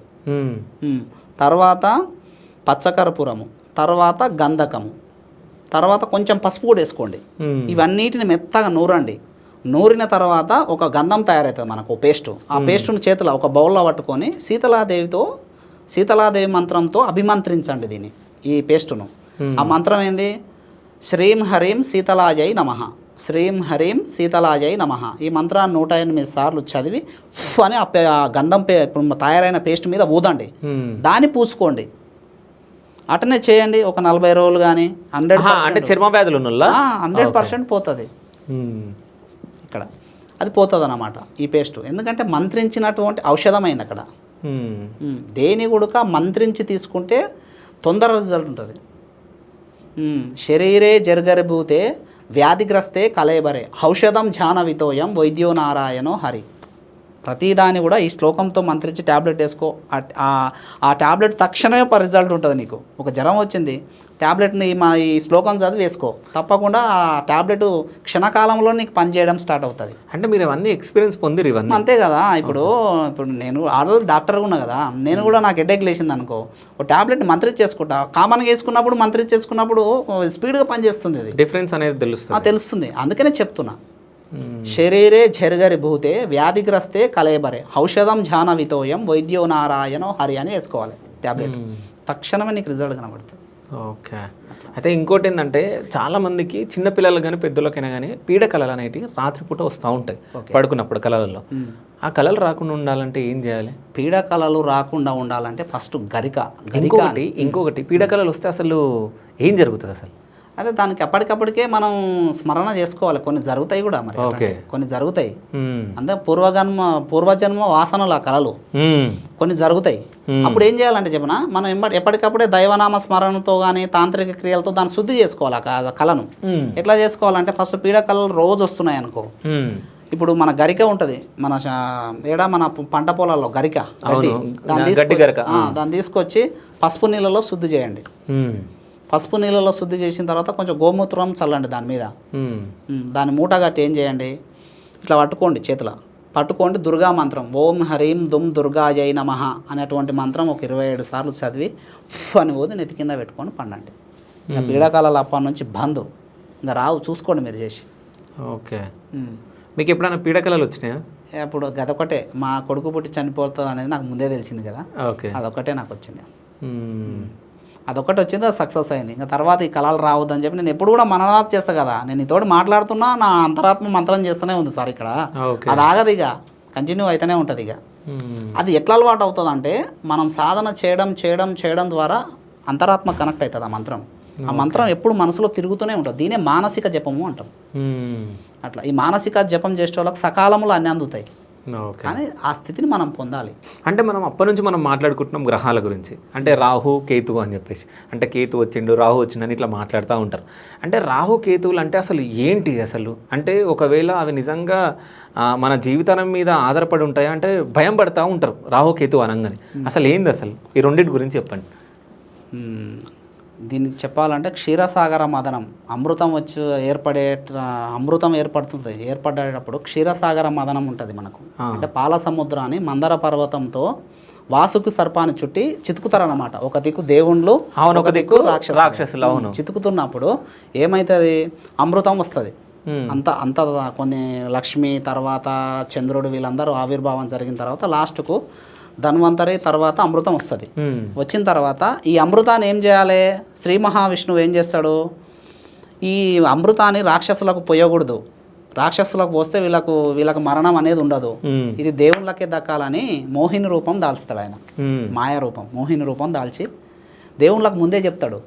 తర్వాత పచ్చకర్పూరము, తర్వాత గంధకము, తర్వాత కొంచెం పసుపు కూడా వేసుకోండి. ఇవన్నిటిని మెత్తగా నూరండి. నూరిన తర్వాత ఒక గంధం తయారవుతుంది మనకు, పేస్టు. ఆ పేస్టును చేతిలో ఒక బౌల్లో పట్టుకొని శీతలాదేవి మంత్రంతో అభిమంత్రించండి దీన్ని, ఈ పేస్టును. ఆ మంత్రం ఏంది? శ్రీం హరీం శీతలాజై నమః. శ్రీం హరీం శీతలాజై నమః. ఈ మంత్రాన్ని 108 సార్లు చదివి అని ఆ గంధం ఇప్పుడు తయారైన పేస్ట్ మీద ఊదండి, దాన్ని పూసుకోండి. అటనే చేయండి ఒక 40 రోజులు కానీ. 100%. అంటే చర్మ వ్యాధులు 100% పోతుంది ఇక్కడ. అది పోతుంది అన్నమాట ఈ పేస్టు. ఎందుకంటే మంత్రించినటువంటి ఔషధమైంది అక్కడ. దేని కూడా మంత్రించి తీసుకుంటే తొందర రిజల్ట్ ఉంటుంది. శరీరే జర్గరిభూతే వ్యాధిగ్రస్తే కలేబరే ఔషధం జానవితోయం వైద్యో నారాయణో హరి. ప్రతిదాని కూడా ఈ శ్లోకంతో మంత్రించి ట్యాబ్లెట్ వేసుకో. ఆ ట్యాబ్లెట్ తక్షణమే రిజల్ట్ ఉంటుంది. నీకు ఒక జ్వరం వచ్చింది, ట్యాబ్లెట్ని ఈ శ్లోకం చదివి వేసుకో, తప్పకుండా ఆ ట్యాబ్లెట్ క్షణకాలంలో నీకు పనిచేయడం స్టార్ట్ అవుతుంది. అంటే మీరు అవన్నీ ఎక్స్పీరియన్స్ పొందిరు ఇవన్నీ? అంతే కదా. ఇప్పుడు నేను ఆల్రెడీ డాక్టర్గా ఉన్నా కదా, నేను కూడా నాకు హెడేక్ లేచింది అనుకో, ఒక ట్యాబ్లెట్ మంత్రించేసుకుంటా. కామన్గా వేసుకున్నప్పుడు మంత్రించేసుకున్నప్పుడు స్పీడ్గా పనిచేస్తుంది. అది డిఫరెన్స్ అనేది తెలుస్తుంది. అందుకనే చెప్తున్నా. శరీరే జర్గరి భూతే వ్యాధిగ్రస్తే కలేబరే ఔషధం జానవితోయం వైద్యో నారాయణో హరి అని వేసుకోవాలి ట్యాబ్లెట్. తక్షణమే నీకు రిజల్ట్ కనబడుతుంది. ఓకే. అయితే ఇంకోటి ఏంటంటే చాలా మందికి చిన్నపిల్లలు కానీ పెద్దలకైనా కానీ పీడ కళలు అనేటివి రాత్రిపూట వస్తూ ఉంటాయి పడుకున్నప్పుడు కళలలో. ఆ కళలు రాకుండా ఉండాలంటే ఏం చేయాలి? పీడ కళలు రాకుండా ఉండాలంటే ఫస్ట్ గరిక. ఇంకొకటి పీడ కళలు వస్తే అసలు ఏం జరుగుతుంది అసలు? అదే దానికి అప్పటికప్పటికే మనం స్మరణ చేసుకోవాలి. కొన్ని జరుగుతాయి కూడా, మరి కొన్ని జరుగుతాయి. అంటే పూర్వజన్మ వాసనలు ఆ కళలు కొన్ని జరుగుతాయి. అప్పుడు ఏం చేయాలంటే చెప్పనా, మనం ఎప్పటికప్పుడే దైవనామ స్మరణతో కానీ తాంత్రిక క్రియలతో దాన్ని శుద్ధి చేసుకోవాలి ఆ కళను. ఎట్లా చేసుకోవాలంటే ఫస్ట్ పీడ కళలు రోజు వస్తున్నాయి అనుకో, ఇప్పుడు మన గరిక ఉంటుంది మన పంట పొలాల్లో గరిక, దాన్ని తీసుకొచ్చి పసుపు నీళ్ళలో శుద్ధి చేయండి. పసుపు నీళ్ళలో శుద్ధి చేసిన తర్వాత కొంచెం గోమూత్రం చల్లండి దాని మీద. దాన్ని మూట కట్టి ఏం చేయండి, ఇట్లా పట్టుకోండి చేతిలో పట్టుకోండి. దుర్గా మంత్రం ఓం హరీం దుమ్ దుర్గాయై నమః అనేటువంటి మంత్రం ఒక 27 సార్లు చదివి అని పోతే నెత్తి కింద పెట్టుకొని పండండి. ఇంకా పీడకాలాలు అప్పటి నుంచి బంద్, ఇంకా రావు, చూసుకోండి మీరు చేసి. ఓకే. మీకు ఎప్పుడైనా పీడకలలు వచ్చినాయా? అప్పుడు అదొకటే, మా కొడుకు పుట్టి చనిపోతుంది అనేది నాకు ముందే తెలిసింది కదా, ఓకే, అదొకటే నాకు వచ్చింది. అదొకటి వచ్చింది, అది సక్సెస్ అయింది. ఇంకా తర్వాత ఈ కళలు రావద్దని చెప్పి నేను ఎప్పుడు కూడా మననాథ్ చేస్తా కదా, నేను ఇతోటి మాట్లాడుతున్నా నా అంతరాత్మ మంత్రం చేస్తూనే ఉంది సార్ ఇక్కడ. అది ఆగదు, ఇక కంటిన్యూ అయితేనే ఉంటుంది. ఇక అది ఎట్లా అలవాటు అవుతుంది అంటే మనం సాధన చేయడం చేయడం చేయడం ద్వారా అంతరాత్మ కనెక్ట్ అవుతుంది ఆ మంత్రం. ఆ మంత్రం ఎప్పుడు మనసులో తిరుగుతూనే ఉంటుంది. దీనే మానసిక జపము అంటాం. అట్లా ఈ మానసిక జపం చేసే వాళ్ళకి సకాలంలో అన్నీ అందుతాయి. కానీ ఆ స్థితిని మనం పొందాలి. అంటే మనం అప్పటి నుంచి మనం మాట్లాడుకుంటున్నాం గ్రహాల గురించి, అంటే రాహు కేతువు అని చెప్పేసి, అంటే కేతు వచ్చిండు రాహు వచ్చిండని ఇట్లా మాట్లాడుతూ ఉంటారు. అంటే రాహు కేతువులు అంటే అసలు ఏంటి అసలు? అంటే ఒకవేళ అవి నిజంగా మన జీవితం మీద ఆధారపడి ఉంటాయా? అంటే భయం పడుతూ ఉంటారు రాహు కేతువు అనగానే. అసలు ఏంది అసలు? ఈ రెండింటి గురించి చెప్పండి. దీనికి చెప్పాలంటే క్షీరసాగర మదనం, అమృతం వచ్చి అమృతం ఏర్పడేటప్పుడు క్షీరసాగర మదనం ఉంటుంది మనకు. అంటే పాల సముద్రాన్ని మందర పర్వతంతో వాసుకి సర్పాన్ని చుట్టి చితుకుతారన్నమాట. ఒక దిక్కు దేవుళ్ళు, ఒక దిక్కు రాక్షసులు. చితుకుతున్నప్పుడు ఏమవుతుంది, అమృతం వస్తుంది. అంత కొన్ని లక్ష్మి తర్వాత చంద్రుడు వీళ్ళందరూ ఆవిర్భావం జరిగిన తర్వాత లాస్ట్కు ధన్వంతరి తర్వాత అమృతం వస్తుంది. వచ్చిన తర్వాత ఈ అమృతాన్ని ఏం చేయాలి, శ్రీ మహావిష్ణువు ఏం చేస్తాడు, ఈ అమృతాన్ని రాక్షసులకు పోయకూడదు. రాక్షసులకు పోస్తే వీళ్ళకు మరణం అనేది ఉండదు. ఇది దేవుళ్ళకే దక్కాలని మోహిని రూపం దాల్స్తాడు ఆయన. మాయా రూపం, మోహిని రూపం దాల్చి దేవుళ్ళకు ముందే చెప్తాడు.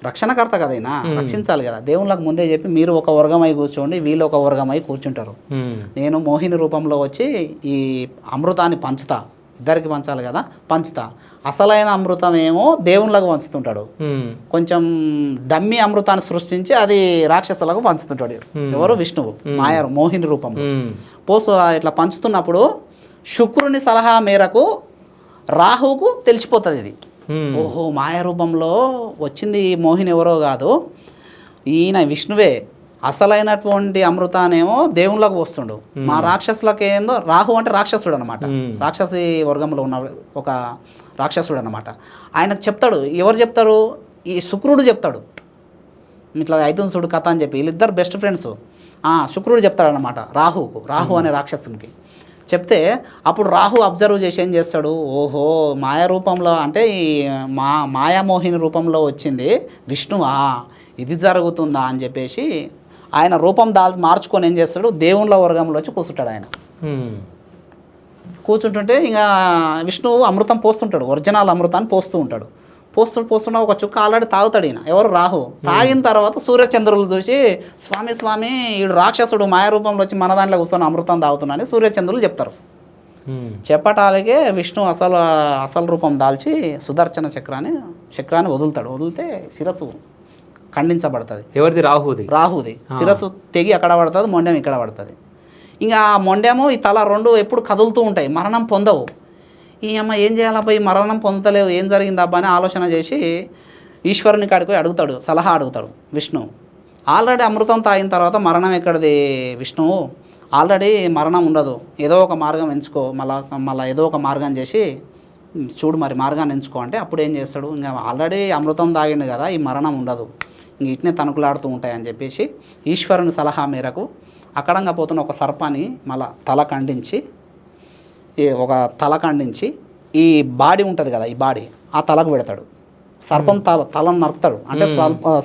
రక్షణకర్త కదైనా, రక్షించాలి కదా. దేవుళ్ళకు ముందే చెప్పి మీరు ఒక వర్గమై కూర్చోండి, వీళ్ళు ఒక వర్గమై కూర్చుంటారు. నేను మోహిని రూపంలో వచ్చి ఈ అమృతాన్ని పంచుతా, ఇద్దరికి పంచాలి కదా, పంచుతా. అసలైన అమృతం ఏమో దేవుళ్ళకు పంచుతుంటాడు, కొంచెం డమ్మి అమృతాన్ని సృష్టించి అది రాక్షసులకు పంచుతుంటాడు. ఎవరు? విష్ణువు మాయ మోహిని రూపంలో ఇట్లా పంచుతున్నప్పుడు శుక్రుని సలహా మేరకు రాహువుకు తెలిసిపోతుంది ఇది. ఓహో, మాయ రూపంలో వచ్చింది ఈ మోహిని ఎవరో కాదు, ఈయన విష్ణువే. అసలైనటువంటి అమృతానేమో దేవుళ్ళకు వస్తుండు, మా రాక్షసులకు ఏందో. రాహు అంటే రాక్షసుడు అనమాట, రాక్షసి వర్గంలో ఉన్న ఒక రాక్షసుడు అనమాట. ఆయనకు చెప్తాడు. ఎవరు చెప్తారు? ఈ శుక్రుడు చెప్తాడు. ఇట్లా అవుతుంది చూడు కథ అని చెప్పి వీళ్ళిద్దరు బెస్ట్ ఫ్రెండ్స్. శుక్రుడు చెప్తాడనమాట రాహుకు, రాహు అనే రాక్షసునికి చెప్తే అప్పుడు రాహు అబ్జర్వ్ చేసి ఏం చేస్తాడు, ఓహో మాయా రూపంలో అంటే ఈ మాయామోహిని రూపంలో వచ్చింది విష్ణువా, ఇది జరుగుతుందా అని చెప్పేసి ఆయన రూపం మార్చుకొని ఏం చేస్తాడు, దేవుళ్ళ వర్గంలో వచ్చి కూర్చుంటాడు. ఆయన కూర్చుంటుంటే ఇంకా విష్ణువు అమృతం పోస్తుంటాడు, ఒరిజినల్ అమృతాన్ని పోస్తూ ఉంటాడు. పోస్తున్న ఒక చుక్క ఆల్రెడీ తాగుతాడు ఈయన. ఎవరు? రాహు. తాగిన తర్వాత సూర్యచంద్రులు చూసి స్వామి ఈడు రాక్షసుడు మాయ రూపంలో వచ్చి మన దాంట్లో కూర్చొని అమృతం తాగుతున్నాడని సూర్యచంద్రులు చెప్తారు. చెప్పటాలకే విష్ణు అసలు రూపం దాల్చి సుదర్శన చక్రాన్ని వదులుతాడు. వదిలితే శిరస్సు ఖండించబడుతుంది. ఎవరిది? రాహుది. శిరస్సు తెగి అక్కడ పడుతుంది, మొండెం ఇక్కడ పడుతుంది. ఇంకా మొండెము ఈ తల రెండు ఎప్పుడు కదులుతూ ఉంటాయి, మరణం పొందవు. ఈ అమ్మ ఏం చేయాలబ్బా, ఈ మరణం పొందలేవు, ఏం జరిగిందబ్బా అని ఆలోచన చేసి ఈశ్వరుని కాడికి అడుగుతాడు, సలహా అడుగుతాడు విష్ణువు. ఆల్రెడీ అమృతం తాగిన తర్వాత మరణం ఎక్కడిది విష్ణువు, ఆల్రెడీ మరణం ఉండదు, ఏదో ఒక మార్గం ఎంచుకో, మళ్ళీ ఏదో ఒక మార్గం చేసి చూడు, మరి మార్గాన్ని ఎంచుకో అంటే అప్పుడు ఏం చేస్తాడు, ఇంకా ఆల్రెడీ అమృతం తాగిండు కదా, ఈ మరణం ఉండదు, ఇంక ఇట్నే తణుకులాడుతూ ఉంటాయని చెప్పేసి ఈశ్వరుని సలహా మేరకు అక్కడంగా పోతున్న ఒక సర్పాన్ని మళ్ళీ తల ఖండించి ఈ బాడీ ఉంటుంది కదా, ఈ బాడీ ఆ తలకు పెడతాడు. సర్పం తలను నరుకుతాడు. అంటే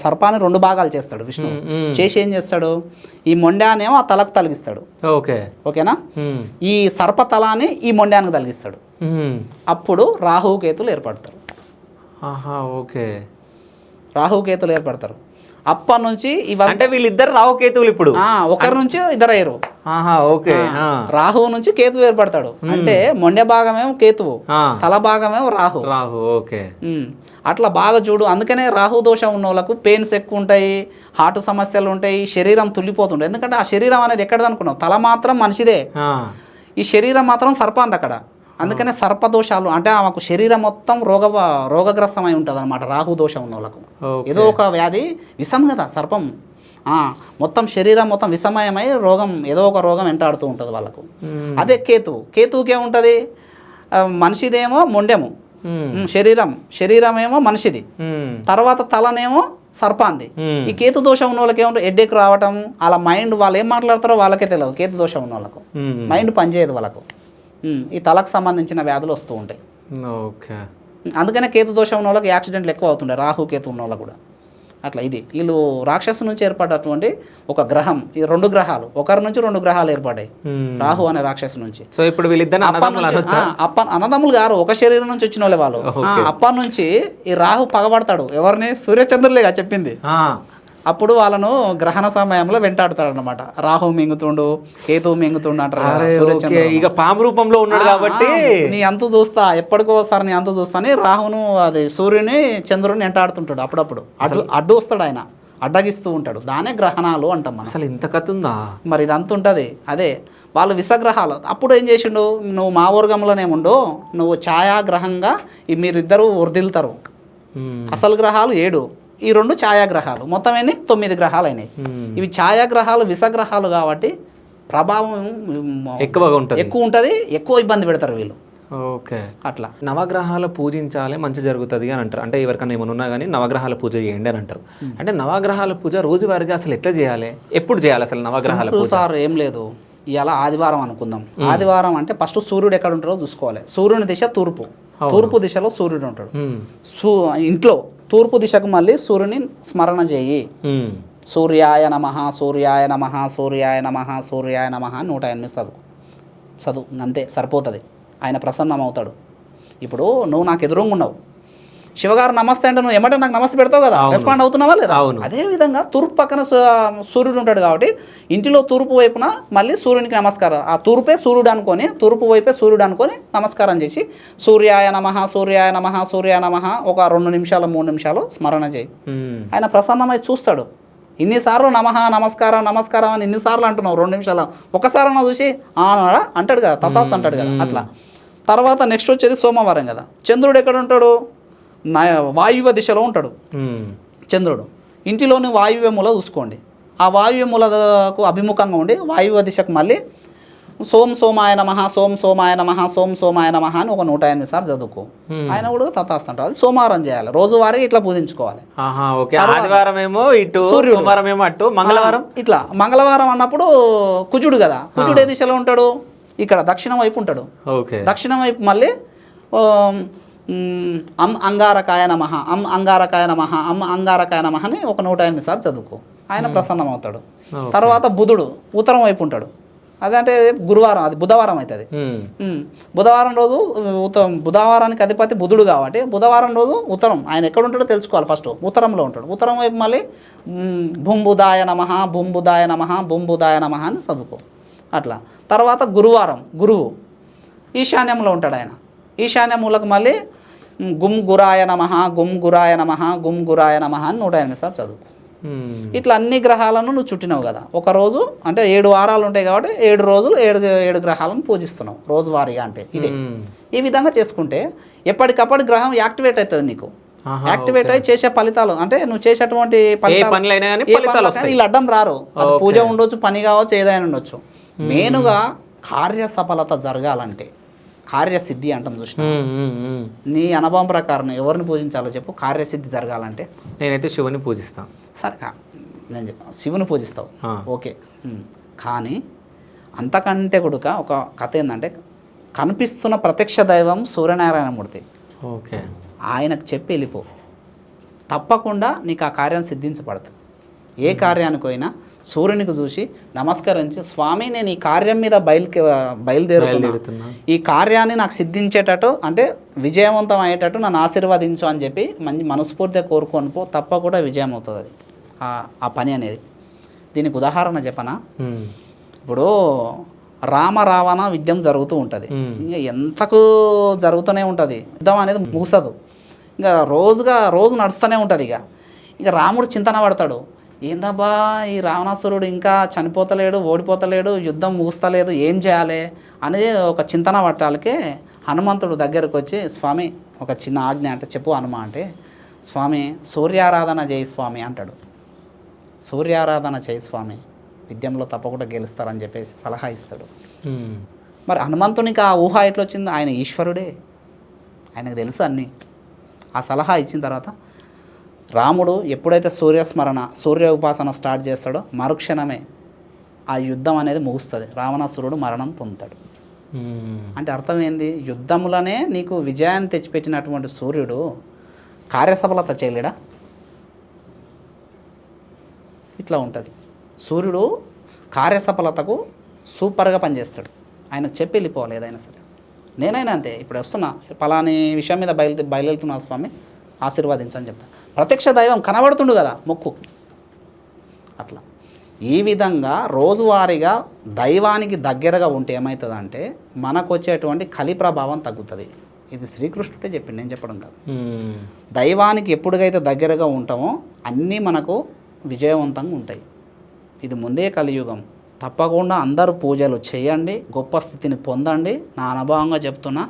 సర్పాన్ని 2 భాగాలు చేస్తాడు విష్ణు. చేసి ఏం చేస్తాడు, ఈ మొండానేమో ఆ తలకు తలిగిస్తాడు. ఓకేనా? ఈ సర్ప తలాన్ని ఈ మొండానికి తలిగిస్తాడు. అప్పుడు రాహుకేతులు ఏర్పడతారు. రాహుకేతులు ఏర్పడతారు. అప్పటి నుంచి అంటే వీళ్ళిద్దరు రాహుకేతువులు ఇప్పుడు ఒకరి నుంచి ఇద్దరు అయ్యారు. రాహువు నుంచి కేతువు ఏర్పడతాడు. అంటే మొండె భాగమేమో కేతువు, తల భాగమేమో రాహు. అట్లా బాగా చూడు. అందుకనే రాహు దోషం ఉన్న వాళ్ళకు పెయిన్స్ ఎక్కువ ఉంటాయి, హార్ట్ సమస్యలు ఉంటాయి, శరీరం తుల్లిపోతుంటాయి. ఎందుకంటే ఆ శరీరం అనేది ఎక్కడది అనుకున్నావు, తల మాత్రం మనిషిదే, ఈ శరీరం మాత్రం సర్పాంది అక్కడ. అందుకనే సర్పదోషాలు అంటే ఆమెకు శరీరం మొత్తం రోగగ్రస్తమై ఉంటుంది అనమాట, రాహు దోషం ఉన్న వాళ్ళకు. ఏదో ఒక వ్యాధి, విషం కదా సర్పం, మొత్తం శరీరం మొత్తం విషమయమై ఏదో ఒక రోగం వెంటాడుతూ ఉంటుంది వాళ్ళకు. అదే కేతువుకి ఏముంటుంది, మనిషిదేమో మొండెము శరీరం ఏమో మనిషిది, తర్వాత తలనేమో సర్పాంది. ఈ కేతు దోషం ఉన్న వాళ్ళకి ఏమంటారు, హెడ్ఏక్ రావటం, అలా మైండ్ వాళ్ళు ఏం మాట్లాడతారో వాళ్ళకే తెలియదు. కేతు దోషం ఉన్న వాళ్ళకు మైండ్ పనిచేయదు వాళ్ళకు, ఈ తలకు సంబంధించిన వ్యాధులు వస్తూ ఉంటాయి. అందుకనే కేతు దోషం ఉన్న వాళ్ళకి యాక్సిడెంట్లు ఎక్కువ అవుతుండే, రాహు కేతు ఉన్న వాళ్ళకు కూడా అట్లా. ఇది వీళ్ళు రాక్షసు నుంచి ఏర్పడినటువంటి ఒక గ్రహం, ఈ 2 గ్రహాలు, ఒకరి నుంచి 2 గ్రహాలు ఏర్పడ్డాయి రాహు అనే రాక్షసు నుంచి. సో ఇప్పుడు వీళ్ళిద్దరు అన్నదమ్ములు గారు ఒక శరీరం నుంచి వచ్చిన వాళ్ళే వాళ్ళు. అప్పటి నుంచి ఈ రాహు పగబడతాడు ఎవరిని, సూర్యచంద్రులేగా చెప్పింది. అప్పుడు వాళ్ళను గ్రహణ సమయంలో వెంటాడుతాడు అనమాట. రాహు మింగుతుండు, కేతువు మింగుతుండు అంటారు. ఇక పాము రూపంలో ఉన్నాడు కాబట్టి నీ అంతు చూస్తా, ఎప్పటికోసారి నీ అంతు చూస్తా అని రాహును అది సూర్యుని చంద్రుని వెంటాడుతుంటాడు. అప్పుడప్పుడు అడ్డు వస్తాడు ఆయన, అడ్డగిస్తూ ఉంటాడు. దానే గ్రహణాలు అంటాం మనం. అసలు ఇంత కథ ఉందా? మరి ఇదంతా ఉంటుంది. అదే వాళ్ళు విషగ్రహాలు. అప్పుడు ఏం చేసిండు, నువ్వు మా వర్గంలోనేముండు, నువ్వు ఛాయాగ్రహంగా మీరిద్దరూ వర్దిల్తారు. అసలు గ్రహాలు 7, ఈ 2 ఛాయాగ్రహాలు, మొత్తం ఎన్ని 9 గ్రహాలు అయినాయి. ఇవి ఛాయాగ్రహాలు విషగ్రహాలు కాబట్టి ప్రభావం ఎక్కువ ఉంటుంది, ఎక్కువ ఇబ్బంది పెడతారు వీళ్ళు. ఓకే, అట్లా నవగ్రహాలు పూజించాలి మంచి జరుగుతుంది అని అంటారు. అంటే ఎవరికన్నా ఏమైనా ఉన్నా కానీ నవగ్రహాల పూజ చేయండి అని అంటారు. అంటే నవగ్రహాల పూజ రోజువారీగా అసలు ఎట్లా చేయాలి, ఎప్పుడు చేయాలి అసలు నవగ్రహాల పూజ? సార్ ఏం లేదు, ఇవాళ ఆదివారం అనుకుందాం. ఆదివారం అంటే ఫస్ట్ సూర్యుడు ఎక్కడ ఉంటాడో చూసుకోవాలి. సూర్యుని దిశ తూర్పు దిశలో సూర్యుడు ఉంటాడు. ఇంట్లో తూర్పు దిశకు మళ్ళీ సూర్యుని స్మరణ చేయి. సూర్యాయ నమః, సూర్యాయ నమః, సూర్యాయ నమః, సూర్యాయ నమః 108 చదువు అంతే సరిపోతుంది. ఆయన ప్రసన్నమవుతాడు. ఇప్పుడు నువ్వు నాకు ఎదురుగా ఉన్నావు, శివగారు నమస్తే అంటే నువ్వు ఏమంటే నాకు నమస్తే పెడతావు కదా, రెస్పాండ్ అవుతున్నావా లేదా? అదేవిధంగా తూర్పు పక్కన సూర్యుడు ఉంటాడు కాబట్టి ఇంటిలో తూర్పు వైపున మళ్ళీ సూర్యునికి నమస్కారం, ఆ తూర్పే సూర్యుడు అనుకొని, తూర్పు వైపే సూర్యుడు అనుకొని నమస్కారం చేసి సూర్యాయ నమః, సూర్యాయ నమః, సూర్యాయ నమః ఒక 2 నిమిషాలు 3 నిమిషాలు స్మరణ చేయి. ఆయన ప్రసన్నమై చూస్తాడు. ఇన్నిసార్లు నమస్కారం నమస్కారం అని ఇన్నిసార్లు అంటున్నావు, 2 నిమిషాలు ఒకసారి అన్న చూసి అన్నాడా అంటాడు కదా, తథాస్తు అంటాడు కదా. అట్లా తర్వాత నెక్స్ట్ వచ్చేది సోమవారం కదా. చంద్రుడు ఎక్కడ ఉంటాడు, వాయువ్య దిశలో ఉంటాడు చంద్రుడు. ఇంటిలోని వాయువ్య మూల చూసుకోండి. ఆ వాయువ్య మూలకు అభిముఖంగా ఉండి వాయువ్య దిశకు మళ్ళీ సోమాయ నమః, సోమాయ నమః, సోమాయ నమః అని ఒక 108 సార్లు చదువుకో. ఆయన కూడా తథాస్తు అంటారు. అది సోమవారం చేయాలి, రోజువారీ ఇట్లా పూజించుకోవాలి. ఆదివారం ఏమో ఇటు, సోమవారం ఏమో అటు, మంగళవారం ఇట్లా. మంగళవారం అన్నప్పుడు కుజుడు కదా, కుజుడు ఏ దిశలో ఉంటాడు, ఇక్కడ దక్షిణం వైపు ఉంటాడు. దక్షిణం వైపు మళ్ళీ అంగారకాయ నమః, అంగారకాయ నమః, అంగారకాయ నమః అని ఒక 108 సార్లు చదువుకో. ఆయన ప్రసన్నం అవుతాడు. తర్వాత బుధుడు ఉత్తరం వైపు ఉంటాడు. అదంటే గురువారం, అది బుధవారం అవుతుంది. బుధవారం రోజు బుధవారానికి అధిపతి బుధుడు కాబట్టి బుధవారం రోజు ఉత్తరం, ఆయన ఎక్కడ ఉంటాడో తెలుసుకోవాలి. ఫస్ట్ ఉత్తరంలో ఉంటాడు. ఉత్తరం వైపు మళ్ళీ భుంబుదాయ నమః, భుంబుదాయ నమః, భుంబుదాయ నమః అని చదువుకో. అట్లా తర్వాత గురువారం గురువు ఈశాన్యంలో ఉంటాడు. ఆయన ఈశాన్య మూలకు మళ్ళీ గుమ్ గురాయ నమః, గుమ్ గురాయ నమః, గుమ్ గురాయ నమః అని 108 సార్లు చదువుకో. ఇట్లా అన్ని గ్రహాలను నువ్వు చుట్టినావు కదా. ఒక రోజు అంటే 7 వారాలు ఉంటాయి కాబట్టి 7 రోజులు 7 గ్రహాలను పూజిస్తున్నావు రోజువారీగా. అంటే ఇదే ఈ విధంగా చేసుకుంటే ఎప్పటికప్పుడు గ్రహం యాక్టివేట్ అవుతుంది నీకు. యాక్టివేట్ అయ్యి చేసే ఫలితాలు అంటే నువ్వు చేసేటువంటి వీళ్ళు అడ్డం రారు. అది పూజ ఉండొచ్చు, పని కావచ్చు, ఏదైనా ఉండొచ్చు. మెయిన్గా కార్యసఫలత జరగాలంటే, కార్యసిద్ధి అంటాం చూసిన, నీ అనుభవం ప్రకారం ఎవరిని పూజించాలో చెప్పు. కార్యసిద్ధి జరగాలంటే నేనైతే శివుని పూజిస్తాను. సరే నేను చెప్పాను, శివుని పూజిస్తావు ఓకే. కానీ అంతకంటే కూడా ఒక కథ ఏంటంటే, కనిపిస్తున్న ప్రత్యక్ష దైవం సూర్యనారాయణమూర్తి. ఓకే, ఆయనకు చెప్పి వెళ్ళిపో, తప్పకుండా నీకు ఆ కార్యం సిద్ధించబడుతుంది. ఏ కార్యానికి పోయినా సూర్యునికి చూసి నమస్కరించి, స్వామి నేను ఈ కార్యం మీద బయలుదేరుతున్నా, ఈ కార్యాన్ని నాకు సిద్ధించేటట్టు అంటే విజయవంతం అయ్యేటట్టు నన్ను ఆశీర్వదించు అని చెప్పి మంచి మనస్ఫూర్తిగా కోరుకొని పో, తప్పకుండా విజయం అవుతుంది అది ఆ పని అనేది. దీనికి ఉదాహరణ చెప్పనా, ఇప్పుడు రావణ యుద్ధం జరుగుతూ ఉంటుంది. ఇంకా ఎంతకు జరుగుతూనే ఉంటుంది, యుద్ధం అనేది ముగిసదు. ఇంకా రోజు నడుస్తూనే ఉంటుంది. ఇక రాముడు చింతన పడతాడు, ఏందబ్బా ఈ రావణాసురుడు ఇంకా చనిపోతలేడు, ఓడిపోతలేడు, యుద్ధం ముగుస్తలేదు, ఏం చేయాలి అనేది ఒక చింతన పట్టాలకే హనుమంతుడు దగ్గరకు వచ్చి స్వామి ఒక చిన్న ఆజ్ఞ అంటే చెప్పు హనుమ అంటే, స్వామి సూర్యారాధన చేయి స్వామి అంటాడు. సూర్యారాధన చేయి స్వామి, విద్యంలో తప్పకుండా గెలుస్తారని చెప్పేసి సలహా ఇస్తాడు. మరి హనుమంతునికి ఆ ఊహ ఎట్లా వచ్చింది? ఆయన ఈశ్వరుడే, ఆయనకు తెలుసు అన్నీ. ఆ సలహా ఇచ్చిన తర్వాత రాముడు ఎప్పుడైతే సూర్య ఉపాసన స్టార్ట్ చేస్తాడో మరుక్షణమే ఆ యుద్ధం అనేది ముగుస్తుంది, రావణాసురుడు మరణం పొందుతాడు. అంటే అర్థం ఏంది? యుద్ధములనే నీకు విజయాన్ని తెచ్చిపెట్టినటువంటి సూర్యుడు కార్యసఫలత చేయలేడా? ఇట్లా ఉంటుంది. సూర్యుడు కార్యసఫలతకు సూపర్గా పనిచేస్తాడు. ఆయనకు చెప్పి వెళ్ళిపోవాలి ఏదైనా సరే. నేనైనా అంతే, ఇప్పుడు వస్తున్నా పలాని విషయం మీద బయలుదేరుతున్నా స్వామి ఆశీర్వాదించని చెప్తా. ప్రత్యక్ష దైవం కనబడుతుండు కదా, మొక్కు. అట్లా ఈ విధంగా రోజువారీగా దైవానికి దగ్గరగా ఉంటే ఏమవుతుందంటే మనకు వచ్చేటువంటి కలి ప్రభావం తగ్గుతుంది. ఇది శ్రీకృష్ణుడే చెప్పింది, నేను చెప్పడం కాదు. దైవానికి ఎప్పుడైతే దగ్గరగా ఉంటామో అన్నీ మనకు విజయవంతంగా ఉంటాయి. ఇది ముందే కలియుగం. తప్పకుండా అందరూ పూజలు చేయండి, గొప్ప స్థితిని పొందండి. నా అనుభవంగా చెప్తున్నా,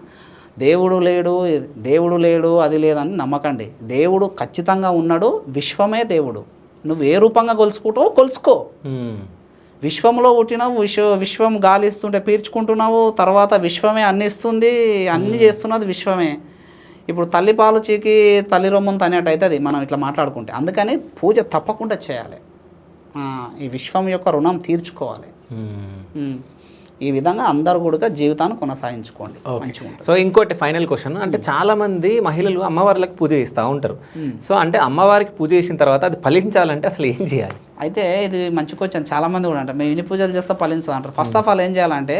దేవుడు లేడు అది లేదని నమ్మకండి. దేవుడు ఖచ్చితంగా ఉన్నాడు. విశ్వమే దేవుడు. నువ్వు ఏ రూపంగా కొలుచుకుంటావో కొలుచుకో. విశ్వంలో పుట్టినావు, విశ్వం గాలి ఇస్తుంటే పీల్చుకుంటున్నావు, తర్వాత విశ్వమే అన్ని ఇస్తుంది, అన్ని చేస్తున్నది విశ్వమే. ఇప్పుడు తల్లి పాలు చీకి తల్లి రొమ్మును తనేట అవుతుంది మనం ఇట్లా మాట్లాడుకుంటే. అందుకని పూజ తప్పకుండా చేయాలి. ఈ విశ్వం యొక్క రుణం తీర్చుకోవాలి. ఈ విధంగా అందరూ కూడా జీవితాన్ని కొనసాగించుకోండి. సో ఇంకోటి ఫైనల్ క్వశ్చన్, అంటే చాలా మంది మహిళలు అమ్మవార్లకు పూజ చేస్తూ ఉంటారు. సో అంటే అమ్మవారికి పూజ చేసిన తర్వాత అది ఫలించాలంటే అసలు ఏం చేయాలి? అయితే ఇది మంచి క్వశ్చన్. చాలా మంది కూడా అంటారు మేము ఇన్ని పూజలు చేస్తే ఫలించదు అంటారు. ఫస్ట్ ఆఫ్ ఆల్ ఏం చేయాలంటే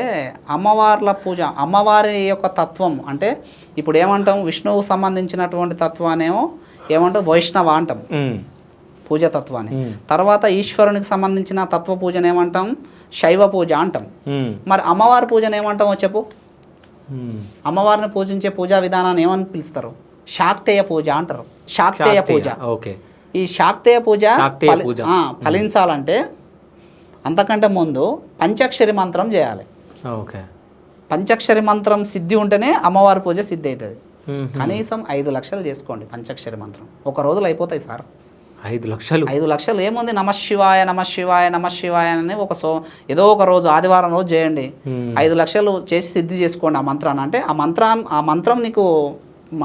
అమ్మవార్ల పూజ, అమ్మవారి యొక్క తత్వం అంటే ఇప్పుడు ఏమంటాం, విష్ణువుకు సంబంధించినటువంటి తత్వానేమో ఏమంటాం వైష్ణవ అంటాం పూజ తత్వాన్ని. తర్వాత ఈశ్వరునికి సంబంధించిన తత్వ పూజను ఏమంటాం శైవ పూజ అంటాం. మరి అమ్మవారి పూజను ఏమంటామో చెప్పు. అమ్మవారిని పూజించే పూజా విధానాన్ని ఏమని పిలుస్తారు? శాక్తేయ పూజ అంటారు. శాక్తేయ పూజ. ఈ శాక్తేయ పూజ ఫలించాలంటే అంతకంటే ముందు పంచాక్షరి మంత్రం చేయాలి. పంచాక్షరి మంత్రం సిద్ధి ఉంటేనే అమ్మవారి పూజ సిద్ధి అవుతుంది. కనీసం 5 లక్షలు చేసుకోండి పంచాక్షరి మంత్రం. ఒక రోజులో అయిపోతాయి సార్. 5 లక్షలు ఏముంది? నమశివాయ నమశివాయ నమశివాయ అని ఏదో ఒక రోజు ఆదివారం రోజు చేయండి. 5 లక్షలు చేసి సిద్ధి చేసుకోండి ఆ మంత్రాన్ని. అంటే ఆ మంత్రం నీకు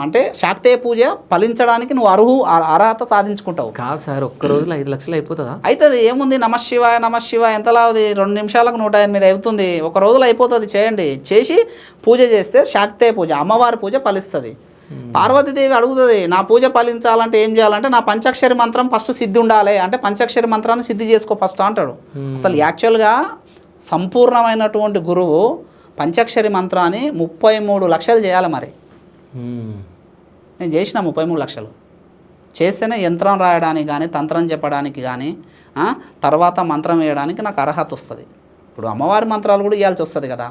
అంటే శాక్తేయ పూజ ఫలించడానికి నువ్వు అర్హత సాధించుకుంటావు. కాదు సార్, ఒక్క రోజులో 5 లక్షలు అయిపోతుందా? అవుతుంది. ఏముంది? నమశివాయ ఎంతలా అవుతుంది? 2 నిమిషాలకు 108 అవుతుంది. ఒక రోజులో అయిపోతుంది. చేయండి. చేసి పూజ చేస్తే శాక్తేయ పూజ అమ్మవారి పూజ ఫలిస్తుంది. పార్వతీదేవి అడుగుతుంది, నా పూజ ఫలించాలంటే ఏం చేయాలంటే నా పంచాక్షరి మంత్రం ఫస్ట్ సిద్ధి ఉండాలి. అంటే పంచాక్షరి మంత్రాన్ని సిద్ధి చేసుకో ఫస్ట్ అంటాడు. అసలు యాక్చువల్గా సంపూర్ణమైనటువంటి గురువు పంచాక్షరి మంత్రాన్ని 33 లక్షలు చేయాలి. మరి నేను చేసిన 33 లక్షలు చేస్తేనే యంత్రం రాయడానికి కానీ తంత్రం చెప్పడానికి కానీ తర్వాత మంత్రం వేయడానికి నాకు అర్హత వస్తుంది. ఇప్పుడు అమ్మవారి మంత్రాలు కూడా ఇవ్వాల్సి వస్తుంది కదా.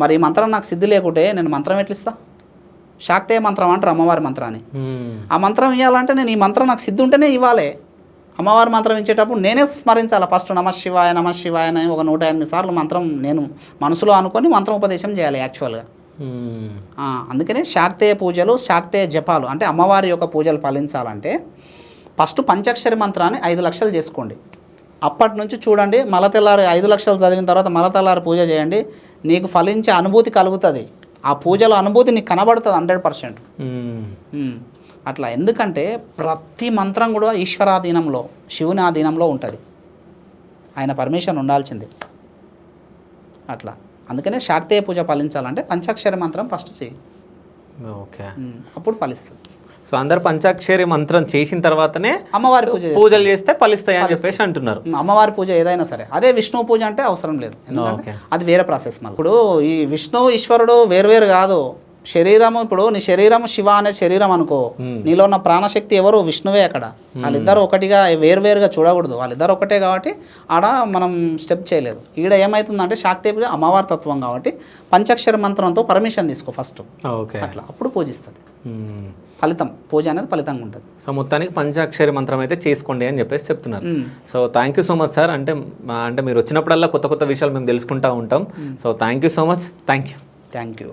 మరి ఈ మంత్రం నాకు సిద్ధి లేకుంటే నేను మంత్రం ఎట్లా ఇస్తా? శాక్తేయ మంత్రం అంటారు అమ్మవారి మంత్రాన్ని. ఆ మంత్రం ఇవ్వాలంటే నేను ఈ మంత్రం నాకు సిద్ధి ఉంటేనే ఇవ్వాలి. అమ్మవారి మంత్రం ఇచ్చేటప్పుడు నేనే స్మరించాలి. ఫస్ట్ నమశివాయ అని ఒక 108 సార్లు మంత్రం నేను మనసులో అనుకొని మంత్రం ఉపదేశం చేయాలి యాక్చువల్గా. అందుకనే శాక్తేయ పూజలు, శాక్తేయ జపాలు అంటే అమ్మవారి యొక్క పూజలు ఫలించాలంటే ఫస్ట్ పంచాక్షరి మంత్రాన్ని 5 లక్షలు చేసుకోండి. అప్పటి నుంచి చూడండి, మలతెల్లారి 5 లక్షలు చదివిన తర్వాత మలతెల్లారి పూజ చేయండి. నీకు ఫలించే అనుభూతి కలుగుతుంది. ఆ పూజలో అనుభూతి నీకు కనబడుతుంది 100%. అట్లా. ఎందుకంటే ప్రతి మంత్రం కూడా ఈశ్వరాధీనంలో, శివుని ఆధీనంలో ఉంటుంది. ఆయన పర్మిషన్ ఉండాల్సిందే. అట్లా. అందుకనే శాక్తేయ పూజ ఫలించాలంటే పంచాక్షరి మంత్రం ఫస్ట్ చేయి. ఓకే, అప్పుడు ఫలిస్తుంది. సో అందరు పంచాక్షరి మంత్రం చేసిన తర్వాతనే అమ్మవారి పూజలు చేస్తే ఫలిస్తాయి అని చెప్పేసి అంటున్నారు. అమ్మవారి పూజ ఏదైనా సరే. అదే విష్ణువు పూజ అంటే అవసరం లేదు, ఎందుకంటే అది వేరే ప్రాసెస్. మళ్ళీ ఇప్పుడు ఈ విష్ణువు ఈశ్వరుడు వేరువేరు కాదు. శరీరము, ఇప్పుడు నీ శరీరం శివ అనే శరీరం అనుకో, నీలో ఉన్న ప్రాణశక్తి ఎవరు? విష్ణువే. అక్కడ వాళ్ళిద్దరు ఒకటిగా వేరువేరుగా చూడకూడదు. వాళ్ళిద్దరు ఒకటే కాబట్టి ఆడ మనం స్టెప్ చేయలేదు. ఈడ ఏమవుతుందంటే శాక్తేయ పూజ అమ్మవారి తత్వం కాబట్టి పంచాక్షర మంత్రంతో పర్మిషన్ తీసుకో ఫస్ట్. అట్లా అప్పుడు పూజిస్తుంది. ఫలితం, పూజ అనేది ఫలితంగా ఉంటుంది. సో మొత్తానికి పంచాక్షరి మంత్రం అయితే చేసుకోండి అని చెప్పేసి చెప్తున్నారు. So thank you so much sir. అంటే మీరు వచ్చినప్పుడల్లా కొత్త కొత్త విషయాలు మేము తెలుసుకుంటూ ఉంటాం. So thank you so much. Thank you.